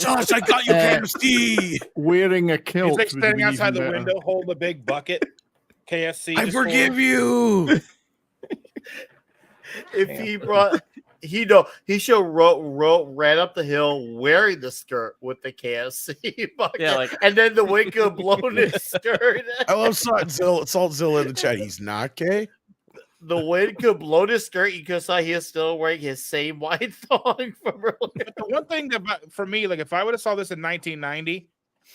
Josh, I got you KFC. Wearing a kilt. He's like would standing be outside the even better. window holding a big bucket. KFC. I just forgive for- you. If he brought, he should ran up the hill wearing the skirt with the KFC bucket, Yeah, like- and then the wind could blow his skirt. I love Saltzilla in the chat. He's not gay. The wind could blow his skirt. You could saw he is still wearing his same white thong from earlier. But the one thing about for me, like if I would have saw this in 1990,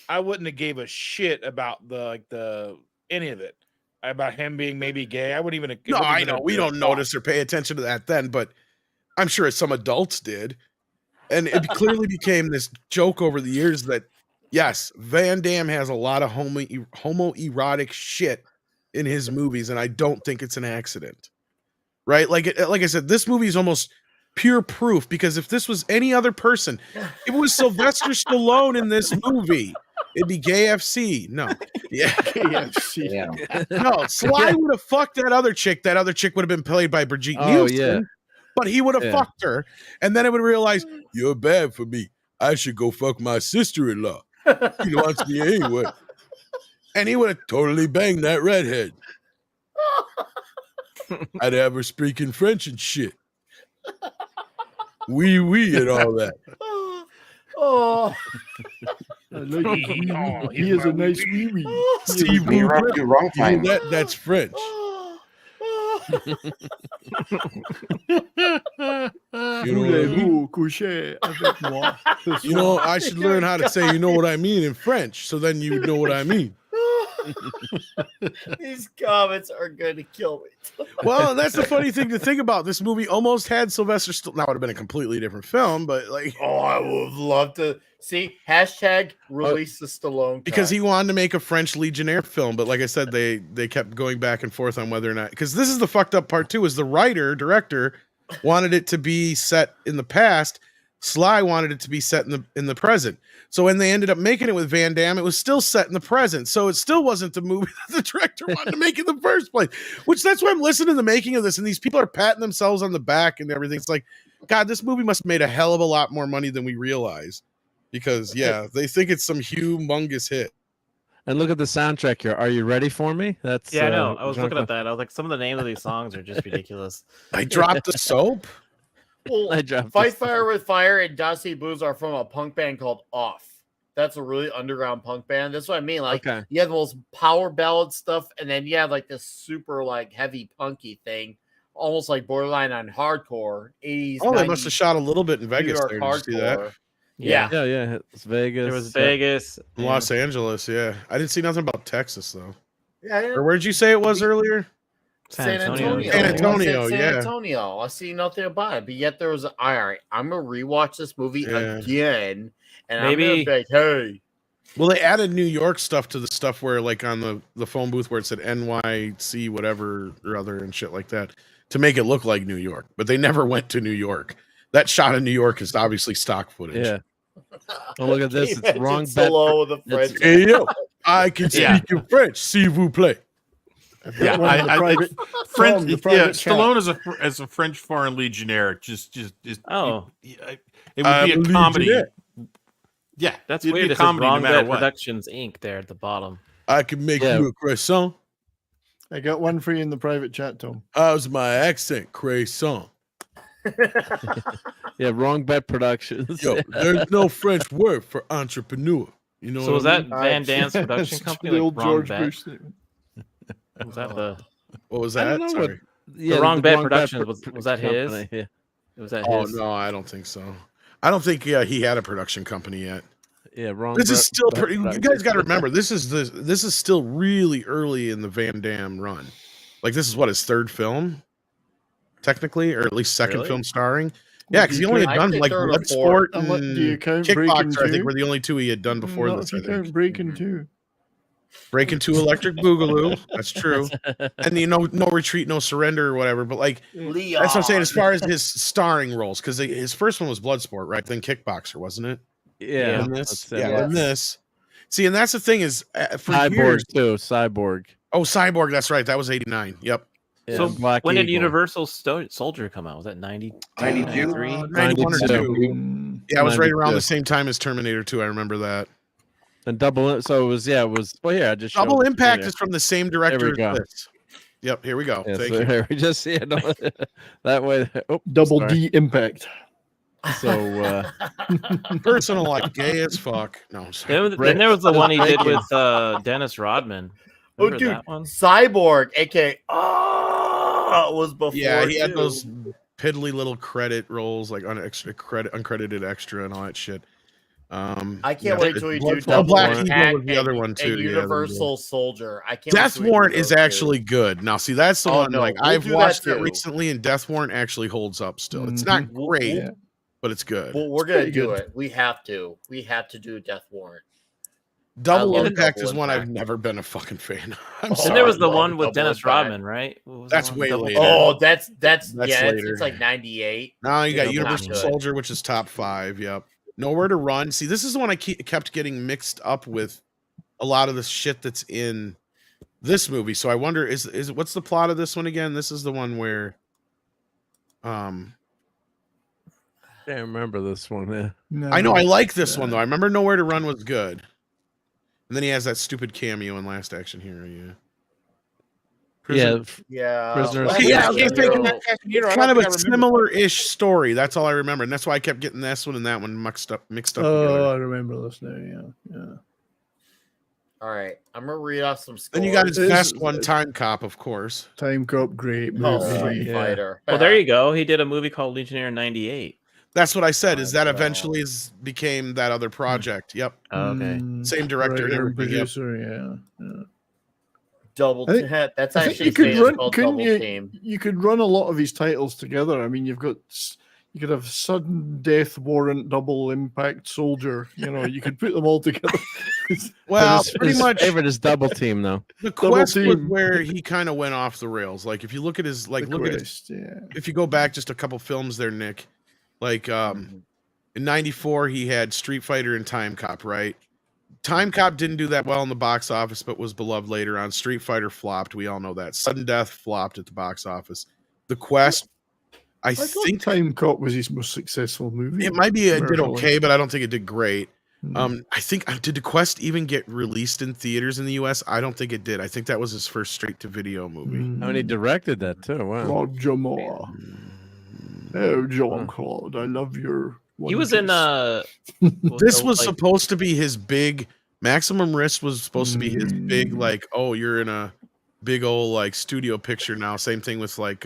I wouldn't have gave a shit about the any of it. About him being maybe gay. I wouldn't even. it No, wouldn't I even know have we been a don't thought. notice or pay attention to that then, but I'm sure some adults did, and it clearly became this joke over the years that yes, Van Damme has a lot of homoerotic shit in his movies, and I don't think it's an accident. Right? Like I said, this movie is almost pure proof because if this was any other person, if it was Sylvester Stallone in this movie, it'd be KFC. No, yeah, KFC. Yeah. no. Sly would have fucked that other chick. That other chick would have been played by Brigitte Nielsen. yeah. But he would have Yeah. fucked her, and then it would realize you're bad for me. I should go fuck my sister-in-law. She wants me anyway, and he would have totally banged that redhead. I'd have her speaking French and shit. Oui, and all that. Oh, I like his wee wee. He has a nice wee wee. Steve, You're up to wrong time. that's French. Voulez-vous coucher avec moi? You know, I should learn how to say, you know what I mean in French, so then you know what I mean. these comments are going to kill me. Well, that's the funny thing to think about. This movie almost had Sylvester Stallone. Now, it would have been a completely different film, but like, Oh, I would love to see hashtag release the Stallone because cut. he wanted to make a French Legionnaire film, but like I said, they kept going back and forth on whether or not. Because this is the fucked up part too: is the director wanted it to be set in the past. Sly wanted it to be set in the present. So when they ended up making it with Van Damme, it was still set in the present. So it still wasn't the movie that the director wanted to make in the first place. Which that's why I'm listening to the making of this, and these people are patting themselves on the back and everything. It's like, God, this movie must have made a hell of a lot more money than we realize. Because yeah, they think it's some humongous hit. And look at the soundtrack here. Are you ready for me? That's Yeah, I know. I was Jean- looking at that. I was like, some of the names of these songs are just ridiculous. I dropped the soap. Well, I dropped Fight this. Fire with Fire and Dusty Blues are from a punk band called Off. That's a really underground punk band. That's what I mean. Like, Okay. you have the most power ballad stuff, and then you have like this super like heavy punky thing, almost like borderline on hardcore 80s. Oh, they 90s must have shot a little bit in New Vegas. York There. Did you see that? hardcore. Yeah. Yeah. It's Vegas. There was Vegas. In Los Angeles, yeah. I didn't see nothing about Texas though. Yeah. Or where'd you say it was earlier? San Antonio. San Antonio, San yeah. Antonio. I see nothing about it, but yet there was all right. I'm gonna rewatch this movie Yeah. again, and Maybe- I'm gonna be like, hey, Well, they added New York stuff to the stuff where, like, on the phone booth where it said NYC whatever or other and shit like that to make it look like New York. But they never went to New York. That shot in New York is obviously stock footage. Yeah. Oh, look at this. It's Imagine wrong bet. Stallone with the It's- French. Hey, yo, I can speak Yeah. in French. S'il vous plaît. Yeah, One of the private- French. the Yeah, private chat. Stallone as a French foreign legionnaire. Just Oh. it would be a comedy. Legionnaire. Yeah, That's it'd be weird. a It says comedy no Wrong matter Bet what. Productions Inc. there at the bottom. I can make Yeah. you a croissant. I got one for you in the private chat, Tom. How's my accent? Croissant. Yeah, Wrong Bet Productions. Yo, there's no French word for entrepreneur. You know So what was I that mean? Van Damme's production company? The Like old Wrong George Bet? Bush thing. Was that the What was I don't that? know Sorry. the Wrong Bet Productions? Pro- Was that his? company, Yeah. Was that Oh his? no, I don't think so. I don't think he had a production company yet. Yeah, Wrong This is Bet- still Bet pretty. You Productions. guys got to remember, this is still really early in the Van Damme run. Like this is what his third film, technically, or at least second Really? film starring. Yeah, because he only had I done think like third or Bloodsport fourth. And what, do you and count Breaking Kickboxer. I 2? think were the only two he had done before Not this. if I you think count Breaking 2. Breaking 2 Electric Boogaloo. That's true. And no retreat, no surrender or whatever. But like Leon. that's what I'm saying as far as his starring roles, because his first one was Bloodsport, right? Then Kickboxer, wasn't it? Yeah. And this, that's it. yeah, and this. See, and that's the thing is, for Cyborg years. too. Cyborg. Oh, Cyborg. That's right. That was '89. Yep. Yeah, So Black when did Eagle. Universal Soldier come out? Was that 90, 92? 93? 91 or 2. Yeah, it was right around 92. the same time as Terminator 2. I remember that. And double. So it was. Yeah, it was. Well, here I just Double showed the Impact screen is from the same here. There director we go. as this. Yep, here we go. Yeah, Thank so you. here we just see it that way. Oh, Double sorry. D Impact. So Personal life, gay as fuck. No, I'm sorry. Then there was the one he did Breaking. with Dennis Rodman. Oh, Remember dude, that one? Cyborg, aka was before. Yeah, he had too. those piddly little credit rolls, like uncredited extra and all that shit. I can't wait till we do Blood Double Black Impact Eagle was the and- other one and too. yeah, Universal Soldier. I can't. wait Death till we do Warrant is those two. actually good. Now, see, that's the Oh, one. no, Like we'll I've do that watched that too. recently, and Death Warrant actually holds up still. It's not We'll- great, we'll- but it's good. Well, we're gonna do it. We have to. We have to do Death Warrant. Double I love Impact Double is one I've Impact. never been a fucking fan of. I'm And sorry. there was the love one with Double Dennis Impact. Rodman, right? What was That's the one? way Double- later. Oh, that's That's yeah. later. It's like 98. Now you got It's Universal not good. Soldier, which is top 5. Yep. Nowhere to Run. See, this is the one I kept getting mixed up with a lot of the shit that's in this movie. So I wonder, is what's the plot of this one again? This is the one where, can't remember this one. Yeah. No, I know I like this one though. I remember Nowhere to Run was good, and then he has that stupid cameo in Last Action Hero. Yeah. Yeah. Yeah. Prisoners. Okay, yeah, I was Yeah, gonna say, Hero. it's I kind don't of a think I remember. similar-ish story. That's all I remember, and that's why I kept getting this one and that one mixed up Oh, together. I remember this now. Yeah. All right, I'm gonna read off some scores. Then you got his This best is- one, Time Cop, of course. Time Cop, great Oh, movie. Street Yeah. Fighter. Well, there you go. He did a movie called Legionnaire '98. That's what I said. Is that Oh, eventually became that other project? Yep. Oh, okay. Same director and Writer and everything. Yep. producer. Yeah. Double I think- Team. That's I think actually you could saying run. it's called Couldn't Double you? Team. You could run a lot of his titles together. I mean, you could have Sudden Death Warrant, Double Impact Soldier. You know, you could put them all together. Well, His- pretty his much favorite is Double Team though. the Double Quest was Team. where he kind of went off the rails. Like if you look at his The look at his, Quest, yeah. if you go back just a couple films there, Nick, like in '94 he had Street Fighter and Time Cop, right? Time Cop didn't do that well in the box office, but was beloved later on. Street Fighter flopped. We all know that. Sudden Death flopped at the box office. The Quest, I thought think Time Cop was his most successful movie. it might be it did commercially. okay, but I don't think it did great. Hmm. I think did the Quest even get released in theaters in the US? I don't think it did. I think that was his first straight to video movie. Hmm. I mean, he directed that too. Wow. Roger Moore. Oh, Jean Claude, I love your. He was in This was like- supposed to be his big Maximum Risk was supposed to be his big like, oh, you're in a big old like studio picture now. Same thing with like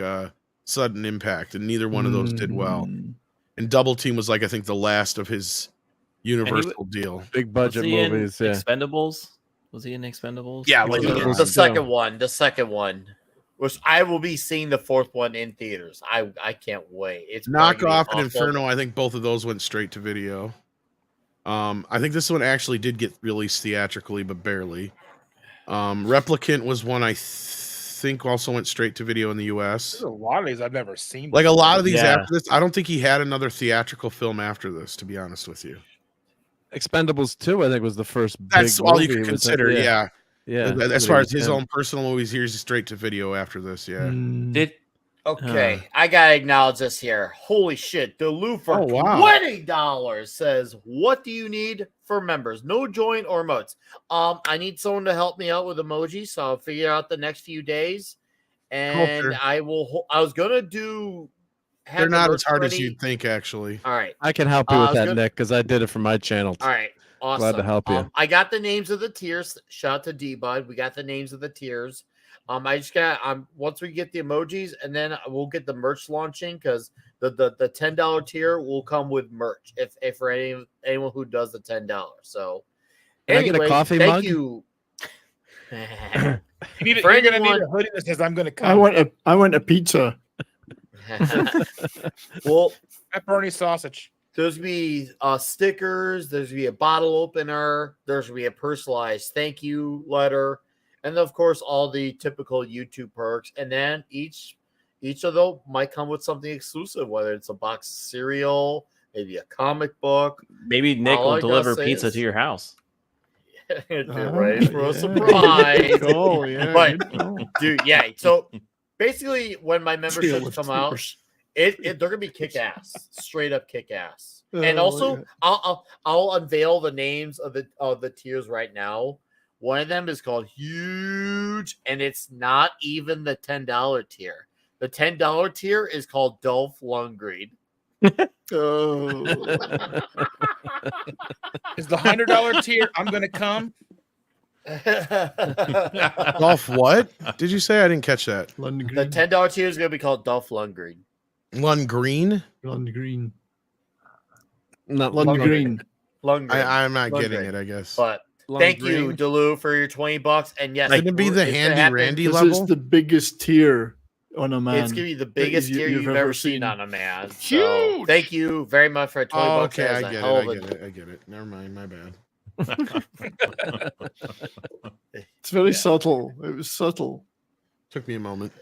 Sudden Impact, and neither one of those did well. And Double Team was like I think the last of his Universal deal. Big Was budget he in movies. Yeah. Expendables? Was he in Expendables? Yeah, He like was in the one. second one. The second one, which I will be seeing the fourth one in theaters. I can't wait. It's probably gonna Knockoff be and awesome. Inferno, I think both of those went straight to video. I think this one actually did get released theatrically, but barely. Replicant was one I think also went straight to video in the US. There's a lot of these I've never seen. Like a lot of these Yeah. after this, I don't think he had another theatrical film after this, to be honest with you. Expendables 2, I think, was the first. That's big all you movie could was- consider, yeah. Yeah. As that's far what as he his was own personal movies, here's straight to video after this, yeah. Did Okay, I gotta acknowledge this here. Holy shit, Delu for Oh, wow. $20 says, "What do you need for members? No join or emotes. I need someone to help me out with emojis, so I'll figure out the next few days, and sure. I will. I was gonna do. have They're the not merch as hard as ready. you'd think, actually. All right, I can help you I with was that, gonna- Nick, because I did it for my channel. all right, awesome. Glad to help you. I got the names of the tiers. Shout out to D-Bud. We got the names of the tiers. I just got once we get the emojis, and then we'll get the merch launching because the $10 tier will come with merch if for anyone who does the $10. So, Can I get a anyway, coffee thank mug? you. You're For gonna need anyone- a hoodie that says "I'm gonna come." I want a pizza. Well, pepperoni sausage. there's gonna be stickers. There's gonna be a bottle opener. There's gonna be a personalized thank you letter, and of course all the typical YouTube perks. And then each of them might come with something exclusive, whether it's a box of cereal, maybe a comic book. maybe Nick All will I gotta deliver say pizza is- to your house? Right for a yeah. surprise. Good call, yeah, But good call. dude, yeah. So basically, when my Trail memberships of come out, tears. They're gonna be kick ass, straight up kick ass. Oh, And also, yeah. I'll unveil the names of the tiers right now. One of them is called Huge, and it's not even the $10 tier. The $10 tier is called Dolph Lundgren. Oh. Is the $100 tier? I'm gonna come. Dolph, what did you say? I didn't catch that. The $10 tier is gonna be called Dolph Lundgren. Lundgren. Lundgren. Not Lundgren. Lundgren. I'm not getting Lundgren. it. I guess. But thank you, Delu, for your $20. And yes, Shouldn't it be the it's gonna Handy happen. Randy This level? is the biggest tier on a man. It's gonna be the biggest tier you've ever seen on a man. So Huge. thank you very much for $20. Oh, okay, That is I a get hell it. of a- I get it. Never mind. My bad. It's very subtle. It was subtle. Took me a moment.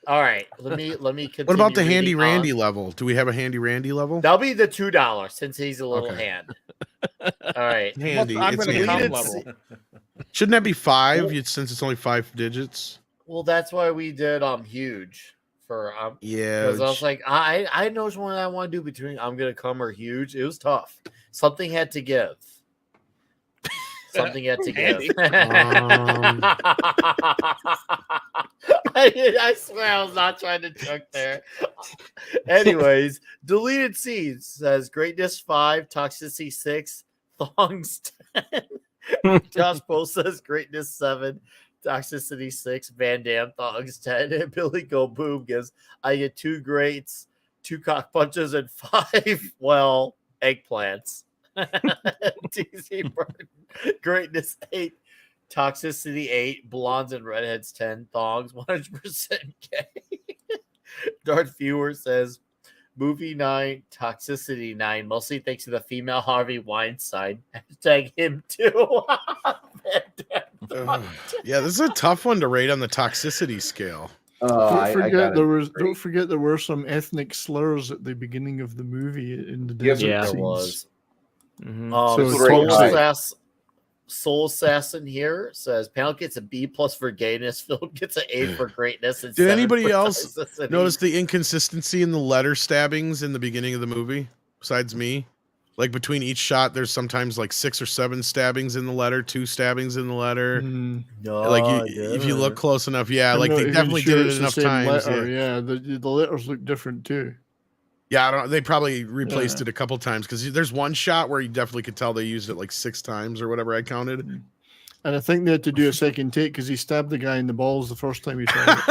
All right, let me continue. What about the Handy reading on. Randy level? Do we have a Handy Randy level? That'll be the $2 since he's a little Okay. hand. All right, Handy. I'm It's gonna handy. come Deleted level. Shouldn't that be 5? Since it's only 5 digits. Well, that's why we did Huge for Yeah. because I was like I know which one I want to do between I'm gonna come or Huge. It was tough. Something had to give. Something had to give. I swear I was not trying to joke there. Anyways, deleted scenes says greatness 5, toxicity 6, thongs 10. Josh Post says greatness 7, toxicity 6, Van Damme thongs 10, and Billy Go Boom gives I get 2 greats, 2 cock punches, and 5 eggplants. TC Burton, greatness 8, toxicity 8, blondes and redheads 10, thongs 100% gay. Darth Viewer says movie 9, toxicity 9, mostly thanks to the female Harvey Weinstein. Hashtag him too. Yeah, this is a tough one to rate on the toxicity scale. Don't forget there were some ethnic slurs at the beginning of the movie in the desert there scenes. was. So Soul Assassin here says panel gets a B+ for gayness, Philip gets an A for greatness. And Did 7 anybody for else toxicity. notice the inconsistency in the letter stabbings in the beginning of the movie? Besides me, like between each shot, there's sometimes like 6 or 7 stabbings in the letter, 2 stabbings in the letter. Mm. Like if you look close enough, yeah, I'm like not they even definitely sure did it it's the enough same times. letter, Yeah. yeah, the letters look different too. Yeah, I don't. They probably replaced Yeah. it a couple times because there's one shot where you definitely could tell they used it like 6 times or whatever I counted. And I think they had to do a second take because he stabbed the guy in the balls the first time he tried it.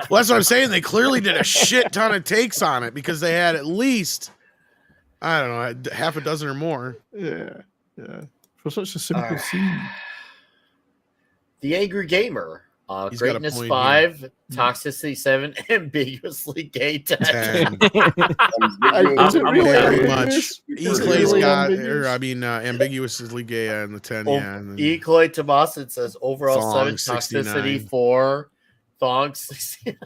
Well, that's what I'm saying. They clearly did a shit ton of takes on it because they had at least, I don't know, half a dozen or more. Yeah. For such a simple scene. The Angry Gamer. He's got a Greatness point 5, toxicity 7, ambiguously gay 10. Ten. Is it really Very ambiguous? much. Is it Eclay's really got, ambiguous? or I mean, ambiguously gay on the 10. Yeah. And then Ecloy Tomasin says overall Thong 7, 69. toxicity 4, thong 69,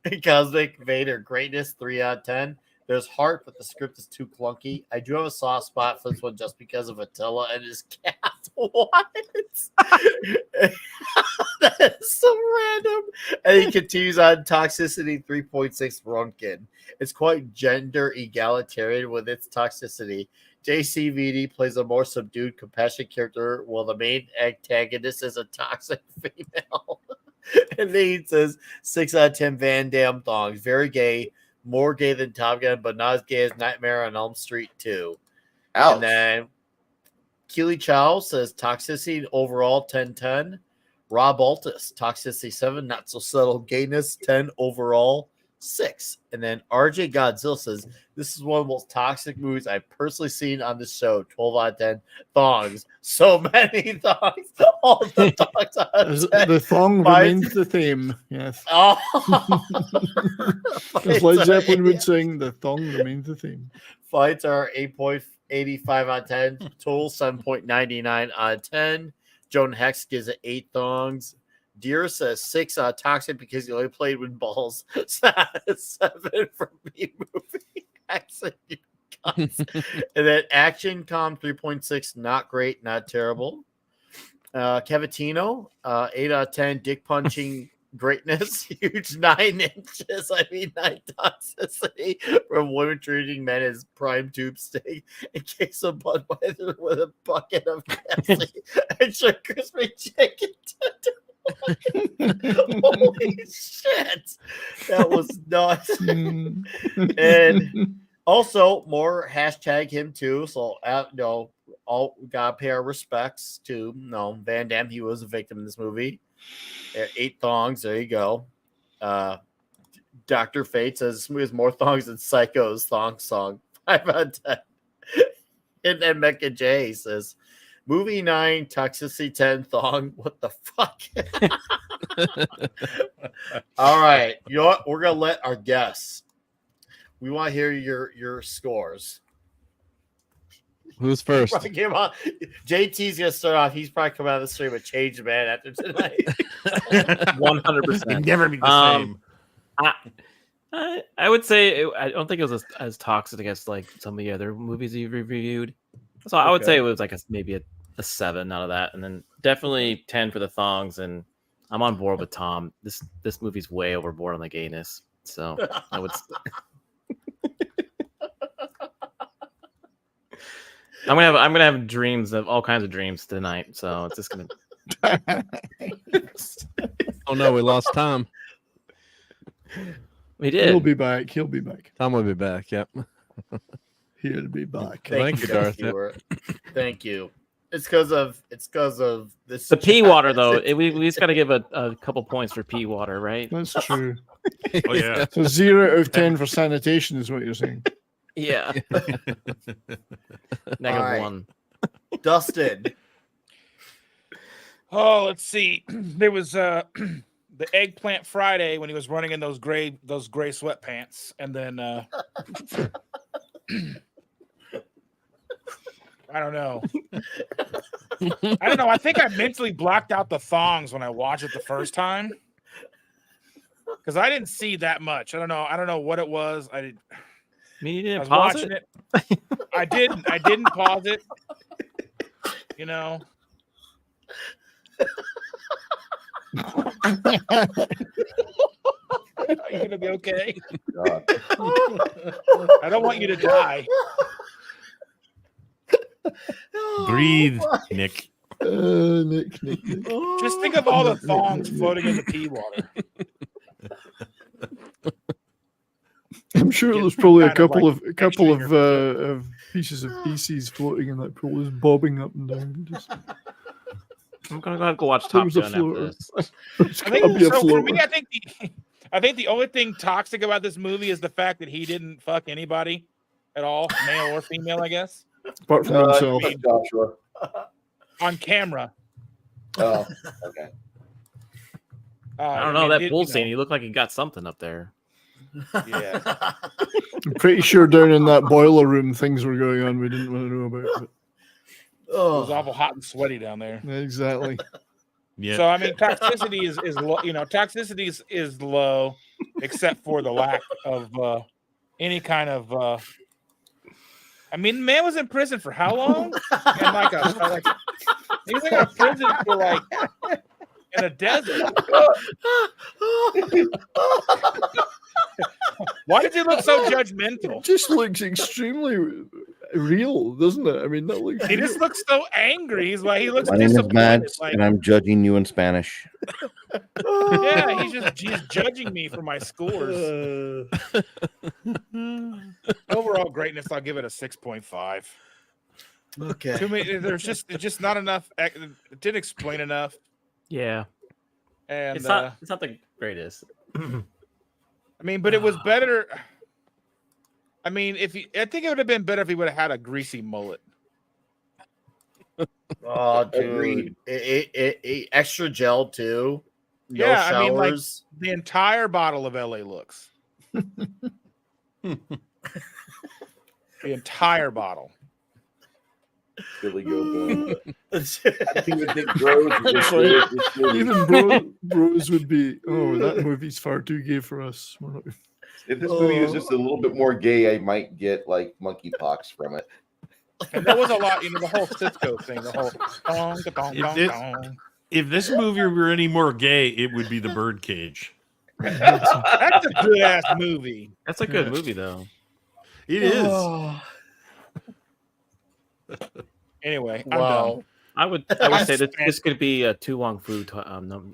and Cosmic Vader greatness 3 out of 10. There's heart, but the script is too clunky. I do have a soft spot for this one just because of Attila and his cat. What? That is so random. And he continues on toxicity 3.6 Runkin. It's quite gender egalitarian with its toxicity. JCVD plays a more subdued, compassionate character, while the main antagonist is a toxic female. And then he says 6 out of 10 Van Damme thongs. Very gay. More gay than Top Gun, but not as gay as Nightmare on Elm Street 2. Ouch. And then Keely Chow says toxicity overall 10-10. Rob Altus, toxicity 7, not so subtle. Gayness 10 overall 6. And then RJ Godzilla says this is one of the most toxic movies I've personally seen on the show. 12 out of 10 thongs. So many thongs. All the thongs out of 10. The thong Fights- remains the theme. Yes. Oh. As Led Zeppelin would sing, the thong remains the theme. Fights are 8.85 out of 10. Total 7.99 out of 10. Joan Hex gives it 8 thongs. Deer says 6 toxic because he only played with balls. 7 for me movie. Accent, you guys. And then Action Com 3.6, not great, not terrible. Cavatino, 8 out of 10. Dick punching greatness, huge 9 inches. I mean, 9 toxicity from women treating men as prime tube steak in case of Budweiser with a bucket of gasoline extra crispy chicken tenderloin. Holy shit, that was nuts. And also more hashtag him too. So no, all gotta pay our respects to Van Damme. He was a victim in this movie. 8 thongs. There you go. Dr. Fate says this movie has more thongs than Psycho's thong song. 5 out of 10. And then Mecca J says, movie 9, toxicity 10, thong. What the fuck? All right. You know what? We're gonna let our guests. We want to hear your scores. Who's first? JT's gonna start off. He's probably come out of the stream a changed man after tonight. 100%. Never be the same. I would say I don't think it was as toxic as like some of the other movies you've reviewed. So I would say it was like maybe a 7 out of that, and then definitely 10 for the thongs. And I'm on board with Tom. This movie's way overboard on the gayness. So I would. I'm gonna have dreams of all kinds of dreams tonight. So it's just gonna. Oh no, we lost Tom. We did. He'll be back. He'll be back. Tom will be back. Yep. He'll be back. Thank you, Darth. Thank you. It's because of this. The pea water though. We just got to give a couple points for pea water, right? That's true. Oh yeah. So 0 out of 10 for sanitation is what you're saying. Yeah. -1. Dustin. Oh, let's see. There was the eggplant Friday when he was running in those gray sweatpants, and then I don't know. I think I mentally blocked out the thongs when I watched it the first time because I didn't see that much. I don't know what it was. I was watching it. I didn't pause it. You know. Are you gonna be okay? I don't want you to die. Breathe, Nick. Nick. Just think of all the thongs floating in the pea water. I'm sure there's probably a couple of pieces of feces floating in that pool, just bobbing up and down. I'm gonna go watch Top Gun after this. For me, I think the only thing toxic about this movie is the fact that he didn't fuck anybody at all, male or female, I guess. Apart from himself. Joshua. On camera. Oh, okay. I don't know that pool scene. He looked like he got something up there. Yeah. I'm pretty sure down in that boiler room things were going on we didn't want to know about. But... It was awful hot and sweaty down there. Exactly. Yeah. So I mean, toxicity is low. Toxicity is low, except for the lack of any kind of. I mean, the man was in prison for how long? And he was in a prison for in a desert. Why did he look so judgmental? It just looks extremely real, doesn't it? I mean, that looks. He just looks so angry. He looks. My name is Mads, and I'm judging you in Spanish. Yeah, he's judging me for my scores. Overall greatness, I'll give it a 6.5. Okay. To me, there's just not enough. It didn't explain enough. Yeah. And it's not the greatest. I mean, but it was better. I mean, I think it would have been better if he would have had a greasy mullet. Oh, dude. Extra gel, too. No yeah, showers. I mean, like the entire bottle of LA looks. The entire bottle. Billy Goat. I think we think Bros. Even Bros would be. Oh, that movie's far too gay for us. If this movie was just a little bit more gay, I might get like monkeypox from it. And there was a lot, the whole Cisco thing, the whole dong. If this movie were any more gay, it would be The Birdcage. That's a good ass movie. That's a good movie, though. It is. Oh, Anyway, I'm done. wow. I would say this could be a Tu Wong Fu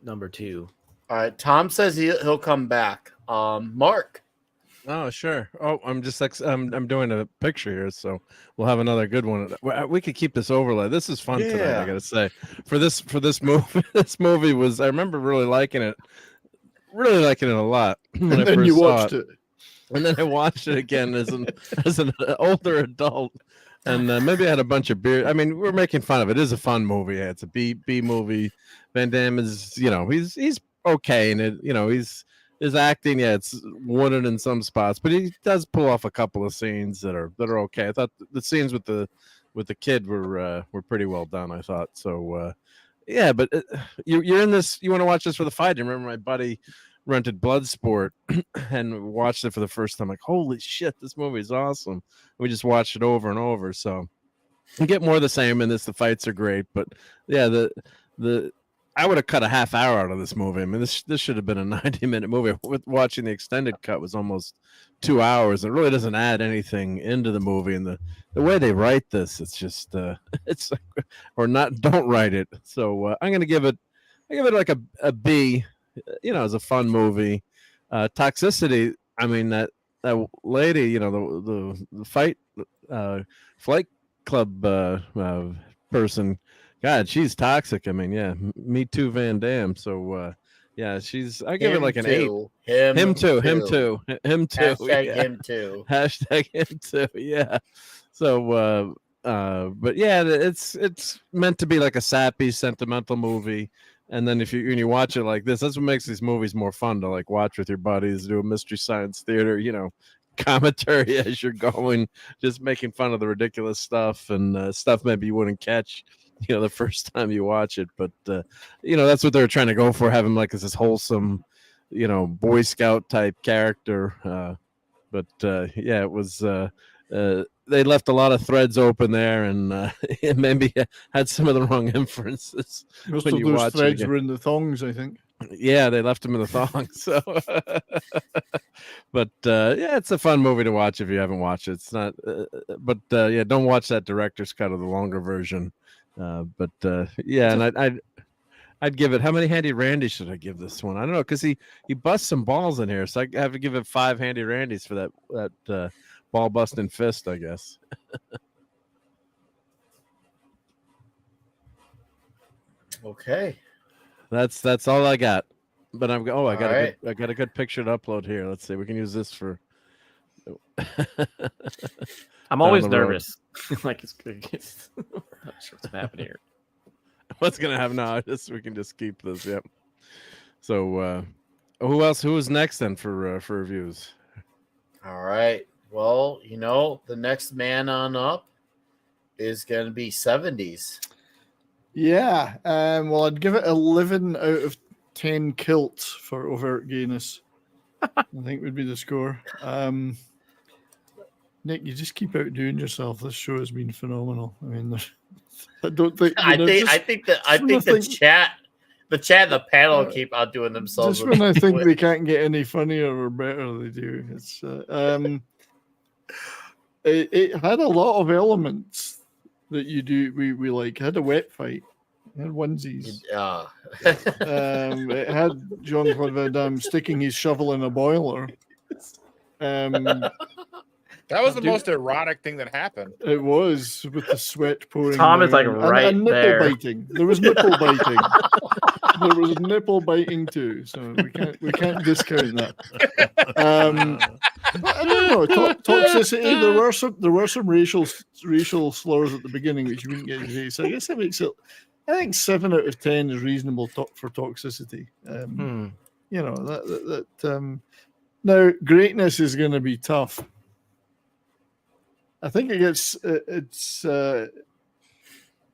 number 2. All right. Tom says he'll come back. Mark. Oh, sure. Oh, I'm just I'm doing a picture here, so we'll have another good one. We could keep this overlay. This is fun tonight, Yeah. I gotta say. For this movie, this movie was, I remember really liking it a lot when And I then first you saw watched it. and then I watched it again as an older adult, and maybe I had a bunch of beer. I mean, we're making fun of it. It is a fun movie. Yeah, it's a B movie. Van Damme is, he's okay, and his acting, yeah, it's wooded in some spots, but he does pull off a couple of scenes that are okay. I thought the scenes with the kid were pretty well done. I thought so. Yeah, but you're in this. You want to watch this for the fight? I remember my buddy rented Bloodsport and watched it for the first time. Like, holy shit, this movie is awesome. We just watched it over and over. So you get more of the same in this. The fights are great, but yeah, the I would have cut a half hour out of this movie. I mean, this should have been a 90-minute movie. With watching the extended cut was almost 2 hours. It really doesn't add anything into the movie, and the way they write this, it's just it's or not. Don't write it. So I'm gonna give it like a B. As a fun movie. Toxicity. I mean that lady. The fight flight club person. God, she's toxic. I mean, yeah, me too, Van Damme. So, yeah, I give it like an 8. Him too. Hashtag yeah. him too. Hashtag him too. Yeah. So, but yeah, it's meant to be like a sappy, sentimental movie. And then when you watch it like this, that's what makes these movies more fun to like watch with your buddies, do a Mystery Science Theater, commentary as you're going, just making fun of the ridiculous stuff and stuff maybe you wouldn't catch the first time you watch it, but that's what they're trying to go for, have him like as this wholesome Boy Scout type character, but yeah, it was they left a lot of threads open there, and it maybe had some of the wrong inferences. Most when of you those watch it threads again. were in the thongs, I think. Yeah, they left him in the thongs. So, but yeah, it's a fun movie to watch if you haven't watched it. It's not, but yeah, don't watch that director's cut of the longer version. But yeah, and I'd give it. How many handy Randys should I give this one? I don't know, because he busts some balls in here, so I have to give it 5 handy Randys for that ball busting fist, I guess. Okay. That's all I got. But I got right. I got a good picture to upload here. Let's see. We can use this for. I'm always nervous. Like it's not sure what's happening here. What's gonna happen now? We can just keep this. Yep. So, who else? Who is next then for reviews? All right. Well, the next man on up is going to be 70s. Yeah. Well, I'd give it 11 out of 10 kilts for overt gayness. I think would be the score. Nick, you just keep outdoing yourself. This show has been phenomenal. I mean, I don't think. I think the chat and the panel keep outdoing themselves. Just when I think they can't get any funnier or better, they do. It's it had a lot of elements that you do. We like had a wet fight. It had onesies. It had Jean-Claude Van Damme sticking his shovel in a boiler. That was the most erotic thing that happened. It was, with the sweat pouring. Tom is like down. right and nipple there. biting. There was nipple biting. There was nipple biting too, so we can't discount that. I don't know. Toxicity. There were some racial slurs at the beginning which you wouldn't get today. So I guess that makes it. I think 7 out of 10 is reasonable for Toxicity. Now greatness is going to be tough. I think it's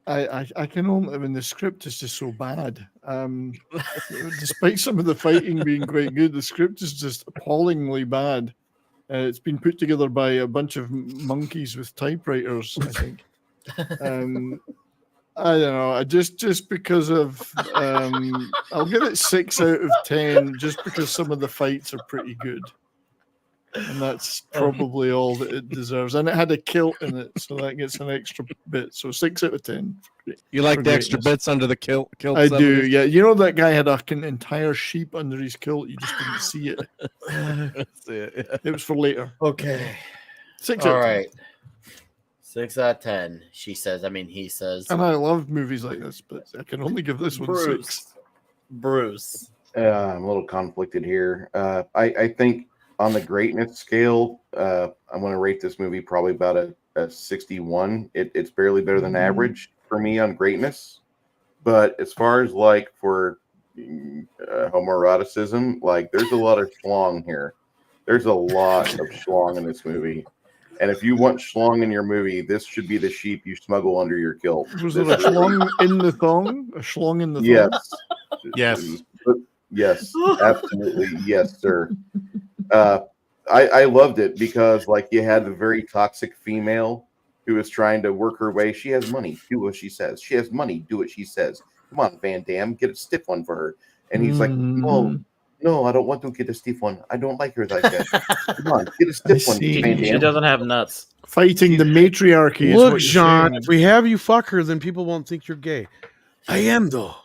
I can only. I mean, the script is just so bad. Despite some of the fighting being quite good, the script is just appallingly bad. It's been put together by a bunch of monkeys with typewriters, I think. I don't know. Just because of I'll give it 6 out of 10, just because some of the fights are pretty good, and that's probably all that it deserves. And it had a kilt in it, so that gets an extra bit. So 6 out of 10. You like for the extra greatness. bits under the kilt? I do. Yeah, you know that guy had an entire sheep under his kilt. You just didn't see it. That's it. Yeah. It was for later. Okay. 6 All out of 10. right. 6 out of 10. She says. I mean, he says. And I love movies like this, but I can only give this one 6. Bruce. I'm a little conflicted here. I think on the greatness scale, I'm going to rate this movie probably about a 61. It's barely better than average for me on greatness. But as far as like for homoeroticism, like there's a lot of schlong here. There's a lot of schlong in this movie. And if you want schlong in your movie, this should be the sheep you smuggle under your kilt. Was there a schlong in the thong? A schlong in the thong? Yes. Yes. Yes, absolutely. Yes, sir. I loved it because like you had the very toxic female who is trying to work her way. She has money, do what she says. She has money, do what she says. Come on, Van Damme, get a stiff one for her. And he's like, oh, no, I don't want to get a stiff one. I don't like her like that. Come on, get a stiff one, Van Damme. She doesn't have nuts. Fighting the matriarchy. Look, is John, if we have you fuck her, then people won't think you're gay. I am though.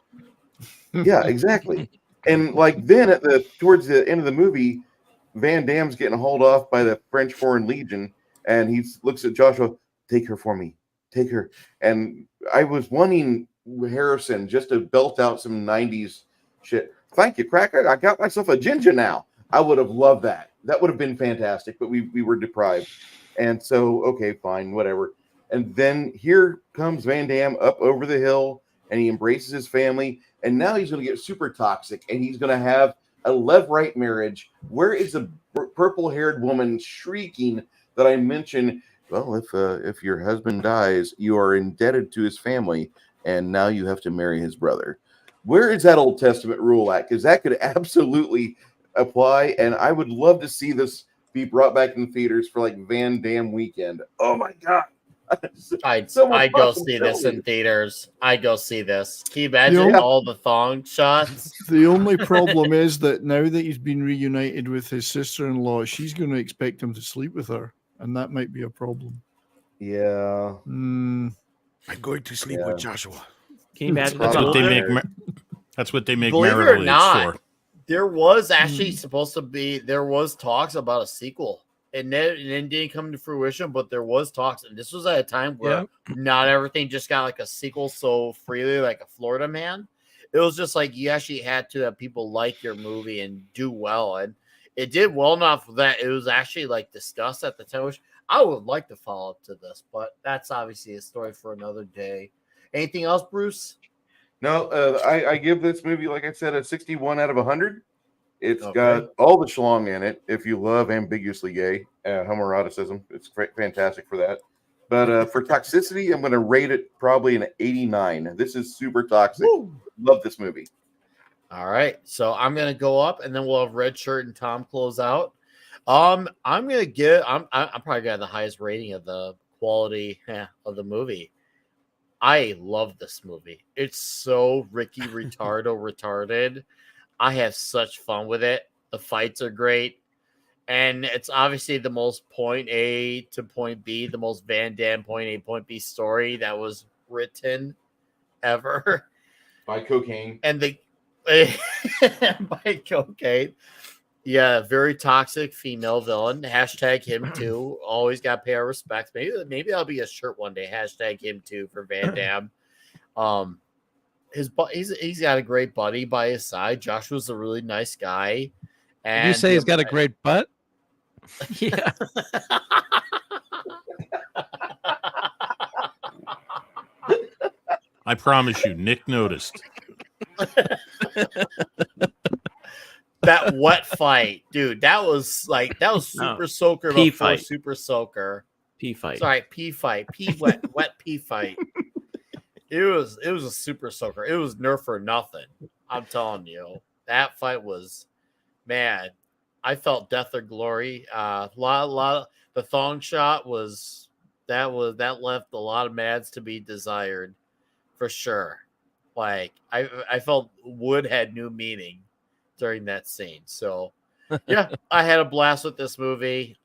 Yeah, exactly. And like then towards the end of the movie, Van Damme's getting hauled off by the French Foreign Legion, and he looks at Joshua, take her for me, take her. And I was wanting Harrison just to belt out some 90s shit. Thank you, Cracker. I got myself a ginger now. I would have loved that. That would have been fantastic, but we were deprived. And so, okay, fine, whatever. And then here comes Van Damme up over the hill, and he embraces his family. And now he's going to get super toxic, and he's going to have a left-right marriage. Where is the purple-haired woman shrieking that I mentioned? Well, if your husband dies, you are indebted to his family, and now you have to marry his brother. Where is that Old Testament rule at? Because that could absolutely apply, and I would love to see this be brought back in theaters for like Van Damme weekend. Oh my god! I'd go see this in theaters. I go see this. Can you imagine You know- all the thong shots? The only problem is that now that he's been reunited with his sister-in-law, she's going to expect him to sleep with her, and that might be a problem. Yeah. I'm going to sleep with Joshua. Can you imagine? That's what they make. That's what they make Believe it or marital aids not, for. there was actually supposed to be. There was talks about a sequel. It then didn't come to fruition, but there was talks, and this was at a time where not everything just got like a sequel so freely, like a Florida Man. It was just like you actually had to have people like your movie and do well, and it did well enough that it was actually like discussed at the time. Which I would like to follow up to this, but that's obviously a story for another day. Anything else, Bruce? No, I give this movie, like I said, a 61 out of 100. It's got all the schlong in it. If you love ambiguously gay, homoeroticism, it's fantastic for that. But for toxicity, I'm going to rate it probably an 89. This is super toxic. Woo! Love this movie. All right, so I'm going to go up, and then we'll have Red Shirt and Tom close out. I'm going to give. I'm probably got the highest rating of the quality of the movie. I love this movie. It's so Ricky Ritardo retarded. I have such fun with it. The fights are great. And it's obviously the most point A to point B, the most Van Damme point A, point B story that was written ever. By cocaine. And by cocaine. Yeah, very toxic female villain. Hashtag him too. Always got to pay our respects. Maybe that'll be a shirt one day. Hashtag him too for Van Damme. He's got a great buddy by his side. Joshua's a really nice guy. And you say he's got a great butt? Yeah. I promise you, Nick noticed. That wet fight, dude. That was Super Soaker Pee before fight. Super Soaker. Pee fight. Sorry, pee fight. Wet pee fight. It was a Super Soaker. It was Nerf or nothing. I'm telling you. That fight was, man, I felt death or glory. The thong shot that left a lot of mads to be desired for sure. Like I felt wood had new meaning during that scene. So yeah, I had a blast with this movie.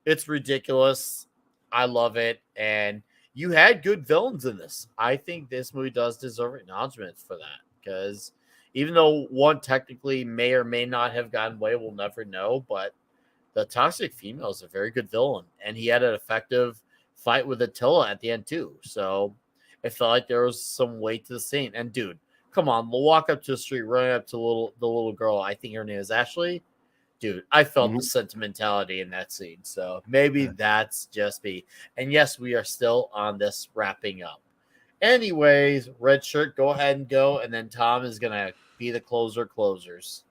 It's ridiculous. I love it, and you had good villains in this. I think this movie does deserve acknowledgement for that, because even though one technically may or may not have gotten away, we'll never know. But the toxic female is a very good villain, and he had an effective fight with Attila at the end too. So it felt like there was some weight to the scene. And dude, come on, we'll walk up to the street, running up to the little girl. I think her name is Ashley. Dude, I felt the sentimentality in that scene. So maybe that's just me. And yes, we are still on this wrapping up. Anyways, red shirt, go ahead and go. And then Tom is going to be the closers.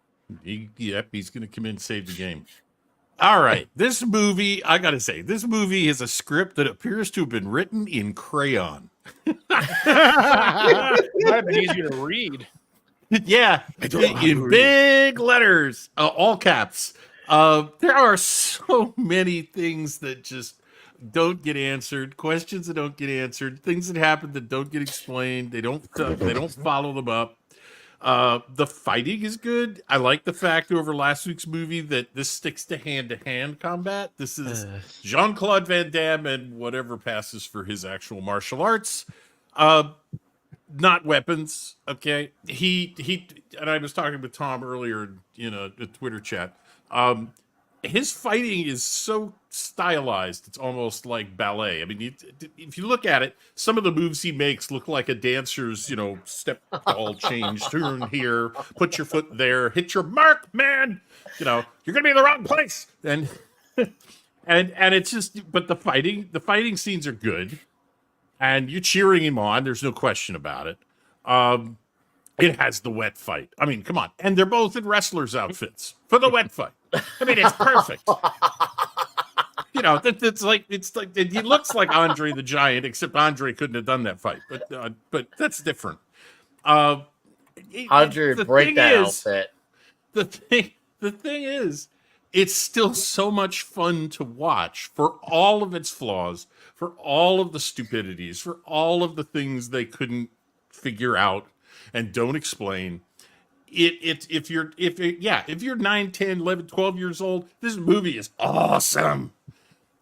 He's going to come in and save the game. All right. This movie, I got to say, this movie is a script that appears to have been written in crayon. Might have been easier to read. Yeah, in big letters, all caps. There are so many things that just don't get answered, questions that don't get answered, things that happen that don't get explained. They don't follow them up. The fighting is good. I like the fact over last week's movie that this sticks to hand combat. This is Jean-Claude Van Damme and whatever passes for his actual martial arts. Not weapons, okay? He and I was talking with Tom earlier in a Twitter chat. His fighting is so stylized, it's almost like ballet. I mean, if you look at it, some of the moves he makes look like a dancer's, step, ball change, turn here, put your foot there, hit your mark, man. You're gonna be in the wrong place. And it's just, but the fighting scenes are good. And you're cheering him on. There's no question about it. It has the wet fight. I mean, come on. And they're both in wrestlers' outfits for the wet fight. I mean, it's perfect. It's like he looks like Andre the Giant, except Andre couldn't have done that fight. But that's different. Andre, break that outfit. The thing is, it's still so much fun to watch for all of its flaws, for all of the stupidities, for all of the things they couldn't figure out and don't explain. If you're 9, 10, 11, 12 years old, this movie is awesome.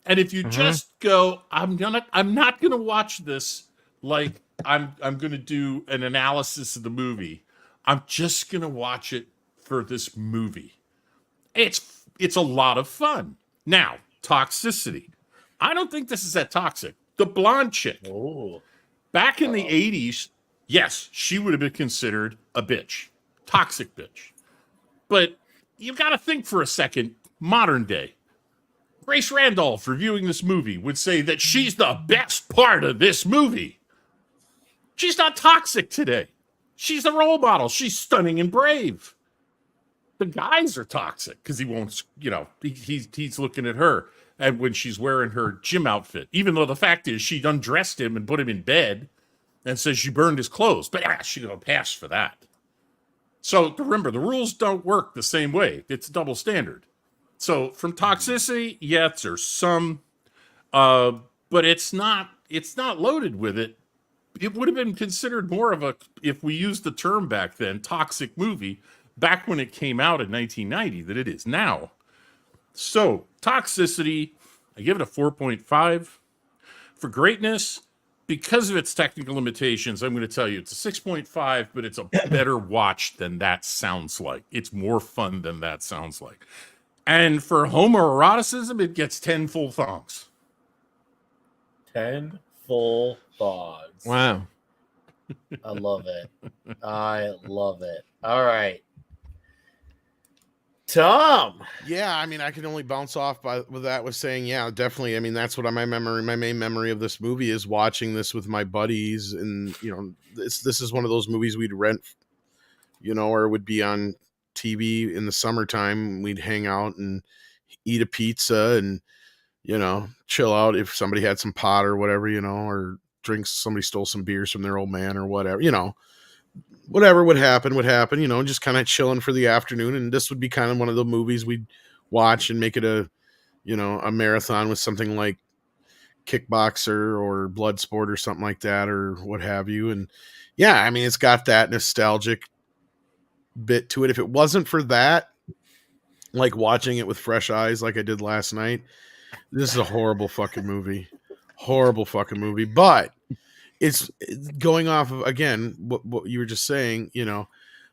And if you just go, I'm not gonna watch this like I'm gonna do an analysis of the movie. I'm just gonna watch it for this movie. It's a lot of fun. Now, toxicity. I don't think this is that toxic. The blonde chick. Back in the 80s, yes, she would have been considered a bitch. Toxic bitch. But you got to think for a second, modern day. Grace Randolph, reviewing this movie, would say that she's the best part of this movie. She's not toxic today. She's the role model. She's stunning and brave. The guys are toxic because he won't, he's looking at her and when she's wearing her gym outfit, even though the fact is she undressed him and put him in bed and says she burned his clothes, but she's going to pass for that. So remember, the rules don't work the same way. It's a double standard. So from toxicity, yes, there's some, but it's not loaded with it. It would have been considered more of a, if we used the term back then, toxic movie, back when it came out in 1990 than it is now. So, toxicity, I give it a 4.5. For greatness, because of its technical limitations, I'm going to tell you it's a 6.5, but it's a better watch than that sounds like. It's more fun than that sounds like. And for homoeroticism, it gets 10 full thongs. 10 full thongs. Wow. I love it. I love it. All right. Tom. Yeah, I mean, I can only bounce off with that with saying, yeah, definitely. I mean, that's what my main memory of this movie is watching this with my buddies. And, this is one of those movies we'd rent, or it would be on TV in the summertime. We'd hang out and eat a pizza and, chill out if somebody had some pot or whatever, or drinks, somebody stole some beers from their old man or whatever, whatever would happen, just kind of chilling for the afternoon. And this would be kind of one of the movies we'd watch and make it a marathon with something like kickboxer or blood sport or something like that or what have you. And yeah, I mean, it's got that nostalgic bit to it. If it wasn't for that, like watching it with fresh eyes like I did last night, this is a horrible fucking movie. Horrible fucking movie. But it's going off of, again, what you were just saying, you know,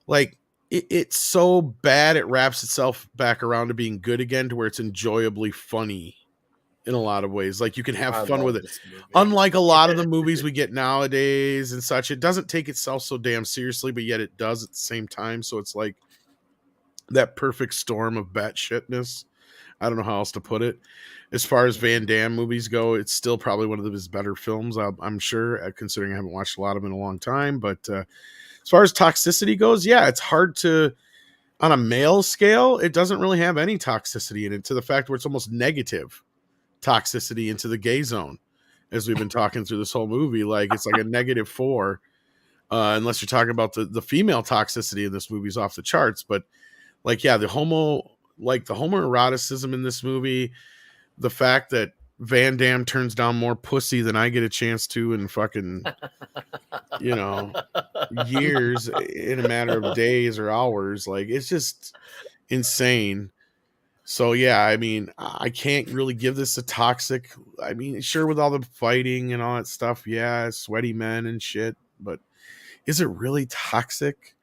like it's so bad it wraps itself back around to being good again, to where it's enjoyably funny in a lot of ways. Like you can have fun with it. Unlike a lot of the movies we get nowadays and such, it doesn't take itself so damn seriously, but yet it does at the same time. So it's like that perfect storm of batshitness. I don't know how else to put it. As far as Van Damme movies go, it's still probably one of his better films, I'm sure, considering I haven't watched a lot of them in a long time. But as far as toxicity goes, yeah, it's hard to, on a male scale, it doesn't really have any toxicity in it, to the fact where it's almost negative toxicity into the gay zone, as we've been talking through this whole movie. Like it's like a -4, unless you're talking about the female toxicity in this movie is off the charts. But like, yeah, the homoeroticism in this movie, the fact that Van Damme turns down more pussy than I get a chance to in fucking, you know, years, in a matter of days or hours. Like, it's just insane. So yeah, I mean, I can't really give this a toxic. I mean, sure, with all the fighting and all that stuff, yeah, sweaty men and shit, but is it really toxic?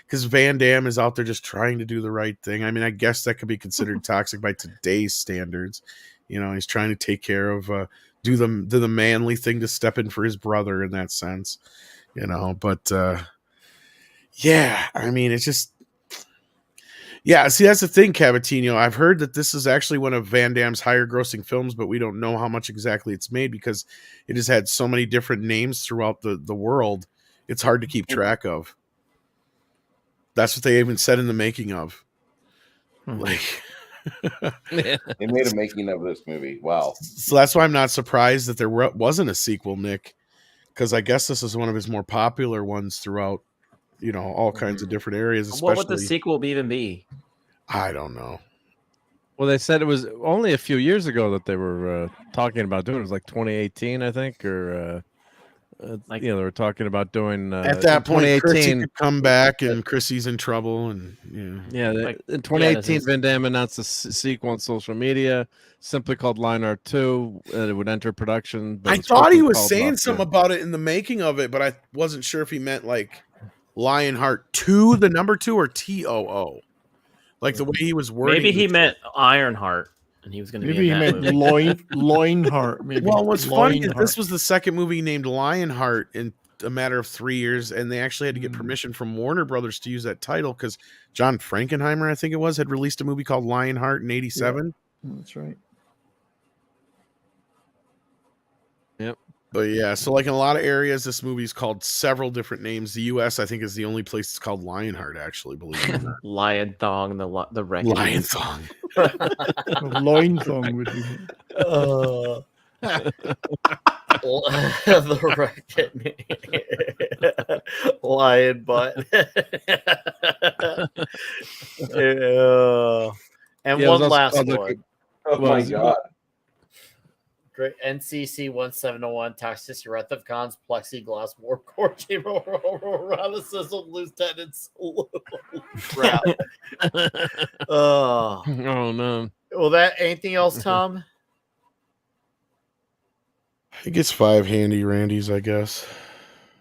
Because Van Damme is out there just trying to do the right thing. I mean, I guess that could be considered toxic by today's standards. You know, he's trying to take care of, do the manly thing to step in for his brother in that sense, you know. But yeah, I mean, it's just, yeah. See, that's the thing, Cavatino. I've heard that this is actually one of Van Damme's higher grossing films, but we don't know how much exactly it's made because it has had so many different names throughout the world. It's hard to keep track of. That's what they even said in the making of. Like, they made a making of this movie. Wow. So that's why I'm not surprised that there wasn't a sequel, Nick, because I guess this is one of his more popular ones throughout, you know, all kinds of different areas. Especially, what would the sequel even be? I don't know. Well, they said it was only a few years ago that they were talking about doing it. It was like 2018, I think, or like, you know, they were talking about doing at that point 2018 Chrissy could come back and Chrissy's in trouble, and yeah, in 2018 Van Damme announced a sequel on social media simply called Lionheart 2, and it would enter production. I thought he was saying something about it in the making of it, but I wasn't sure if he meant like Lionheart 2, the number 2, or TOO, like the way he was wording. Maybe he meant Ironheart. And he was going to be in that movie. Lionheart. Maybe. Well, what's funny is this was the second movie named Lionheart in a matter of 3 years, and they actually had to get permission from Warner Brothers to use that title because John Frankenheimer, I think it was, had released a movie called Lionheart in '87. Yeah, that's right. Yep. But yeah, so like in a lot of areas, this movie is called several different names. The U.S., I think, is the only place it's called Lionheart, actually, believe it or not. Lion Thong, the Reckoning. Lion Thong. Loin Thong would be. The Reckoning. Lion butt. And one last one. Oh my God. Great. NCC 1701, toxicity, wrath of cons, plexiglass, warp core, chamber, eroticism, loose tendons, crap. Oh no. Well, that anything else, Tom? It gets 5 handy Randys, I guess.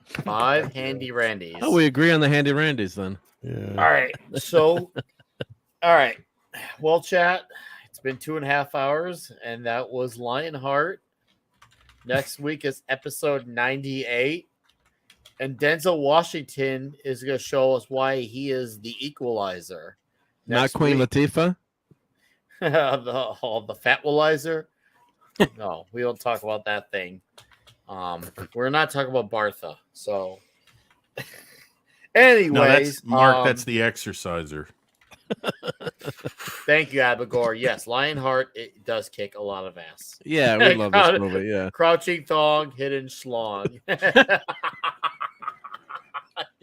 5 handy Randys. Oh, we agree on the handy Randys then. Yeah. All right. So, all right. Well, chat. It's been 2.5 hours, and that was Lionheart. Next week is episode 98, and Denzel Washington is going to show us why he is the equalizer. Not Queen Latifah? the Fatwalizer? No, we don't talk about that thing. We're not talking about Bartha. So, anyways, no, that's Mark. That's the exerciser. Thank you, Abigor. Yes, Lionheart, it does kick a lot of ass. Yeah, we love this movie. Yeah, Crouching Thong, Hidden Schlong.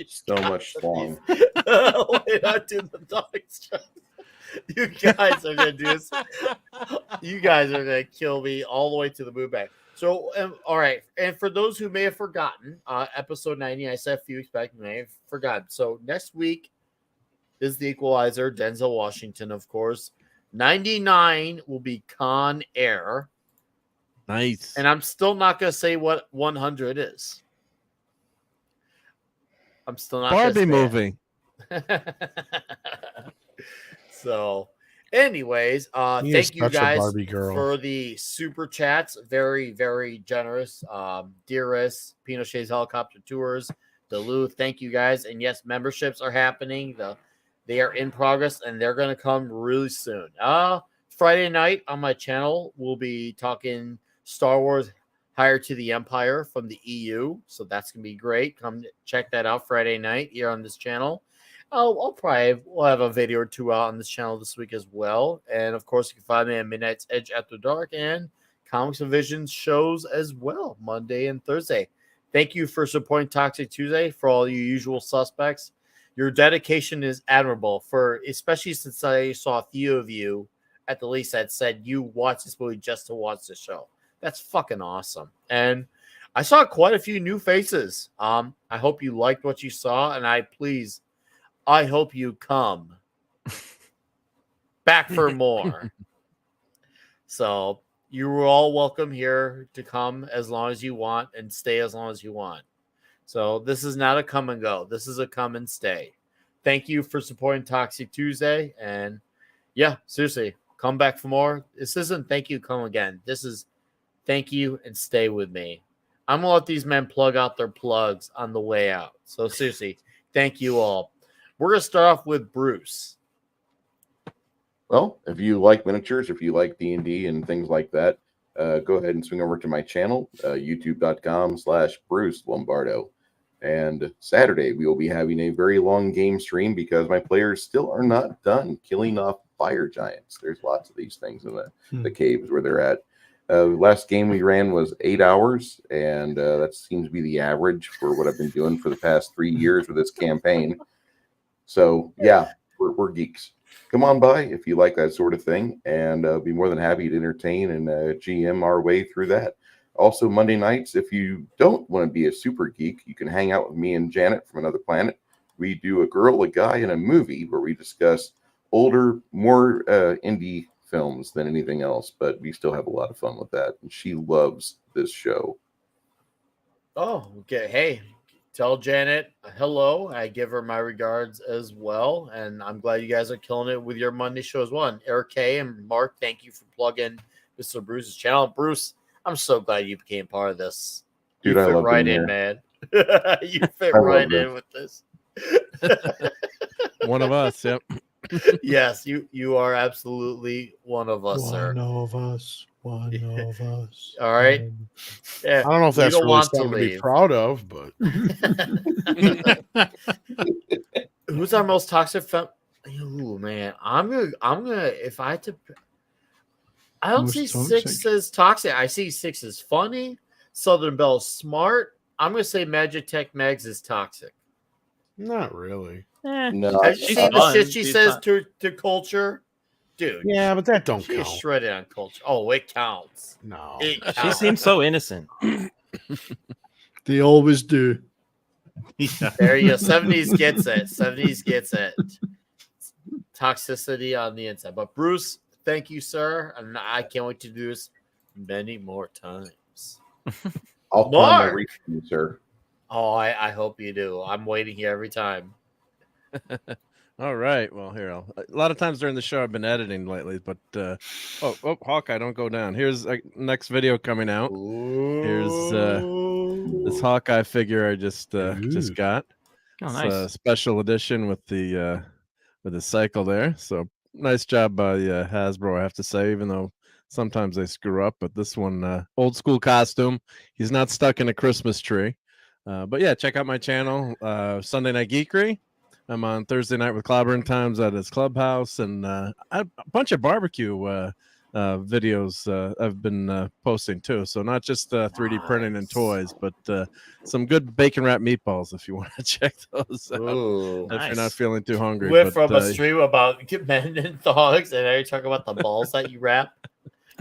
So much schlong. Why not do the dog You guys are gonna do this. You guys are gonna kill me all the way to the moon back. So, all right, and for those who may have forgotten, episode 90, I said a few weeks back, you may have forgotten. So next week is the Equalizer, Denzel Washington, of course. 99 will be Con Air. Nice. And I'm still not gonna say what 100 is. I'm still not Barbie gonna say movie. So, anyways, He is thank you such a guys Barbie girl. for the super chats. Very, very generous. Dearest, Pinochet's Helicopter Tours, Duluth. Thank you guys. And yes, memberships are happening. They are in progress and they're gonna come really soon. Friday night on my channel, we'll be talking Star Wars Higher to the Empire from the EU. So that's gonna be great. Come check that out Friday night here on this channel. We'll have a video or two out on this channel this week as well. And of course, you can find me at Midnight's Edge After Dark and Comics and Visions shows as well, Monday and Thursday. Thank you for supporting Toxic Tuesday for all you usual suspects. Your dedication is admirable, especially since I saw a few of you at the least that said you watched this movie just to watch the show. That's fucking awesome. And I saw quite a few new faces. I hope you liked what you saw, and I hope you come back for more. So you were all welcome here to come as long as you want and stay as long as you want. So this is not a come and go. This is a come and stay. Thank you for supporting Toxic Tuesday. And yeah, seriously, come back for more. This isn't thank you, come again. This is thank you and stay with me. I'm going to let these men plug out their plugs on the way out. So seriously, thank you all. We're going to start off with Bruce. Well, if you like miniatures, if you like D&D and things like that, go ahead and swing over to my channel, youtube.com/Bruce Lombardo. And Saturday, we will be having a very long game stream because my players still are not done killing off fire giants. There's lots of these things in the caves where they're at. Last game we ran was 8 hours, and that seems to be the average for what I've been doing for the past 3 years with this campaign. So, yeah, we're geeks. Come on by if you like that sort of thing, and be more than happy to entertain and GM our way through that. Also, Monday nights, if you don't want to be a super geek, you can hang out with me and Janet from Another Planet. We do a girl, a guy, and a movie where we discuss older, more indie films than anything else, but we still have a lot of fun with that. And she loves this show. Oh, okay. Hey, tell Janet hello. I give her my regards as well. And I'm glad you guys are killing it with your Monday show as well. And Eric K and Mark, thank you for plugging Mr. Bruce's channel. Bruce, I'm so glad you became part of this. Dude, you I fit love right being in, here. man. You fit I right love in this. with this. One of us, yep. Yes, you are absolutely one of us, sir. One of us. One of us. All right. Yeah, I don't know if we that's don't really want to something to be leave. proud of, but Who's our most toxic? Ooh, man, I'm gonna. If I had to, I don't Most see toxic? 6 as toxic. I see 6 as funny. Southern Belle smart. I'm gonna say Magic Tech Megs is toxic. not really. No, Have you she's seen the fun. shit she She's says fun. to culture? Dude, Yeah, but that don't she is count. shredded on culture. Oh, it counts. No. It She counts. seems so innocent. They always do. There you go. 70s gets it. 70s gets it. Toxicity on the inside. But Bruce, thank you, sir. And I can't wait to do this many more times. I'll find my Mark! reach for you, sir. Oh, I hope you do. I'm waiting here every time. All right. Well, here, a lot of times during the show I've been editing lately, but oh, Hawkeye, don't go down. Here's next video coming out. Here's this Hawkeye figure I just got. Oh, It's nice. a special edition with the cycle there. So nice job by Hasbro, I have to say, even though sometimes they screw up. But this one, old school costume. He's not stuck in a Christmas tree. But yeah, check out my channel, Sunday Night Geekery. I'm on Thursday night with Clobbering Times at his clubhouse, and a bunch of barbecue videos I've been posting too. So not just 3D printing and toys, but some good bacon wrap meatballs if you want to check those out. Ooh, if you're not feeling too hungry. Went but, from a stream about men and dogs, and now you're talking about the balls that you wrap.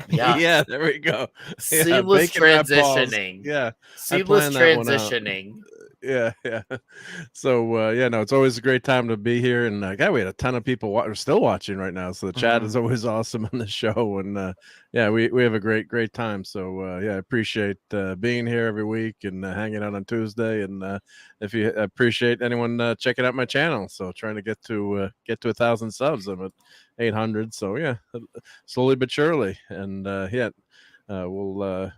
Yeah, yeah, there we go. Seamless bacon wrap balls. transitioning. Yeah, Seamless I planned that one out. transitioning. Yeah. So yeah, no, it's always a great time to be here, and God, we had a ton of people are still watching right now. So the chat is always awesome on the show, and yeah, we have a great time. So yeah, I appreciate being here every week and hanging out on Tuesday. And if you appreciate anyone checking out my channel, so trying to get to 1,000 subs. I'm at 800. So yeah, slowly but surely, and yeah, we'll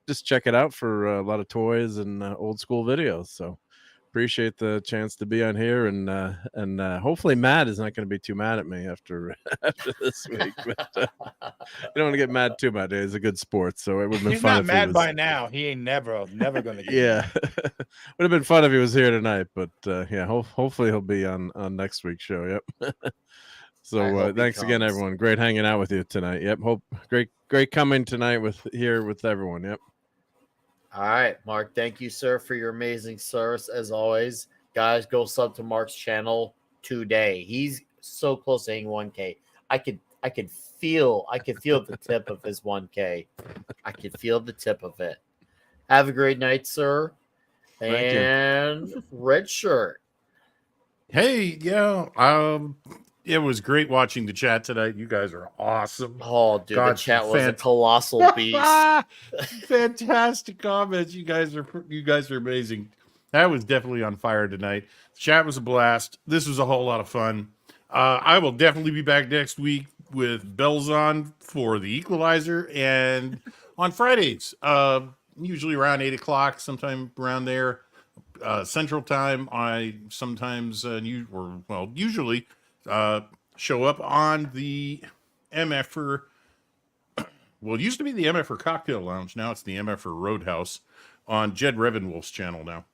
just check it out for a lot of toys and old school videos. So appreciate the chance to be on here, and hopefully Matt is not going to be too mad at me after this week. But, you don't want to get mad too much. He's a good sport, so it would have been He's fun not if mad he was... by now. He ain't never going to get yeah. mad. Would have been fun if he was here tonight, but yeah, hopefully he'll be on next week's show. Yep. So thanks again, everyone. Great hanging out with you tonight. Yep. Great coming tonight with everyone. Yep. All right, Mark. Thank you, sir, for your amazing service as always. Guys, go sub to Mark's channel today. He's so close to hitting 1K. I could feel the tip of his 1K. I could feel the tip of it. Have a great night, sir. Thank and Red Shirt. Hey, yeah. It was great watching the chat tonight. You guys are awesome. Oh, dude, the chat was a colossal beast. Fantastic comments. You guys are amazing. That was definitely on fire tonight. The chat was a blast. This was a whole lot of fun. I will definitely be back next week with bells on for the Equalizer, and on Fridays, usually around 8 o'clock, sometime around there, Central Time. I sometimes usually show up on the MFer. Well, it used to be the MFer Cocktail Lounge. Now it's the MFer Roadhouse on Jed Revenwolf's channel now.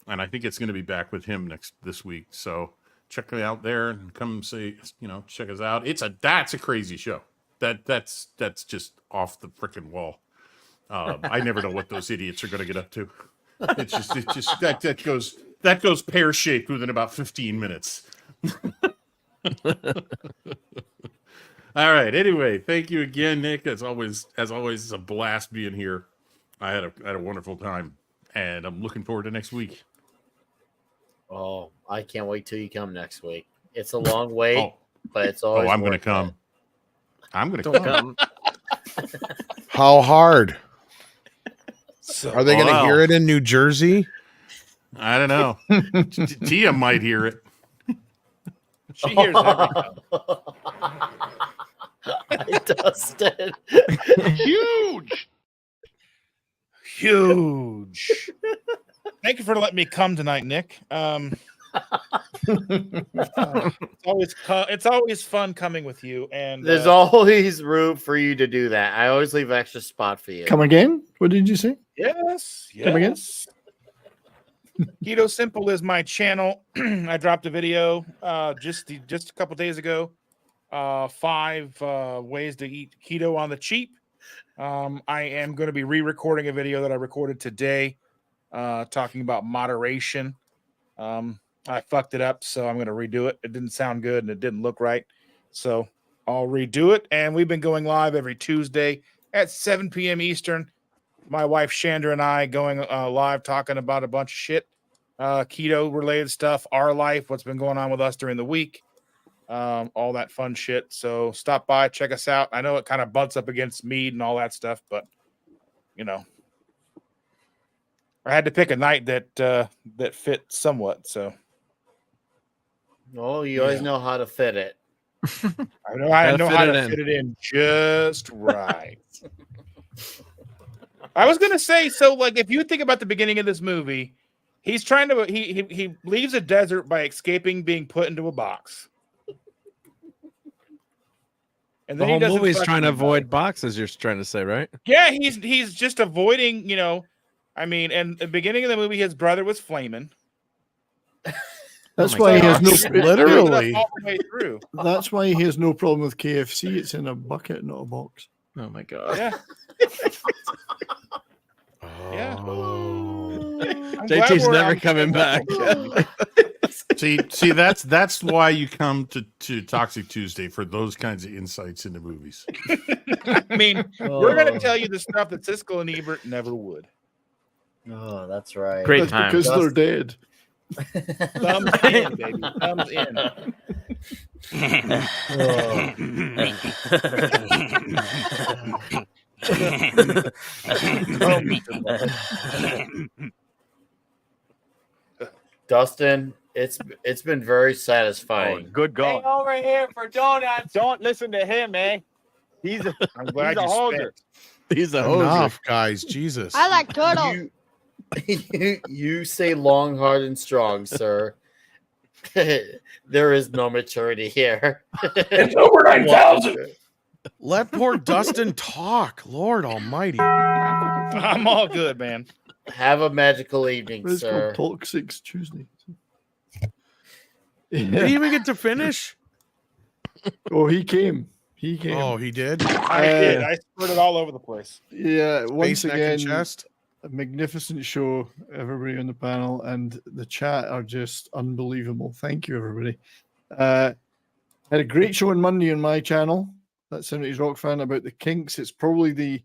And I think it's going to be back with him this week. So check me out there and come say, check us out. That's a crazy show. That's just off the freaking wall. I never know what those idiots are going to get up to. It's just that goes pear-shaped within about 15 minutes. All right. Anyway, thank you again, Nick. As always, it's a blast being here. I had a wonderful time, and I'm looking forward to next week. Oh, I can't wait till you come next week. It's a long wait, but it's always. I'm going to come. I'm going to come. How hard? Are they going to hear it in New Jersey? I don't know. Tia might hear it. She hears everything. Hi, Dustin. Huge. Thank you for letting me come tonight, Nick. It's always fun coming with you, and there's always room for you to do that. I always leave an extra spot for you. Come again? What did you say? Yes. Come again? Keto Simple is my channel. I dropped a video just a couple days ago. 5 ways to eat keto on the cheap. I am going to be re-recording a video that I recorded today, talking about moderation. I fucked it up, so I'm going to redo it. It didn't sound good and it didn't look right, so I'll redo it. And we've been going live every Tuesday at 7 p.m. Eastern. My wife Chandra and I going live talking about a bunch of shit, keto related stuff, our life, what's been going on with us during the week, all that fun shit. So stop by, check us out. I know it kind of butts up against mead and all that stuff, but I had to pick a night that fit somewhat. So, you always know how to fit it. I know how to fit it in just right. I was gonna say, so like, if you think about the beginning of this movie, he's trying to he leaves a desert by escaping being put into a box, and The whole movie's trying to avoid boxes. You're trying to say, right? Yeah, he's just avoiding. I mean, and the beginning of the movie, his brother was flaming. That's why he has no literally. All the way through. That's why he has no problem with KFC. It's in a bucket, not a box. Oh my god. Yeah. Yeah. I'm glad JT's we're never on- coming back. See, that's why you come to Toxic Tuesday for those kinds of insights into movies. I mean, we're gonna tell you the stuff that Siskel and Ebert never would. Oh, that's right. Great That's time. because they're dead. Thumbs in, baby. Thumbs in. Dustin, it's been very satisfying. Good going. over here for donuts. Don't listen to him, eh? He's a, I'm glad he's a you hoser. He's a hoser. Enough, guys. Jesus. I like turtles. You say long, hard, and strong, sir. There is no maturity here. It's over 9,000. Let poor Dustin talk. Lord Almighty. I'm all good, man. Have a magical evening, It's sir. called Toxic Tuesday. Did he even get to finish? Oh, he came. He came. Oh, he did. I did. I spurted all over the place. Yeah, once Face, neck, and again, chest. a magnificent show, everybody on the panel, and the chat are just unbelievable. Thank you, everybody. Had a great show on Monday on my channel, that 70s Rock fan, about the Kinks. It's probably the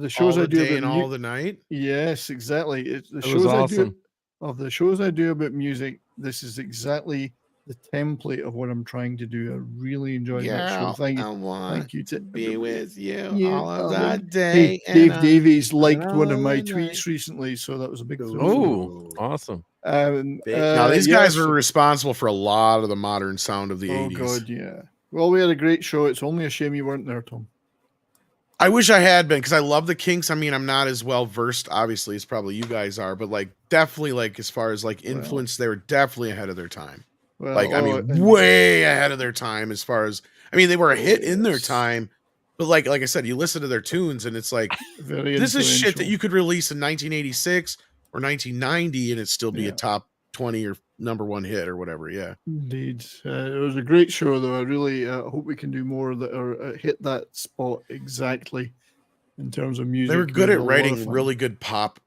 shows All I the do day about and all the night. Yes, exactly. It's the That was shows I do awesome. of the shows I do about music. This is exactly the template of what I'm trying to do. I really enjoyed that show. Thank you. Thank you to Be with you Yeah, all of I that love- day. Hey, Dave and Davies liked all one of of my the tweets night. recently, so that was a big thrill. Oh, awesome. Now these guys yes. were responsible for a lot of the modern sound of the Oh 80s. god, yeah. Well, we had a great show. It's only a shame you weren't there, Tom. I wish I had been because I love the Kinks. I mean, I'm not as well versed, obviously, as probably you guys are, but like definitely, like as far as like influence, they were definitely ahead of their time. Well, Like, I mean, and- way ahead of their time as far as I mean, they were a hit in their time, but like I said, you listen to their tunes and it's like Very this is shit that influential. you could release in 1986 or 1990 and it still be Yeah. a top 20 or #1 hit or whatever. Yeah. Indeed. It was a great show, though. I really hope we can do more that or hit that spot exactly in terms of music. They were good It at was a lot of writing fun. really good pop.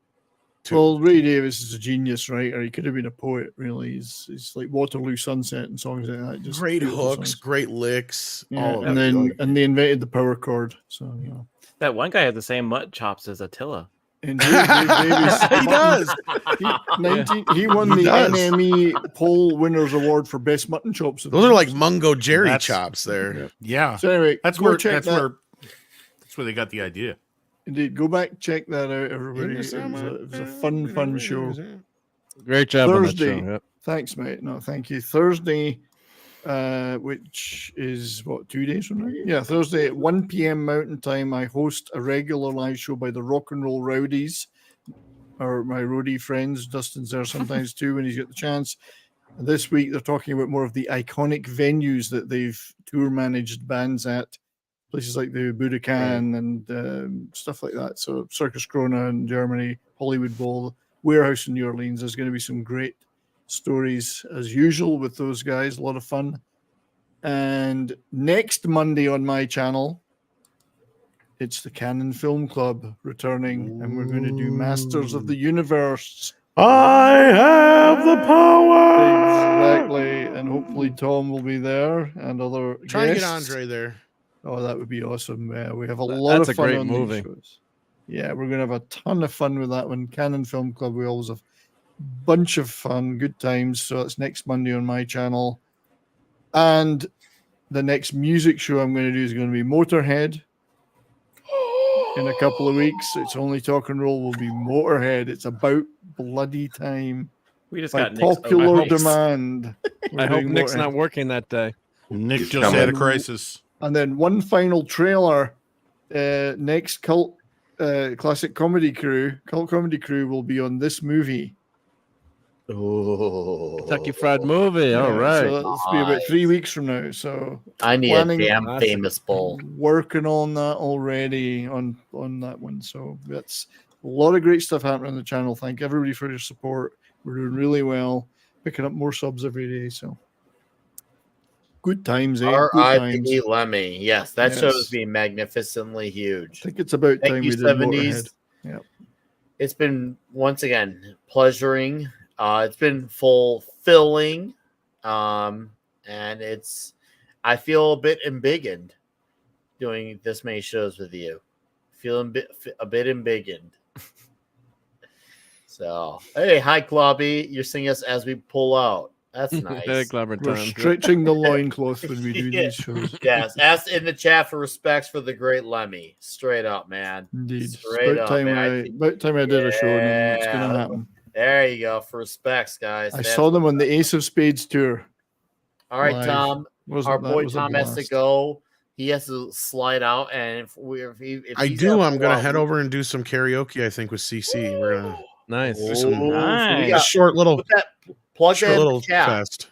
Well, Ray Davis is a genius writer. He could have been a poet, really. He's like Waterloo Sunset and songs like that. Just Great beautiful hooks, songs. great licks. Yeah, All of and it. then and they invented the power chord. So you know, That one guy had the same mud chops as Attila. Indeed, Dave Davis. He does. He won He the does. NME Poll Winners Award for Best Mutton Chops. Those are like Mungo Jerry That's- chops there. Yeah, So anyway, that's go where check that. that's where they got the idea. Indeed, go back, check that out, everybody. It was a fun show. Great job Thursday. on that show. Yep. Thanks, mate. No, thank you. Thursday, which is what, 2 days from now? Yeah, Thursday at 1 p.m. Mountain Time, I host a regular live show by the Rock and Roll Rowdies, or my roadie friends. Dustin's there sometimes too when he's got the chance. And this week, they're talking about more of the iconic venues that they've tour managed bands at. Places like the Budokan and stuff like that. So Circus Krone in Germany, Hollywood Bowl, Warehouse in New Orleans. There's going to be some great stories as usual with those guys. A lot of fun. And next Monday on my channel, it's the Canon Film Club returning, and we're going to do Masters of the Universe. I have the power. Exactly. And hopefully Tom will be there and other Try and get guests. Andre there. Oh, that would be awesome. We have a lot That's of a fun great on movie. these shows. Yeah, we're going to have a ton of fun with that one. Canon Film Club, we always have a bunch of fun, good times. So that's next Monday on my channel. And the next music show I'm going to do is going to be Motorhead. In a couple of weeks, it's only Talk and Roll will be Motorhead. It's about bloody time. We just By got Nick's popular open. demand. I hope doing Nick's Motorhead. not working that day. Nick He's just coming. had a crisis. And then one final trailer. Next cult comedy crew will be on this movie. Oh, Kentucky Fried Movie. All Yeah, right. So that'll be about 3 weeks from now. So I need planning- a damn Awesome. famous bowl. working on that already on that one. So that's a lot of great stuff happening on the channel. Thank everybody for your support. We're doing really well, picking up more subs every day. So Good times, eh? Good R.I.P. times. Lemmy. Yes, that show has Yes. been magnificently I huge. think it's about Thank time you, we did 70s. Motorhead. Yep. It's been once again pleasuring. It's been fulfilling, and I feel a bit embiggened doing this many shows with you. Feeling a bit embiggened. So hey, hi Clubby. You're seeing us as we pull out. That's nice. Very clever We're times. stretching the loincloth when we do Yeah. these shows. Yes, ask in the chat for respects for the great Lemmy. Straight up, man. Indeed. It's Straight about up, time man. about time I did a show, and it's going to happen. There you go. For respects, guys. I saw them on the Ace of Spades tour. All right, live. Tom. Our That boy was a Tom has to blast. go. He has to slide out, and if I he's do. out I'm for a gonna while, head over and do some karaoke. I think with CC. We're gonna Nice. do some Nice. a short little plug short that in little the chat. fest.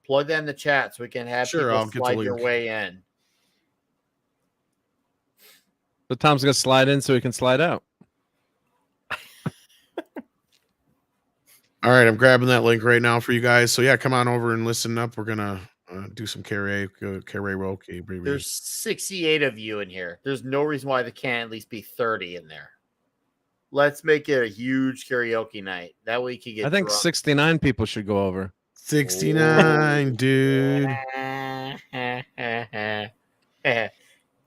Plug that in the chat so we can have Sure, people I'll get the slide your link. way in. So Tom's gonna slide in so he can slide out. All right, I'm grabbing that link right now for you guys. So yeah, come on over and listen up. We're gonna do some karaoke, baby. There's 68 of you in here. There's no reason why there can't at least be 30 in there. Let's make it a huge karaoke night. That way you can get I think drunk. 69 people should go over. 69, dude.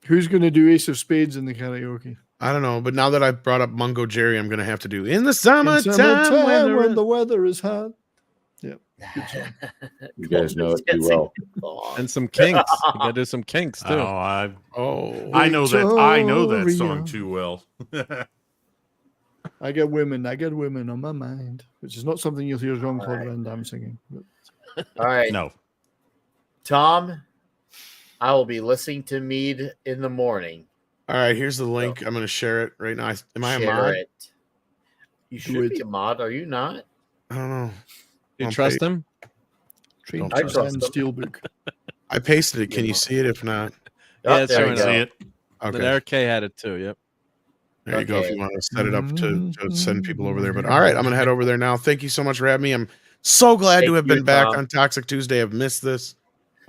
Who's going to do Ace of Spades in the karaoke? I don't know, but now that I brought up Mungo Jerry, I'm gonna have to do in the In summertime, summertime when the weather is hot. Yep. You guys know it too well. And some kinks. You gotta do some kinks too. I know that song too well. I got women on my mind, which is not something you'll hear Jean-Claude Van Damme singing. But... All right. No. Tom, I will be listening to Mead in the morning. All right, here's the link. I'm gonna share it right now. Am I a Share mod? it. You should be a mod. Are you not? I don't know. You trust him? Don't I trust trust him. him. Steelbook. I pasted it. Can you see it? If not, Yeah, it's there showing we go. it. okay. But Eric K had it too. Yep. There you go. If Okay. you want to set it up to send people over there. But all right, I'm gonna head over there now. Thank you so much for having me. I'm so glad to Thank have you, been back Tom. on Toxic Tuesday. I've missed this.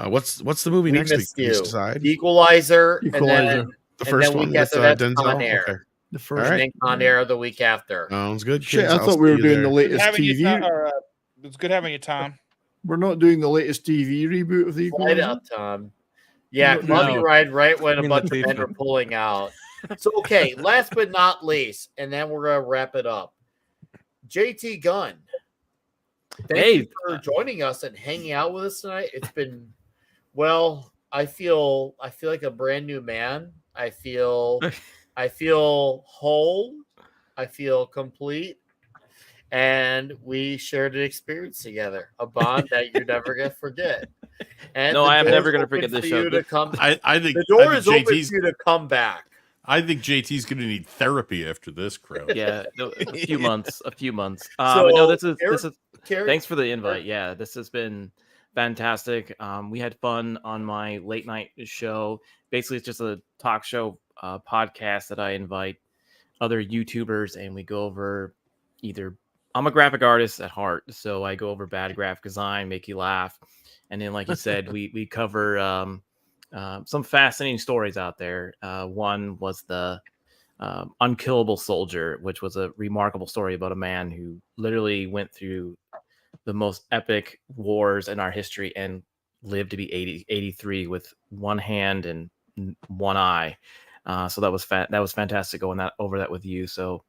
What's the movie We next week? missed Can you. decide? Equalizer, Equalizer. and then The first one week with after that's Denzel. Con Air. Okay. The All first. right. And then Con Air the week after. Sounds good. Shit, kids. I I'll thought we see were you doing there. the Good latest having you, TV. Tom, it's good having you, Tom. We're not doing the latest TV reboot of the Slide Equalizer. out, Tom. Yeah, No, Clubby no. ride right when a Between bunch the of men teeth. are pulling out. So, okay, last but not least, and then we're going to wrap it up. JT Gunn. Thank you for joining us and hanging out with us tonight. It's been, well, I feel like a brand new man. I feel whole. I feel complete. And we shared an experience together, a bond that you're never gonna forget. And No, the I am door never is gonna open forget this for show. you to come. I think the door I is think open JT's for you to come back. I think JT's going to need therapy after this crowd. Yeah, a few months. So, But no, this Eric- is. Carrie- Thanks for the invite. Yeah, this has been fantastic. We had fun on my late night show. Basically, it's just a talk show podcast that I invite other YouTubers, and we go over either. I'm a graphic artist at heart, so I go over bad graphic design, make you laugh, and then, like you said, we cover some fascinating stories out there. One was the Unkillable Soldier, which was a remarkable story about a man who literally went through the most epic wars in our history and lived to be 83 with one hand and one eye. So that was fantastic going over that with you. So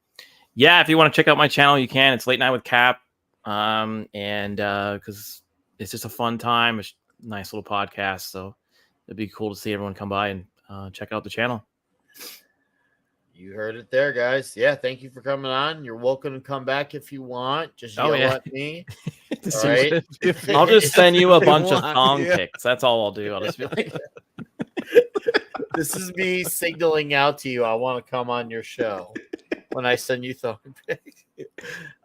yeah, if you want to check out my channel, you can. It's Late Night with Cap. And because it's just a fun time, it's a nice little podcast. So it'd be cool to see everyone come by and check out the channel. You heard it there, guys. Yeah, thank you for coming on. You're welcome to come back if you want. Just yell at me. All right. I'll just send you a bunch of thong pics. That's all I'll do. I'll just be like, This is me signaling out to you. I want to come on your show when I send you thong pics.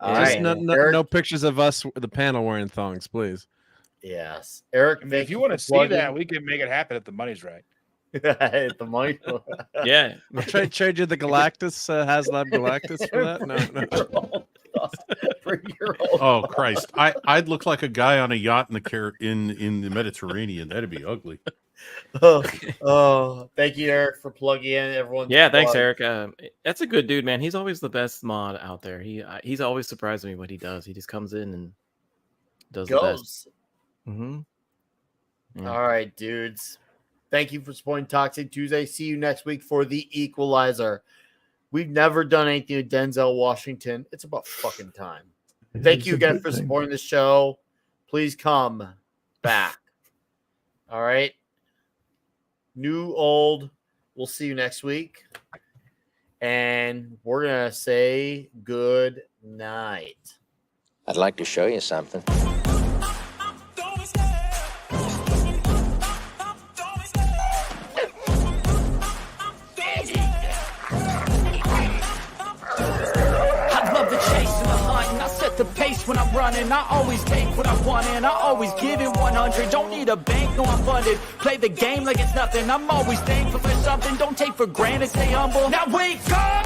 All Just right. no pictures of us, the panel wearing thongs, please. Yes, Eric. If you want to see that, we can make it happen if the money's right. the money. Yeah, I'll trade you the Galactus HasLab Galactus for that. No. For your Oh Christ! I'd look like a guy on a yacht in the Mediterranean. That'd be ugly. Thank you, Eric, for plugging in. Everyone, Yeah, thanks, Eric. That's a good dude, man. He's always the best mod out there. He's always surprised me what he does. He just comes in and does the best. Mm-hmm. Yeah. All right, dudes. Thank you for supporting Toxic Tuesday. See you next week for The Equalizer. We've never done anything with Denzel Washington. It's about fucking time. Thank you again for supporting the show. Please come back. All right. New, old. We'll see you next week. And we're going to say good night. I'd like to show you something. The pace when I'm running, I always take what I want and I always give it 100. Don't need a bank, no I'm funded. Play the game like it's nothing. I'm always thankful for something. Don't take for granted, stay humble. Now wake up,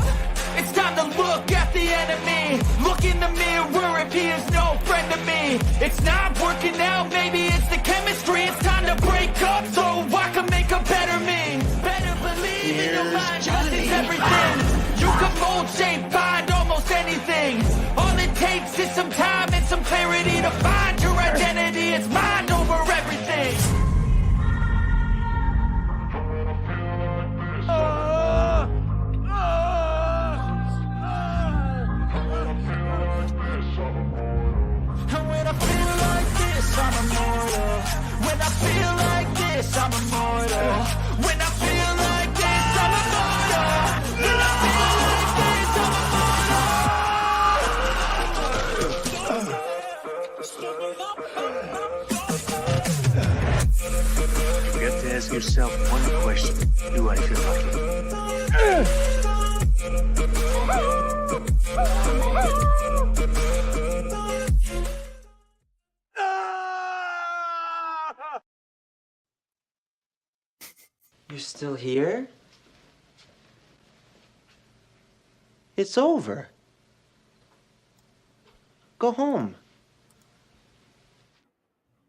it's time to look at the enemy. Look in the mirror if he is no friend to me. It's not working out, maybe it's the chemistry. It's time to break up so I can make a better me. Better believe in your mind, cause it's everything. You can mold, shape, find almost anything. All it takes is some time and some clarity to find your identity. It's mind over everything. And when I feel like this, I'm immortal. When I feel like this, I'm immortal. When I feel like this, I'm immortal. When I feel like this, I'm You have to ask yourself one question. Do I feel lucky? You're still here? It's over. Go home.